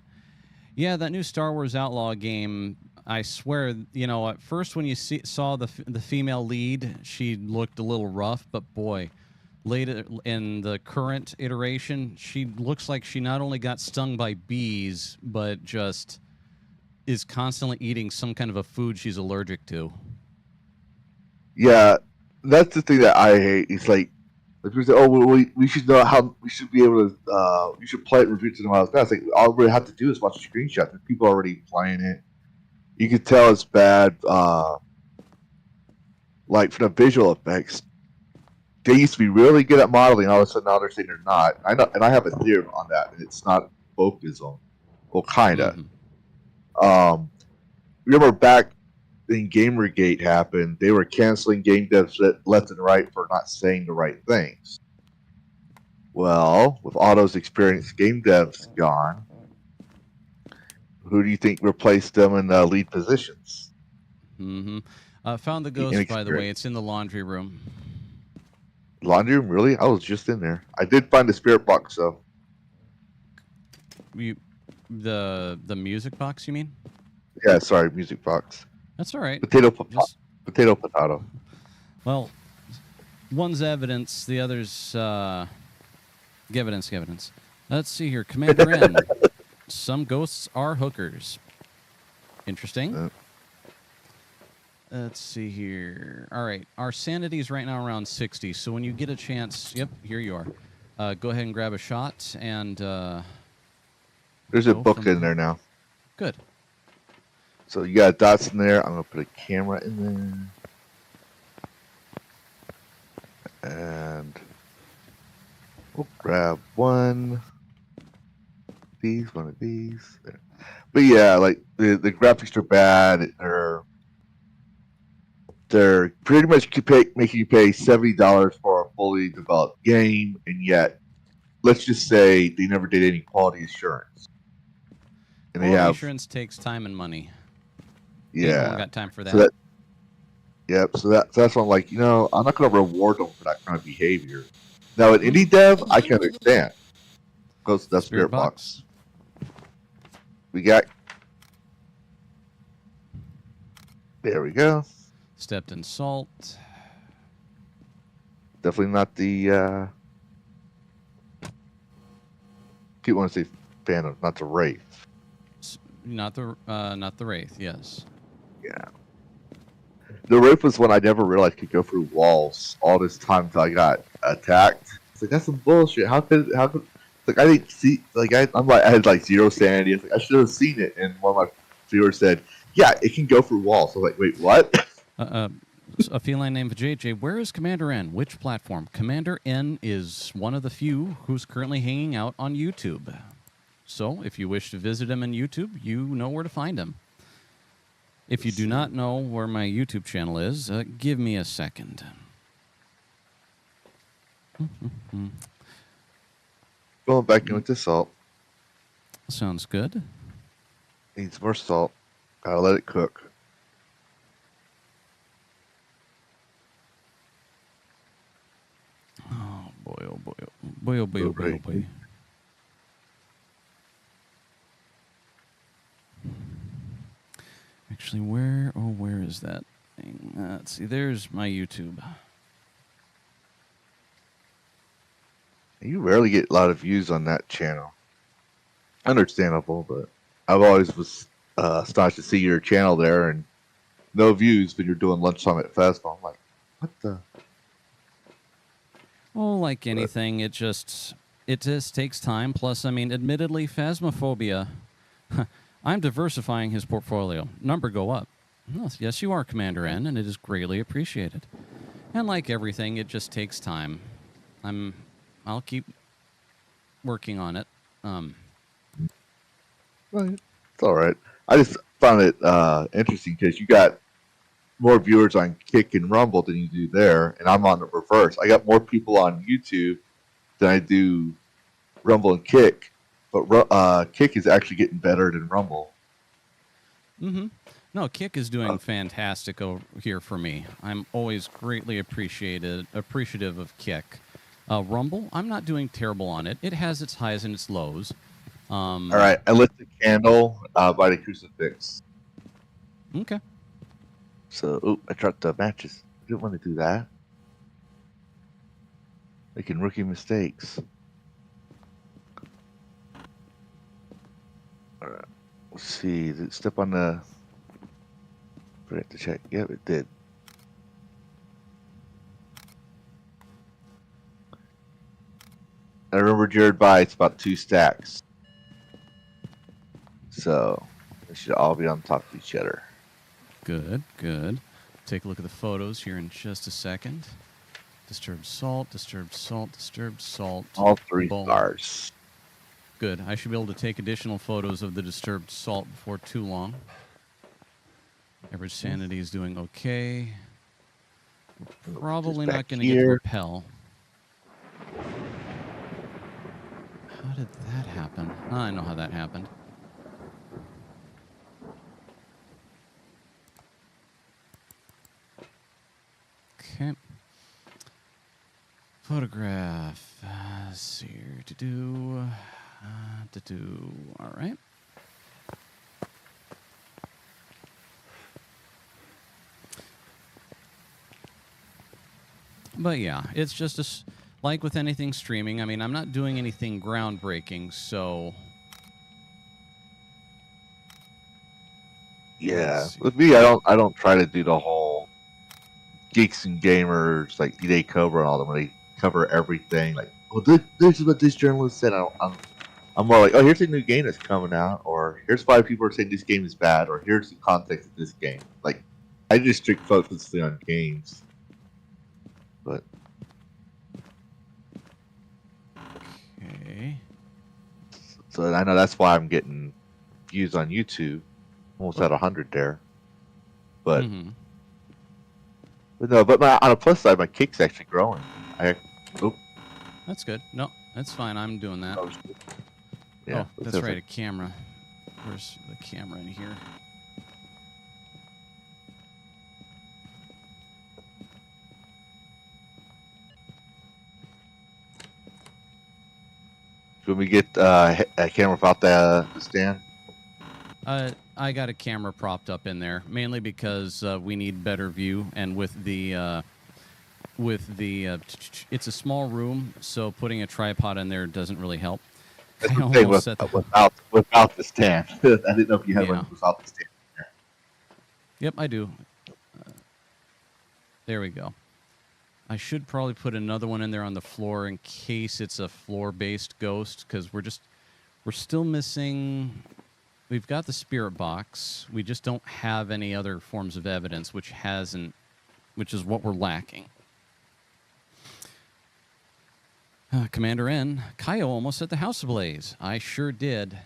Yeah, that new Star Wars Outlaw game. I swear, at first when you saw the female lead, she looked a little rough, but boy, later in the current iteration, she looks like she not only got stung by bees, but just is constantly eating some kind of a food she's allergic to. Yeah, that's the thing that I hate. It's like Like people say, oh, well, we should know how we should be able to. You should play it and review it to know how it's bad. It's like all we have to do is watch the screenshots. There's people already playing it. You can tell it's bad. Like for the visual effects, they used to be really good at modeling. All of a sudden, now they're saying they're not. I know, and I have a theory on that. And it's not wokeism. Well, kinda. Remember back when Gamergate happened, they were canceling game devs left and right for not saying the right things. Well, with all those experienced game devs gone, who do you think replaced them in lead positions? Found the ghost, by the way. It's in the laundry room. Laundry room, really? I was just in there. I did find the spirit box, though. The music box, you mean? Yeah, sorry, music box. That's all right. Potato. Well, one's evidence, the other's evidence. Let's see here. Commander N. Some ghosts are hookers. Interesting. Let's see here. All right. Our sanity is right now around 60. So when you get a chance, yep, here you are. Go ahead and grab a shot and... There's a book in there now. Good. So you got dots in there. I'm going to put a camera in there. And we'll grab one of these. There. But yeah, like the graphics are bad. They're pretty much making you pay $70 for a fully developed game, and yet, let's just say they never did any quality assurance. And quality assurance takes time and money. Yeah, no one got time for that. So that's why I'm like, I'm not going to reward them for that kind of behavior. Now, an indie dev, I can understand. Goes to that spirit box. We got. There we go. Stepped in salt. Definitely not the. People want to say Phantom, not the Wraith. Not the Wraith. Yes. Yeah. The Wraith was one I never realized could go through walls all this time until I got attacked. It's like, that's some bullshit. How could like I didn't see, like I had like zero sanity. It's like I should have seen it. And one of my viewers said, "Yeah, it can go through walls." I was like, "Wait, what?" A feline named JJ. Where is Commander N? Which platform? Commander N is one of the few who's currently hanging out on YouTube. So if you wish to visit him on YouTube, you know where to find him. If you do not know where my YouTube channel is, give me a second. Going back in with the salt. Sounds good. Needs more salt. Gotta let it cook. Oh boy, oh boy, oh boy, oh boy, oh boy, oh boy. Actually, where is that thing? Let's see, there's my YouTube. You rarely get a lot of views on that channel. Understandable, but I've always was astonished to see your channel there and no views when you're doing Lunchtime at Phasmo. I'm like, what the? Oh, like anything, it just takes time. Plus, I mean, admittedly, Phasmophobia, I'm diversifying his portfolio. Number go up. Yes, you are, Commander N, and it is greatly appreciated. And like everything, it just takes time. I'll keep working on it. It's all right. I just found it interesting because you got more viewers on Kick and Rumble than you do there, and I'm on the reverse. I got more people on YouTube than I do Rumble and Kick, but Kick is actually getting better than Rumble. Mm-hmm. No, Kick is doing fantastic over here for me. I'm always greatly appreciative of Kick. Rumble, I'm not doing terrible on it. It has its highs and its lows. All right, I lit the candle by the crucifix. Okay. So, I dropped the matches. I didn't want to do that. Making rookie mistakes. All right, let's see. Did it step on the... Forget to check. Yep, it did. I remember Jared buy it's about 2 stacks. So they should all be on top of each other. Good, good. Take a look at the photos here in just a second. Disturbed salt, disturbed salt, disturbed salt. All 3 Boom. stars. Good. I should be able to take additional photos of the disturbed salt before too long. Average sanity is doing okay. Probably not going to get the rappel. How did that happen? Oh, I know how that happened. Okay. Photograph. Let's see here. All right. But yeah, it's just like with anything streaming. I mean, I'm not doing anything groundbreaking, so Yeah, with me, I don't try to do the whole geeks and gamers like D-Day Cobra and all them. When they cover everything, like, well, this is what this journalist said. I'm more like, oh, here's a new game that's coming out, or here's 5 people are saying this game is bad, or here's the context of this game. Like, I just strict focus on games. But okay. So I know that's why I'm getting views on YouTube. Almost at 100 there. But but no, but on the plus side, my kick's actually growing. That's good. No, that's fine. I'm doing that. Yeah, oh, that's right. A camera. Where's the camera in here? Should we get a camera without the stand? I got a camera propped up in there, mainly because we need better view, and with the it's a small room, so putting a tripod in there doesn't really help. That's the thing without the stand. I didn't know if you had one without the stand. Yep, I do. There we go. I should probably put another one in there on the floor in case it's a floor-based ghost, because we're still missing. We've got the spirit box. We just don't have any other forms of evidence, which is what we're lacking. Commander N, Kaio almost set the house ablaze. I sure did.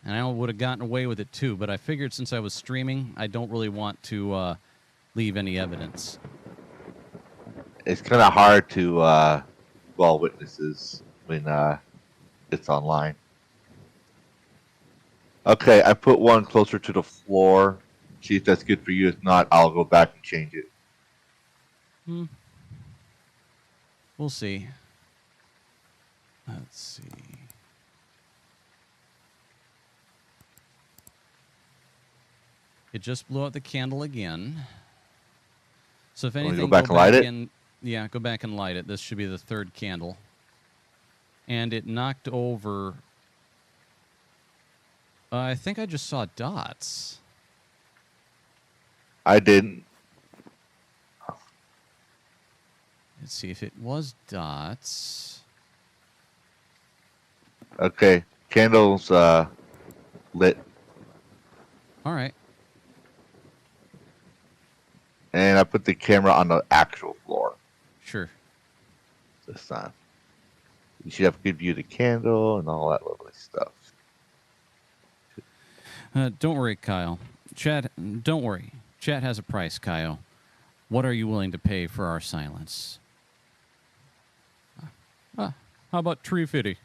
And I would have gotten away with it too, but I figured since I was streaming, I don't really want to leave any evidence. It's kind of hard to call witnesses when it's online. Okay, I put one closer to the floor. See if that's good for you. If not, I'll go back and change it. We'll see. Let's see. It just blew out the candle again. So if anything, go back and light it? Yeah, go back and light it. This should be the 3rd candle. And it knocked over. I think I just saw dots. I didn't. Let's see if it was dots. Okay, candles lit. All right. And I put the camera on the actual floor. Sure. This time. You should have a good view of the candle and all that lovely stuff. Don't worry, Kyle. Chat, don't worry. Chat has a price, Kyle. What are you willing to pay for our silence? How about $350?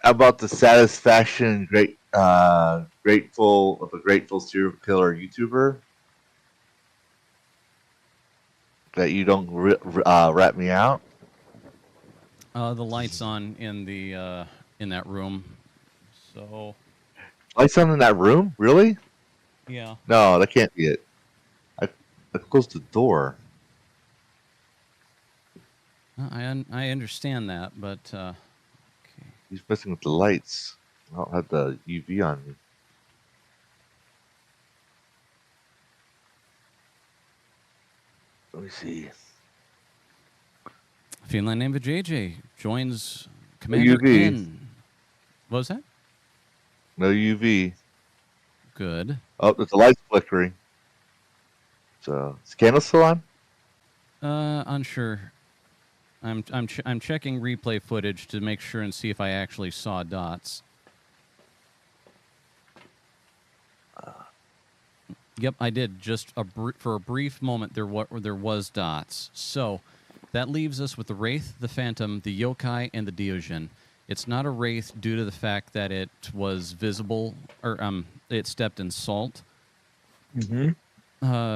How about the satisfaction grateful of a grateful serial killer YouTuber that you don't rat me out? The light's on in that room. So lights on in that room? Really? Yeah. No, that can't be it. I closed the door. I understand that, but okay. He's messing with the lights. I don't have the UV on me. Let me see. Feline named JJ joins Commander UV. N. What was that? No UV. Good. Oh, there's the lights flickering. So, is the candle still on? Unsure. I'm checking replay footage to make sure and see if I actually saw dots. Yep, I did. Just for a brief moment, there was dots. So that leaves us with the Wraith, the Phantom, the Yokai, and the Deogen. It's not a Wraith due to the fact that it was visible, or it stepped in salt. Mm-hmm.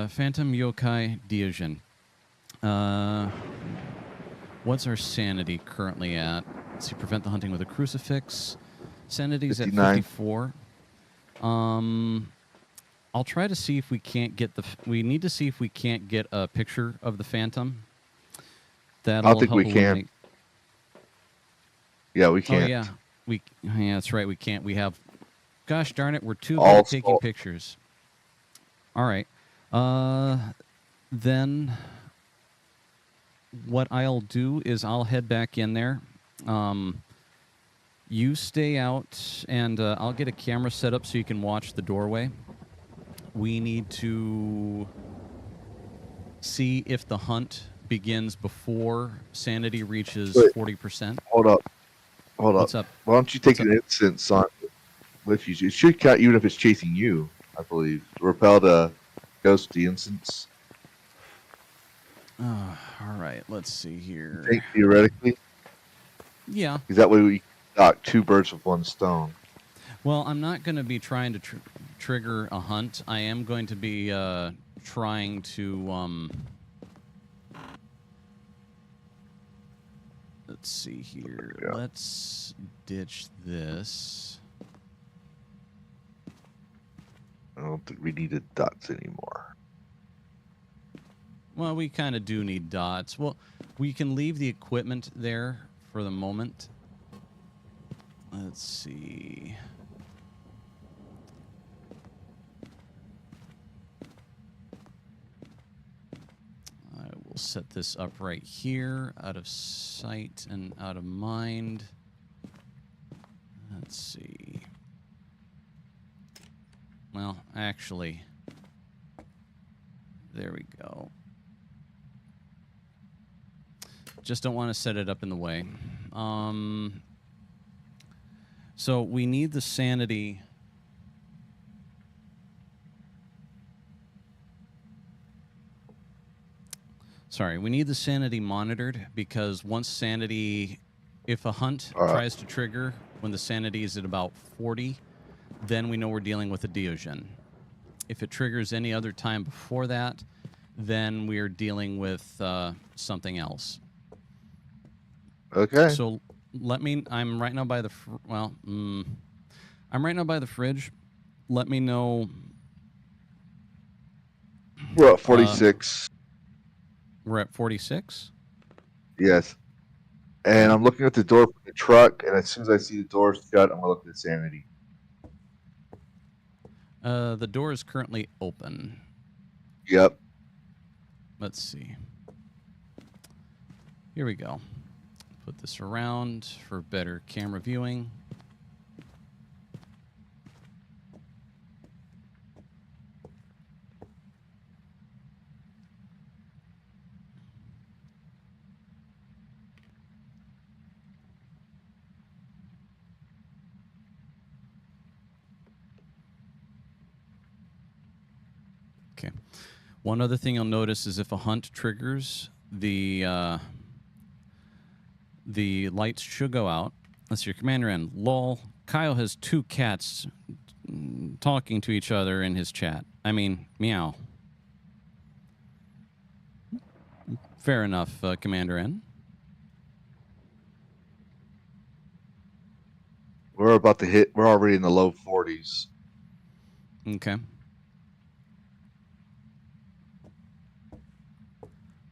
Phantom, Yokai, Deogen. What's our sanity currently at? Let's see, prevent the hunting with a crucifix. Sanity's 59. at 54. I'll try to see if we can't get we need to see if we can't get a picture of the Phantom. That'll I don't think help we eliminate. can. Yeah, we can't. Oh yeah, yeah, that's right. We can't. We have. Gosh darn it, we're too good All at taking salt. pictures. All right. Then what I'll do is I'll head back in there. You stay out, and I'll get a camera set up so you can watch the doorway. We need to see if the hunt begins before sanity reaches 40%. Hold up. What's up? Why don't you take What's an instance on with you? It should count even if it's chasing you, I believe. Repel the ghost the instance. All right, let's see here. I think theoretically. Yeah. Because that way we got two birds with one stone. Well, I'm not going to be trying to trigger a hunt. I am going to be trying to... let's see here. Yeah. Let's ditch this. I don't think we needed dots anymore. Well, we kind of do need dots. Well, we can leave the equipment there for the moment. Let's see. I will set this up right here, out of sight and out of mind. Let's see. Well, actually, there we go. Just don't want to set it up in the way. So we need the sanity. Sorry, we need the sanity monitored because once sanity, if a hunt tries to trigger when the sanity is at about 40, then we know we're dealing with a Deogen. If it triggers any other time before that, then we are dealing with something else. Okay. So I'm right now by the I'm right now by the fridge. Let me know. We're at 46. We're at 46. Yes. And I'm looking at the door for the truck, and as soon as I see the door shut, I'm gonna look at sanity. The door is currently open. Yep. Let's see. Here we go. Put this around for better camera viewing. Okay. One other thing you'll notice is if a hunt triggers, the lights should go out. Let's see, your commander in. Lol. Kyle has two cats talking to each other in his chat. I mean, meow. Fair enough, Commander N. We're about to hit. We're already in the low 40s. Okay.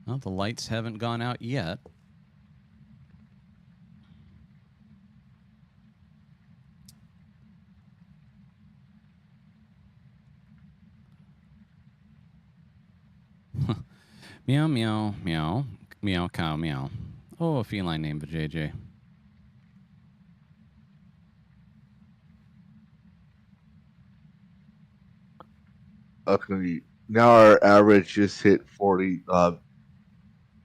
Well, the lights haven't gone out yet. Meow, meow, meow. Meow, cow, meow. Oh, a feline named JJ. Okay. Now our average just hit 40,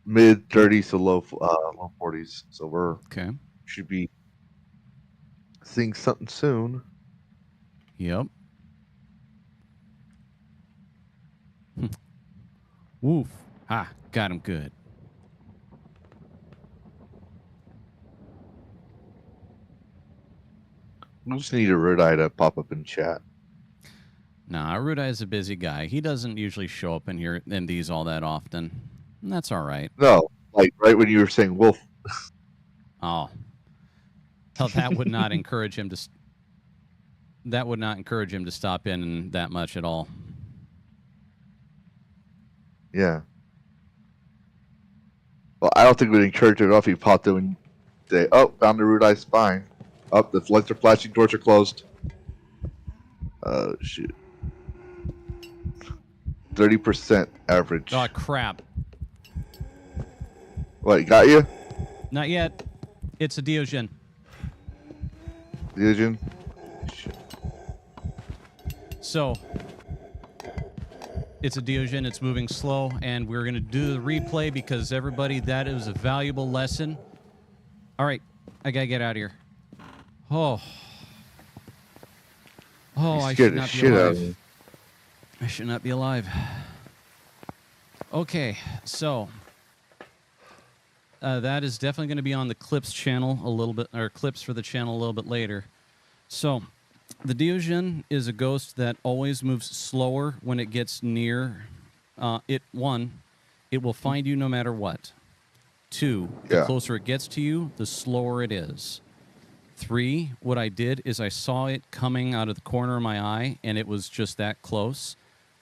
mid 30s to low 40s. So Okay. should be seeing something soon. Yep. Woof. Ah, got him good. We just need a red eye to pop up in chat. Nah, Rudai is a busy guy. He doesn't usually show up in here in these all that often. And that's all right. No, like right when you were saying wolf. Oh. Hell, that would not encourage him to... That would not encourage him to stop in that much at all. Yeah. Well, I don't think we'd encourage it if he popped in and say, "Oh, found the root eye spine. Oh, the lights are flashing, doors are closed." Shoot. 30% average. Oh, crap. What, got you? Not yet. It's a Diogen. Division? So, it's a Diogen. It's moving slow, and we're going to do the replay because, everybody, that is a valuable lesson. All right. I got to get out of here. Oh. Oh, I should not be alive. I should not be alive. Okay, so that is definitely going to be on the clips channel a little bit, or clips for the channel a little bit later. So, the Diogen is a ghost that always moves slower when it gets near. It will find you no matter what. 2, the closer it gets to you, the slower it is. 3, what I did is I saw it coming out of the corner of my eye, and it was just that close.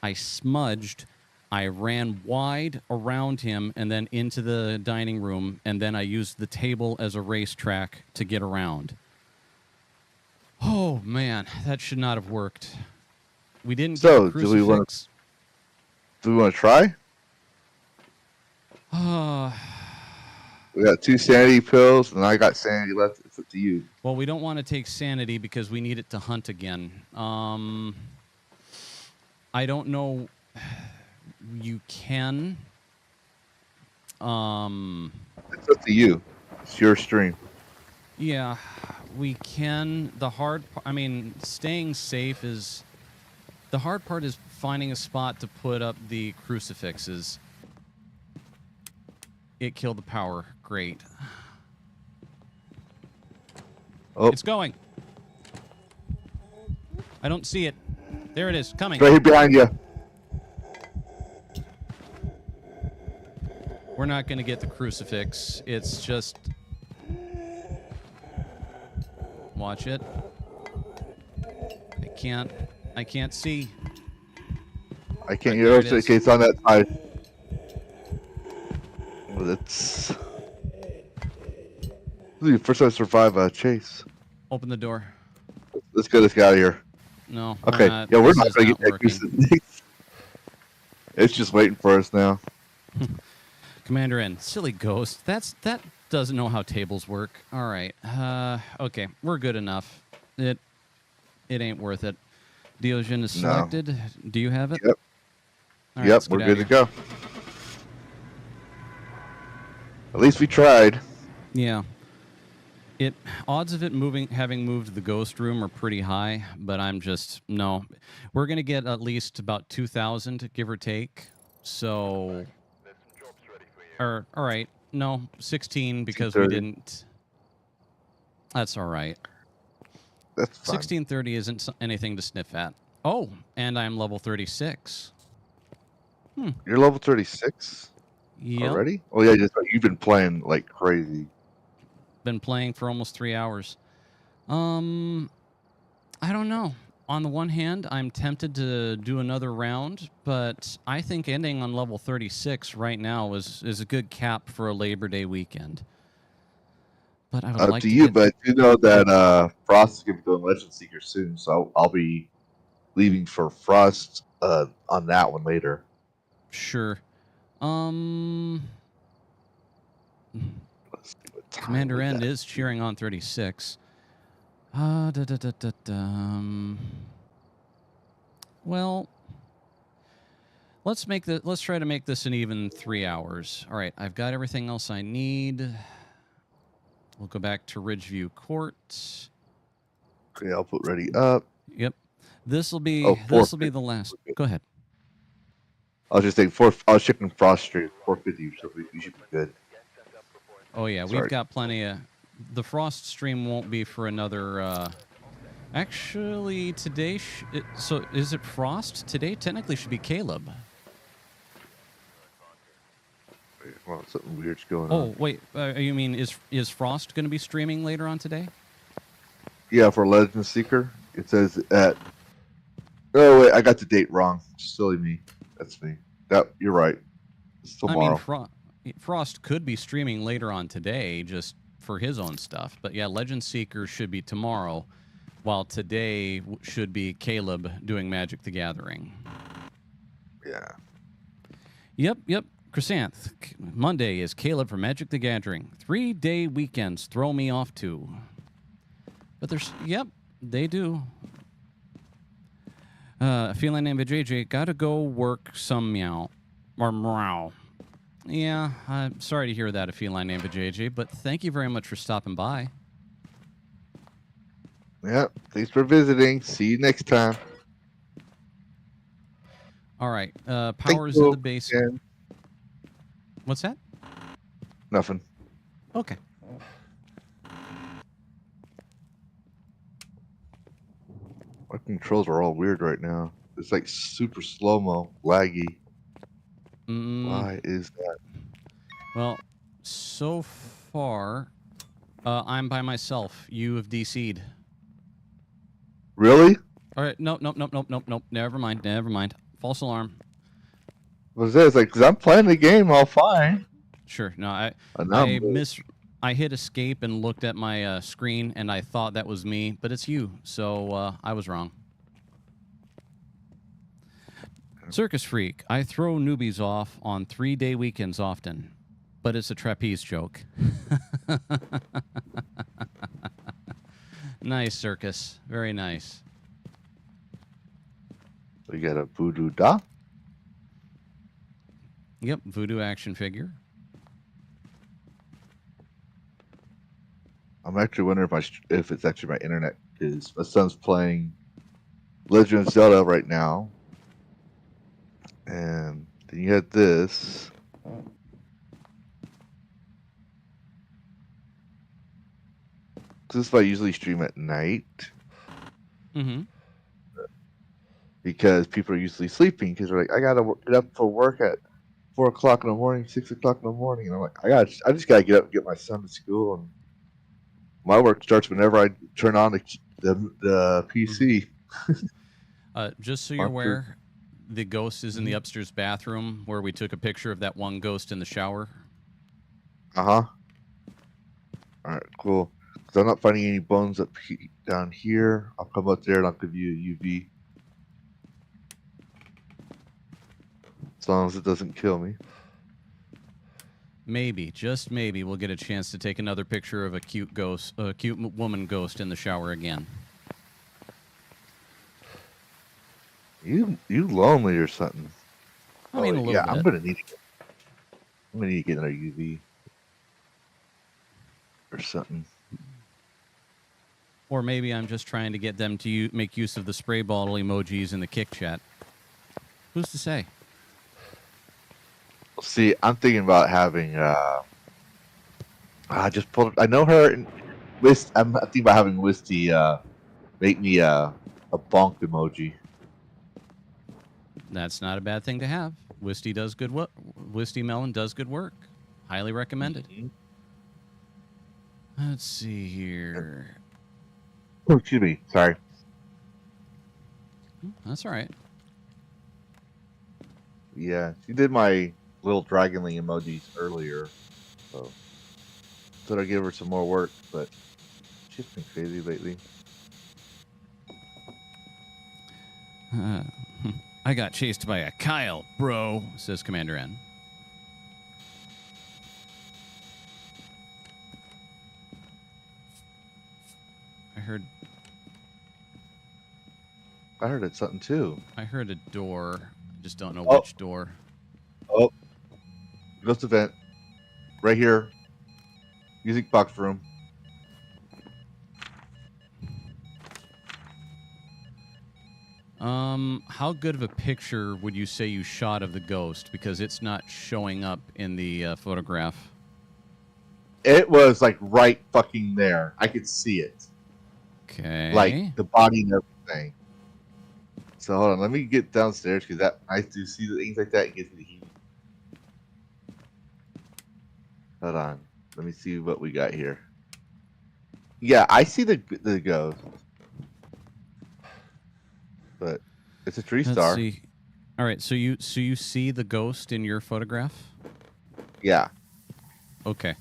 I smudged. I ran wide around him and then into the dining room, and then I used the table as a racetrack to get around. Oh, man, that should not have worked. We didn't get a crucifix. Do we want to try? We got 2 sanity pills, and I got sanity left. It's up to you. Well, we don't want to take sanity because we need it to hunt again. I don't know. You can. It's up to you. It's your stream. Yeah, we can. Staying safe is... The hard part is finding a spot to put up the crucifixes. It killed the power. Great. Oh. It's going. I don't see it. There it is. Coming. Right here behind you. We're not going to get the crucifix. It's just... Watch it. I can't see. I can't get over to it's on that side. That's... First time to survive a chase. Open the door. Let's get this guy out of here. No. Okay. We're not going to get that crucifix. It's just waiting for us now. Commander N. Silly ghost. That doesn't know how tables work. All right. Okay. We're good enough. It ain't worth it. Diogen is selected. No. Do you have it? Yep. Right, yep. We're good to go. At least we tried. Yeah. Odds of it having moved the ghost room are pretty high, but no. We're gonna get at least about 2,000, give or take. So, all right, no, 16 because we didn't. That's all right. That's fine. 1630 isn't anything to sniff at. Oh, and I'm level 36. You're level 36 already? Oh yeah, you've been playing like crazy. Been playing for almost 3 hours. I don't know. On the one hand, I'm tempted to do another round, but I think ending on level 36 right now is a good cap for a Labor Day weekend. But I would like to you, but you know that Frost is going to be doing Legend Seeker soon, so I'll be leaving for Frost on that one later. Sure. Let's Commander with End that. is cheering on 36. Well, let's try to make this an even 3 hours. All right, I've got everything else I need. We'll go back to Ridgeview Court. Okay, I'll put ready up. Yep. This will be Oh, the last. Go ahead. I was just saying I was checking Frost Street 450, so we should be good. Oh yeah, we've Sorry. got plenty of. The Frost stream won't be for another. Actually, today. So is it Frost today? Technically, should be Caleb. Well, something weird's going on. Oh wait, you mean is Frost going to be streaming later on today? Yeah, for Legend Seeker, it says at. Oh wait, I got the date wrong. Silly me. That's me. You're right. It's tomorrow. I mean, Frost could be streaming later on today, just for his own stuff. But yeah, Legend Seeker should be tomorrow, while today should be Caleb doing Magic the Gathering. Yeah. Yep. Chrysanth, Monday is Caleb for Magic the Gathering. 3-day weekends throw me off too. But they do. A feline named JJ, gotta go work some meow. Or meow. Yeah, I'm sorry to hear that, a feline named JJ, but thank you very much for stopping by. Yeah, thanks for visiting. See you next time. All right, power's in the basement. What's that? Nothing. Okay. My controls are all weird right now. It's like super slow-mo, laggy. Why is that? Well, so far, I'm by myself. You have DC'd. Really? All right, nope. Never mind. False alarm. What's this? Like, because I'm playing the game all fine. Sure. No, I hit escape and looked at my screen, and I thought that was me, but it's you, so I was wrong. Circus Freak, I throw newbies off on 3-day weekends often, but it's a trapeze joke. Nice, Circus. Very nice. So you got a voodoo doll? Yep, voodoo action figure. I'm actually wondering if it's actually my internet, because my son's playing Legend of Zelda right now. And then you had this. This is why I usually stream at night. Mm-hmm. Because people are usually sleeping, because they're like, I gotta get up for work at 4 o'clock in the morning, 6 o'clock in the morning. And I'm like, I just gotta get up and get my son to school. And my work starts whenever I turn on the PC. Just so you're aware, the ghost is in the upstairs bathroom where we took a picture of that one ghost in the shower. Uh-huh. All right, cool. Because I'm not finding any bones down here. I'll come up there and I'll give you a UV. As long as it doesn't kill me. Maybe, just maybe, we'll get a chance to take another picture of a cute woman ghost in the shower again. You lonely or something? I mean, a little bit. I'm gonna need to get another UV or something. Or maybe I'm just trying to get them to make use of the spray bottle emojis in the Kick chat. Who's to say? See, I'm thinking about having. I just pulled. I know her. I'm thinking about having Wisty make me a bonk emoji. That's not a bad thing to have. Wisty does good work. Wisty Melon does good work. Highly recommended. Mm-hmm. Let's see here. Oh, excuse me. Sorry. That's all right. Yeah, she did my little dragonly emojis earlier, so thought I'd give her some more work, but she's been crazy lately. I got chased by a Kyle, bro, says Commander N. I heard it something too. I heard a door. I just don't know Oh. which door. Oh, ghost event right here. Music box room. How good of a picture would you say you shot of the ghost? Because it's not showing up in the photograph. It was like right fucking there. I could see it. Okay. Like the body and everything. So hold on, let me get downstairs because that I do see the things like that. It gives me the heat. Hold on, let me see what we got here. Yeah, I see the ghost, but it's a tree Let's star. see. All right, so you see the ghost in your photograph? Yeah. Okay.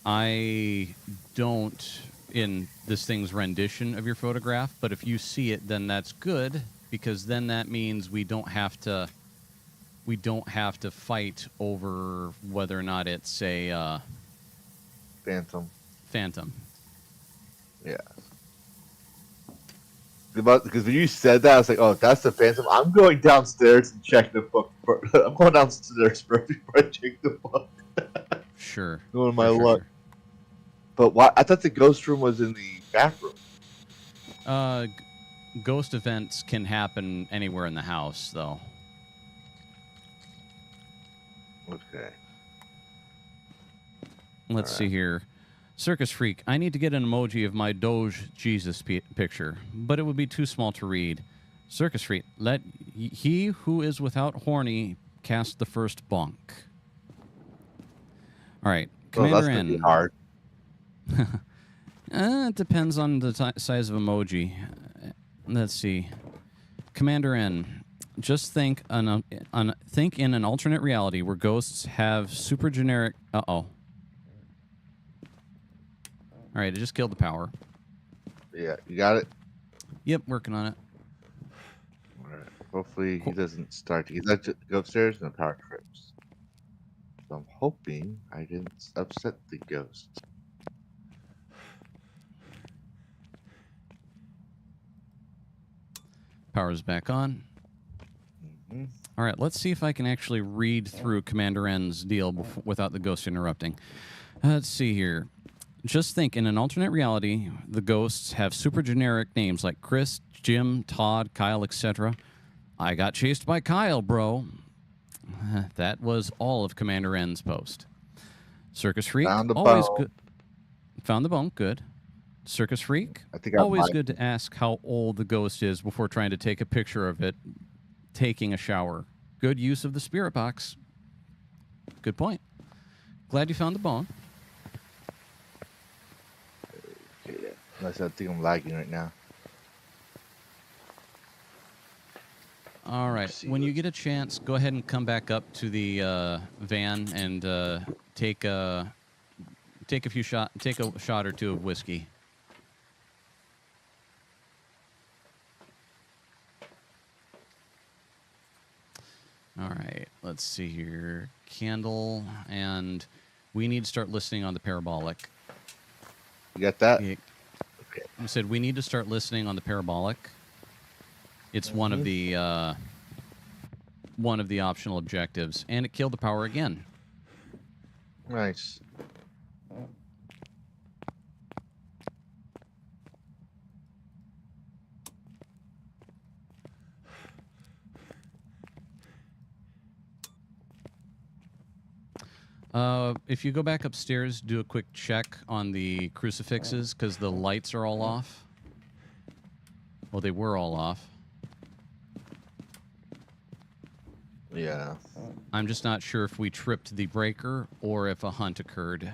I don't in this thing's rendition of your photograph, but if you see it, then that's good because then that means we don't have to fight over whether or not it's a Phantom. phantom. Yeah. Because when you said that, I was like, "Oh, that's the Phantom." I'm going downstairs and check the book. I'm going downstairs first before I check the book. Sure. Going my Sure, luck. sure. But why? I thought the ghost room was in the bathroom. Ghost events can happen anywhere in the house, though. Okay. Let's see here. Circus Freak, I need to get an emoji of my Doge Jesus picture, but it would be too small to read. Circus Freak, let he who is without horny cast the first bonk. All right, Commander That's gonna be N. hard. It depends on the size of emoji. Let's see. Commander N. Just think think in an alternate reality where ghosts have super generic. Uh-oh. All right, I just killed the power. Yeah, you got it. Yep, working on it. All right. Hopefully he doesn't start to go upstairs and the power trips. So I'm hoping I didn't upset the ghost. Power's back on. Mm-hmm. All right, let's see if I can actually read through Commander N's deal without the ghost interrupting. Let's see here. Just think, in an alternate reality, the ghosts have super generic names like Chris, Jim, Todd, Kyle, etc. I got chased by Kyle, bro. That was all of Commander N's post. Circus Freak, Found the always bone. good. Found the bone, good. Circus Freak, I think I always might. good to ask how old the ghost is before trying to take a picture of it taking a shower. Good use of the spirit box. Good point. Glad you found the bone. Okay, yeah. Unless I think I'm lagging right now. All right. When you get a chance, go ahead and come back up to the van and take a shot or two of whiskey. All right. Let's see here. Candle, and we need to start listening on the parabolic. You got that? Okay. I said we need to start listening on the parabolic. It's one of the optional objectives, and it killed the power again. Nice. If you go back upstairs, do a quick check on the crucifixes because the lights are all off. Well, they were all off. Yeah. I'm just not sure if we tripped the breaker or if a hunt occurred.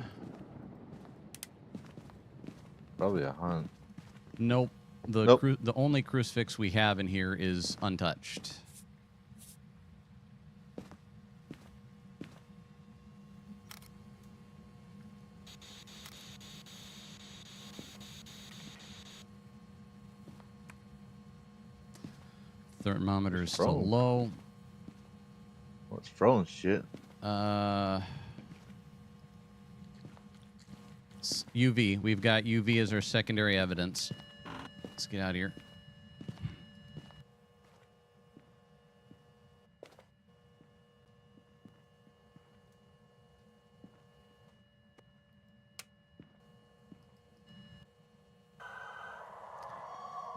Probably a hunt. Nope. The only crucifix we have in here is untouched. Thermometer is still low. Well, it's frozen shit. UV. We've got UV as our secondary evidence. Let's get out of here.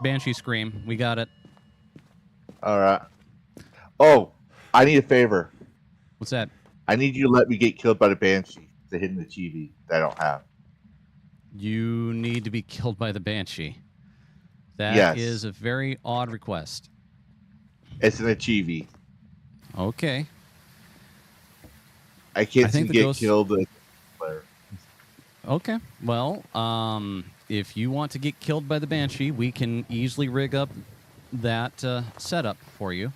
Banshee scream. We got it. All right. Oh, I need a favor. What's that? I need you to let me get killed by the Banshee. It's a hidden achievement that I don't have. You need to be killed by the Banshee. That Yes. is a very odd request. It's an achievement. Okay. I can't think seem to the get ghost- killed with player. Okay. Well, if you want to get killed by the Banshee, we can easily rig up that setup for you.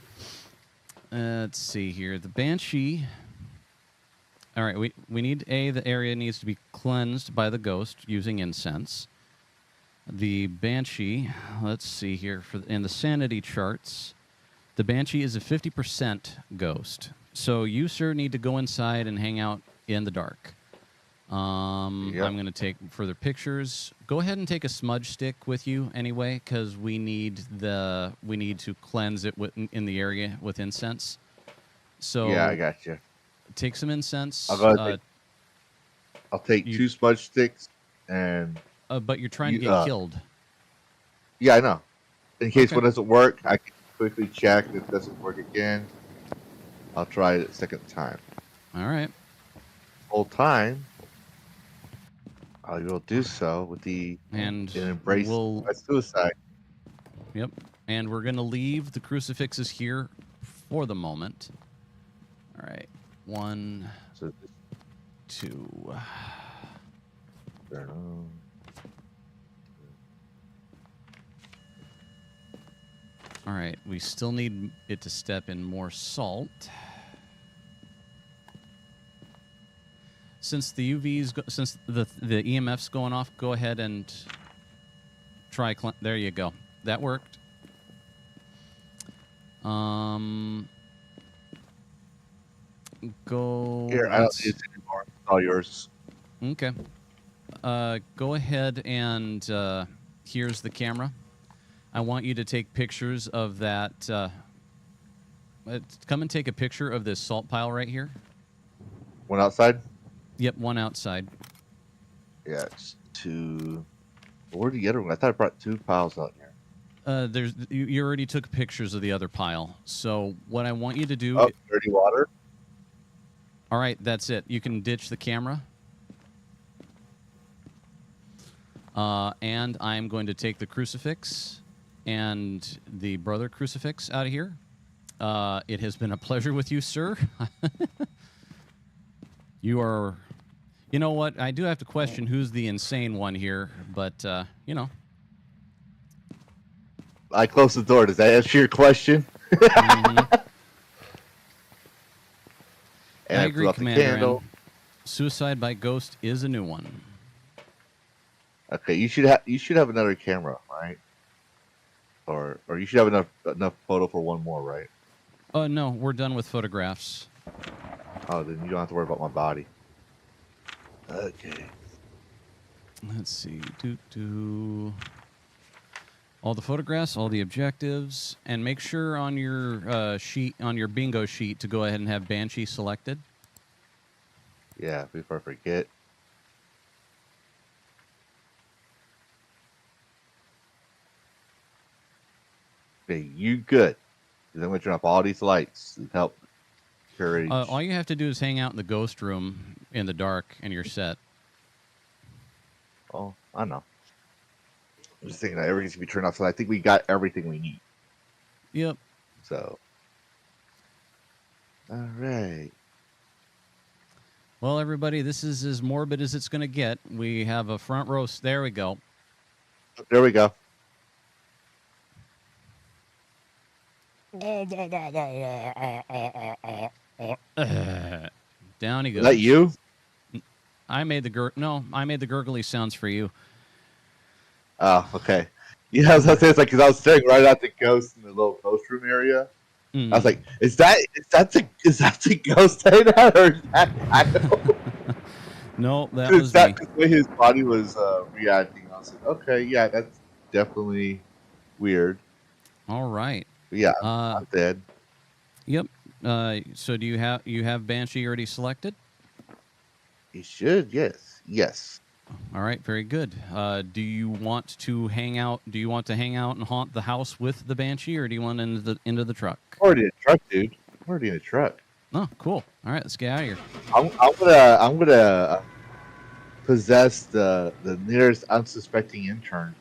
Let's see here. The Banshee. All right. We need the area needs to be cleansed by the ghost using incense. The Banshee. Let's see here. In the sanity charts, the Banshee is a 50% ghost. So you, sir, need to go inside and hang out in the dark. Yep. I'm going to take further pictures. Go ahead and take a smudge stick with you anyway, because we need to cleanse it in the area with incense. So Yeah, I got you. take some incense. I'll take 2 smudge sticks and. But you're trying to get killed. Yeah, I know. In case Okay. one doesn't work, I can quickly check. If it doesn't work again, I'll try it a second time. All right. Whole time, I will do so with the And embrace my suicide. Yep. And we're going to leave the crucifixes here for the moment. All right. 1, So 2. All right. We still need it to step in more salt. Since the UV's, since the EMF's going off, go ahead and try. There you go. That worked. Go. Here, I don't need it anymore. It's all yours. Okay. Go ahead and here's the camera. I want you to take pictures of that. Come and take a picture of this salt pile right here. One outside? Yep, one outside. Yeah, it's 2. Where'd the other one? I thought I brought 2 piles out here. You already took pictures of the other pile. So what I want you to do. Oh, dirty water. All right, that's it. You can ditch the camera. And I'm going to take the crucifix and the brother crucifix out of here. It has been a pleasure with you, sir. You are... You know what? I do have to question who's the insane one here, but, you know. I closed the door. Does that answer your question? Mm-hmm. And I I agree, blew out the Commander. candle. Suicide by ghost is a new one. Okay, you should have another camera, right? Or you should have enough photo for one more, right? Oh, no, we're done with photographs. Oh, then you don't have to worry about my body. Okay. Let's see. All the photographs, all the objectives, and make sure on your sheet, on your bingo sheet, to go ahead and have Banshee selected. Yeah, before I forget. Okay, you good. Because I'm going to turn off all these lights to help courage. All you have to do is hang out in the ghost room in the dark, and you're set. Oh, I know. I'm just thinking that everything's going to be turned off, so I think we got everything we need. Yep. So. All right. Well, everybody, this is as morbid as it's going to get. We have a front row. There we go. There we go. Down he goes. Is that you? I made the gurgly sounds for you. Oh, okay. Yeah, I was gonna say, it's like, because I was staring right at the ghost in the little ghost room area. I was like, is that the ghost saying that, or is that No, that was me. the way his body was reacting. I was like, okay, yeah, that's definitely weird. All right. But yeah, Uh, I'm dead. yep. So do you have Banshee already selected? You should, yes. All right, very good. Do you want to hang out? Do you want to hang out and haunt the house with the Banshee, or do you want into the truck? Already in a truck, dude. I'm already in a truck. Oh, cool. All right, let's get out of here. I'm gonna possess the nearest unsuspecting intern.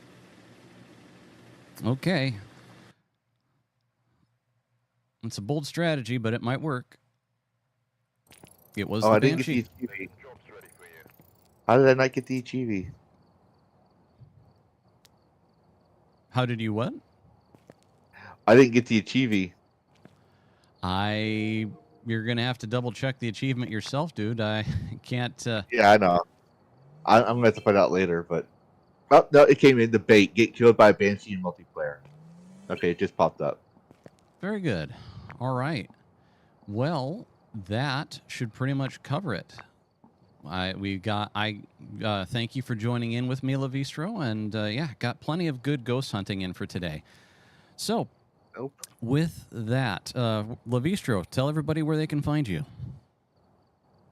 Okay. It's a bold strategy, but it might work. It was Oh, the I didn't get Banshee. the achievement. How did I not get the achievement? How did you what? I didn't get the achievement. You're gonna have to double check the achievement yourself, dude. I can't. Yeah, I know. I'm gonna have to find out later, but oh no, it came in debate. Get killed by a Banshee in multiplayer. Okay, it just popped up. Very good. All right. Well, that should pretty much cover it. Thank you for joining in with me, Lavistro, and yeah, got plenty of good ghost hunting in for today. So, Nope. with that, Lavistro, tell everybody where they can find you.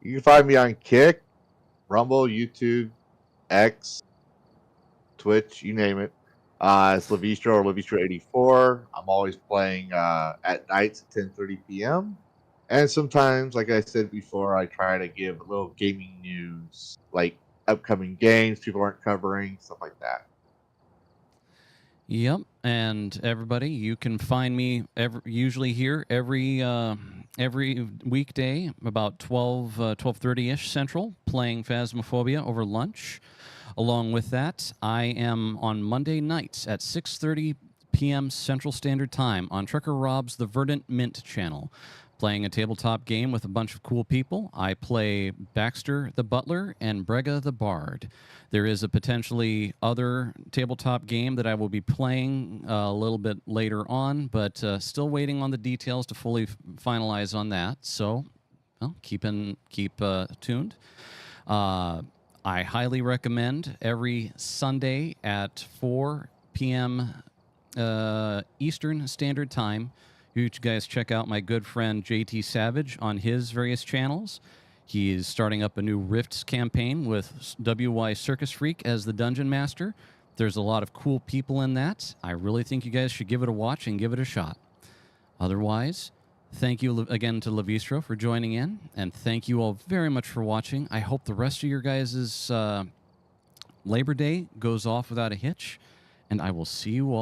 You can find me on Kick, Rumble, YouTube, X, Twitch, you name it. It's Lavistro or Lavistro84. I'm always playing at nights at 10:30 p.m. And sometimes, like I said before, I try to give a little gaming news, like upcoming games people aren't covering, stuff like that. Yep, and everybody, you can find me usually here every weekday about 12:30ish Central, playing Phasmophobia over lunch. Along with that, I am on Monday nights at 6:30 p.m. Central Standard Time on Trucker Rob's The Verdant Mint channel, playing a tabletop game with a bunch of cool people. I play Baxter the Butler and Brega the Bard. There is a potentially other tabletop game that I will be playing a little bit later on, but still waiting on the details to fully finalize on that. So, well, keep tuned. I highly recommend every Sunday at 4 p.m. Eastern Standard Time. You guys check out my good friend JT Savage on his various channels. He is starting up a new Rifts campaign with WY Circus Freak as the Dungeon Master. There's a lot of cool people in that. I really think you guys should give it a watch and give it a shot. Otherwise, thank you again to Lavistro for joining in, and thank you all very much for watching. I hope the rest of your guys' Labor Day goes off without a hitch, and I will see you all